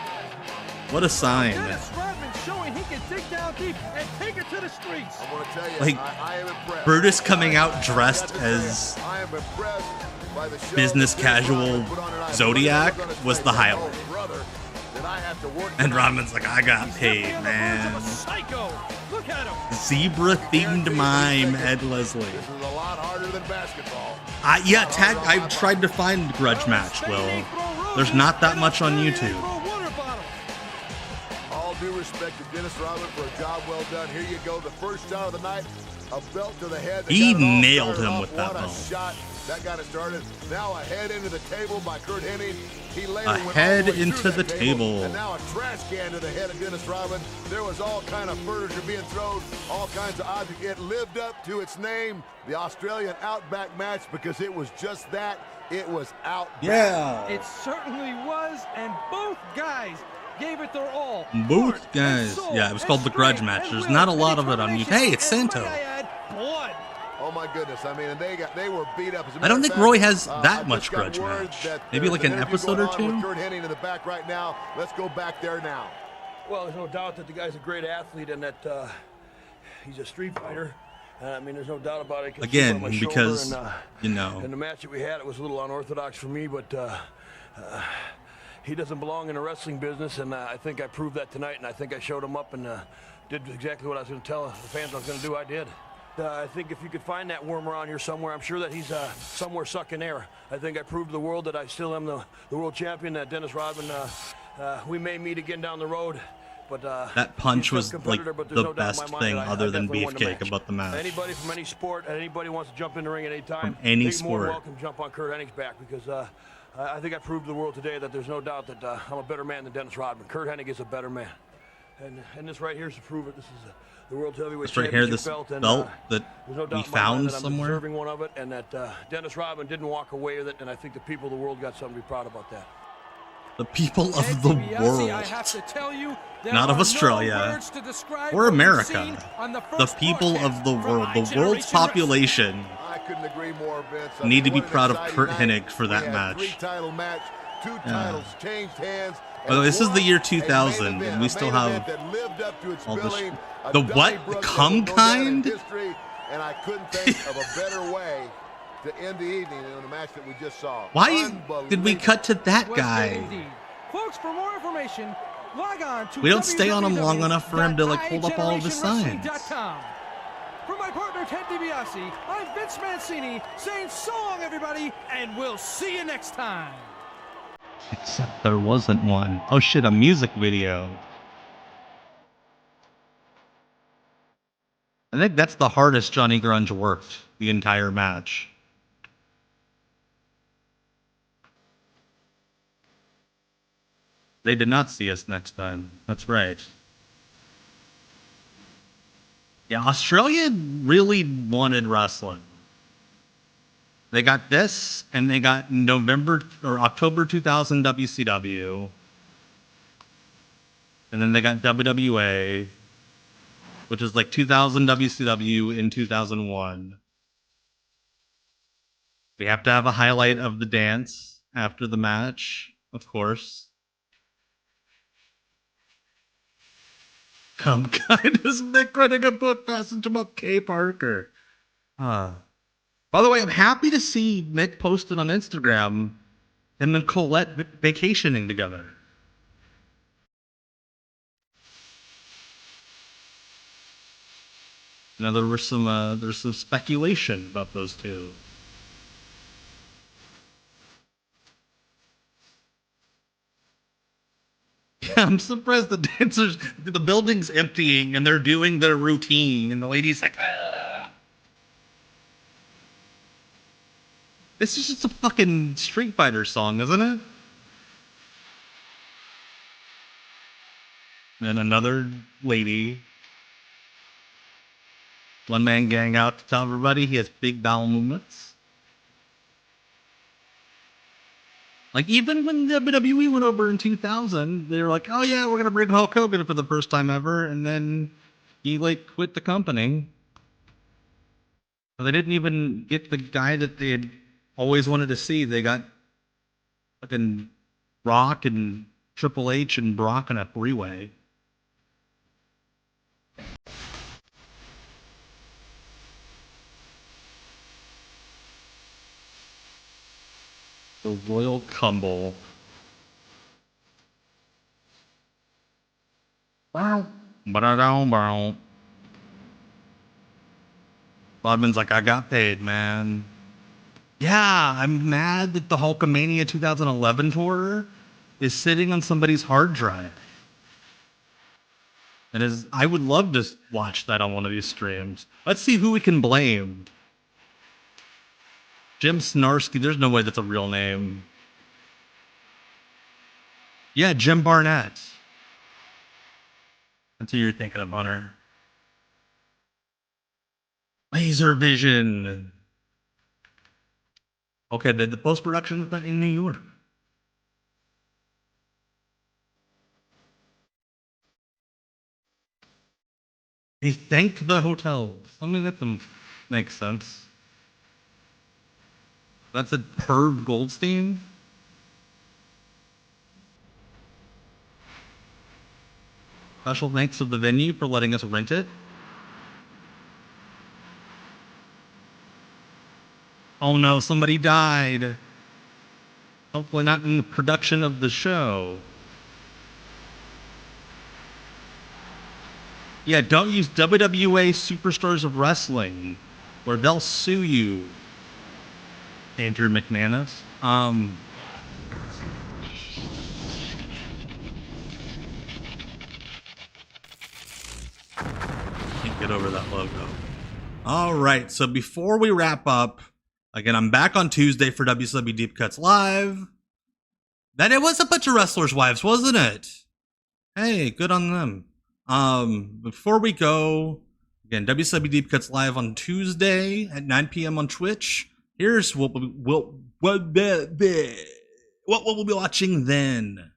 What a sign. Dennis Rodman showing he can dig down deep and take it to the streets. I'm gonna tell you, Like, I am impressed. Brutus coming out dressed as I am impressed by the show business that Dennis casual Rodman put on tonight. Zodiac Look at was the his face. highlight. Oh, brother, did I have to work And tonight? Rodman's like, I got paid, On the words of man. a psycho. Look at him. Zebra-themed mime, Ed Leslie. This is a lot harder than basketball. I've tried to find grudge match, Will. There's not that much on YouTube. All due respect to Dennis Rodman for a job well done. Here you go, the first shot of the night. A belt to the head. He nailed him with that belt. Shot. That got it started. Now a head into the table by Curt Hennig. He later A went head all the way into through the that table. And now a trash can to the head of Dennis Rodman. There was all kind of furniture being thrown, all kinds of objects. It lived up to its name, the Australian Outback match, because it was just that. It was Outback. Yeah. It certainly was, and both guys gave it their all. Both guys. Yeah, it was called the grudge match. There's not a lot of it on YouTube. Hey, it's Santo. Blood. Oh my goodness! I mean, and they were beat up. I don't think Roy has that much grudge match. Maybe like an episode or two. Curt Hennig in the back right now. Let's go back there now. Well, there's no doubt that the guy's a great athlete and that he's a street fighter. I mean, there's no doubt about it. Again, because you know. In the match that we had, it was a little unorthodox for me, but he doesn't belong in the wrestling business, and I think I proved that tonight. And I think I showed him up and did exactly what I was going to tell the fans I was going to do. I did. I think if you could find that worm around here somewhere, I'm sure that he's somewhere sucking air. I think I proved to the world that I still am the world champion, that Dennis Rodman, we may meet again down the road. But that punch was like the best thing other than Beefcake about the match. Anybody from any sport, anybody wants to jump in the ring at any time, from any more sport, than welcome to jump on Curt Hennig's back, because I think I proved to the world today that there's no doubt that I'm a better man than Dennis Rodman. Curt Hennig is a better man. And this right here is to prove it. This is the World Heavyweight Championship belt, that we found somewhere. I'm deserving one of it, and that Dennis Rodman didn't walk away with it, and I think the people of the world got something to be proud about that. The people of the world, I have to tell you, not of Australia or America. The people of the world, the world's population, I couldn't agree more, Vince. need to be proud of Curt Hennig for that match. Three-title match, two titles changed hands. Although this is the year 2000, and we still have all this. The what? The cum kind? And I couldn't think of a better way to end the evening in the match that we just saw. Why did we cut to that guy? Folks, for more information, log on to we don't stay on him long enough for him to like hold up all of his signs. For my partner Ted DiBiase, I'm Vince Mancini saying so long, everybody, and we'll see you next time. Except there wasn't one. Oh shit, a music video. I think that's the hardest Johnny Grunge worked the entire match. They did not see us next time. That's right. Yeah, Australia really wanted wrestling. They got this, and they got November or October 2000 WCW. And then they got WWA, which is like 2000 WCW in 2001. We have to have a highlight of the dance after the match, of course. Come kind is Nick writing a book passage about Kay Parker. By the way, I'm happy to see Nick posted on Instagram him and Colette vacationing together. Now there's some speculation about those two. Yeah, I'm surprised the dancers, the building's emptying and they're doing their routine, and the lady's like, ugh. This is just a fucking Street Fighter song, isn't it? And another lady. One man gang out to tell everybody he has big bowel movements. Like, even when WWE went over in 2000, they were like, oh yeah, we're going to bring Hulk Hogan for the first time ever. And then he, like, quit the company. So they didn't even get the guy that they had always wanted to see. They got fucking Rock and Triple H and Brock in a three-way. The Royal Rumble. Wow. Ba-da-dum-bow. Rodman's like, I got paid, man. Yeah, I'm mad that the Hulkamania 2011 tour is sitting on somebody's hard drive. I would love to watch that on one of these streams. Let's see who we can blame. Jim Snarsky, there's no way that's a real name. Yeah, Jim Barnett. That's who you're thinking of, Hunter. Laser Vision. Okay, the post-production is not in New York. He thanked the hotels. I mean, that makes sense. That's a Herb Goldstein? Special thanks to the venue for letting us rent it. Oh no, somebody died. Hopefully not in the production of the show. Yeah, don't use WWA Superstars of Wrestling, or they'll sue you. Andrew McManus. Can't get over that logo. All right, so before we wrap up, again, I'm back on Tuesday for WCW Deep Cuts Live. That it was a bunch of wrestlers' wives, wasn't it? Hey, good on them. Before we go, again, WCW Deep Cuts Live on Tuesday at 9 p.m. on Twitch. Here's what we'll be watching then.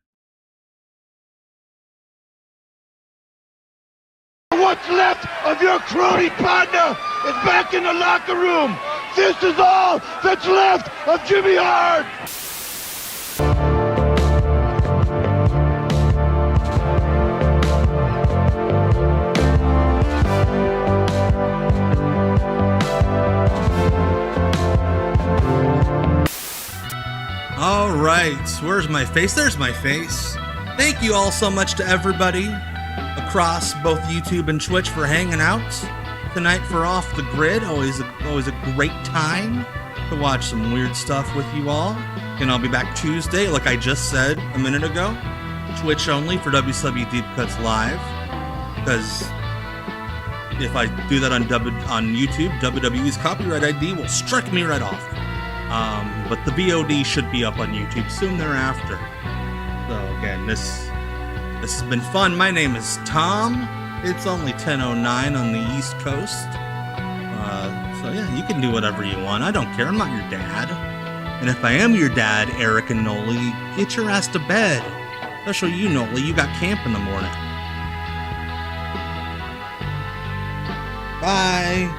What's left of your crony partner is back in the locker room. This is all that's left of Jimmy Hart. All right, where's my face? There's my face. Thank you all so much to everybody across both YouTube and Twitch for hanging out tonight for Off the Grid. Always a great time to watch some weird stuff with you all. And I'll be back Tuesday, like I just said a minute ago. Twitch only for WCW Deep Cuts Live. Because if I do that on YouTube, WWE's copyright ID will strike me right off. But the VOD should be up on YouTube soon thereafter. So again, this has been fun. My name is Tom. It's only 10:09 on the East Coast. So yeah, you can do whatever you want. I don't care. I'm not your dad. And if I am your dad, Eric and Noli, get your ass to bed. Especially you, Noli. You got camp in the morning. Bye.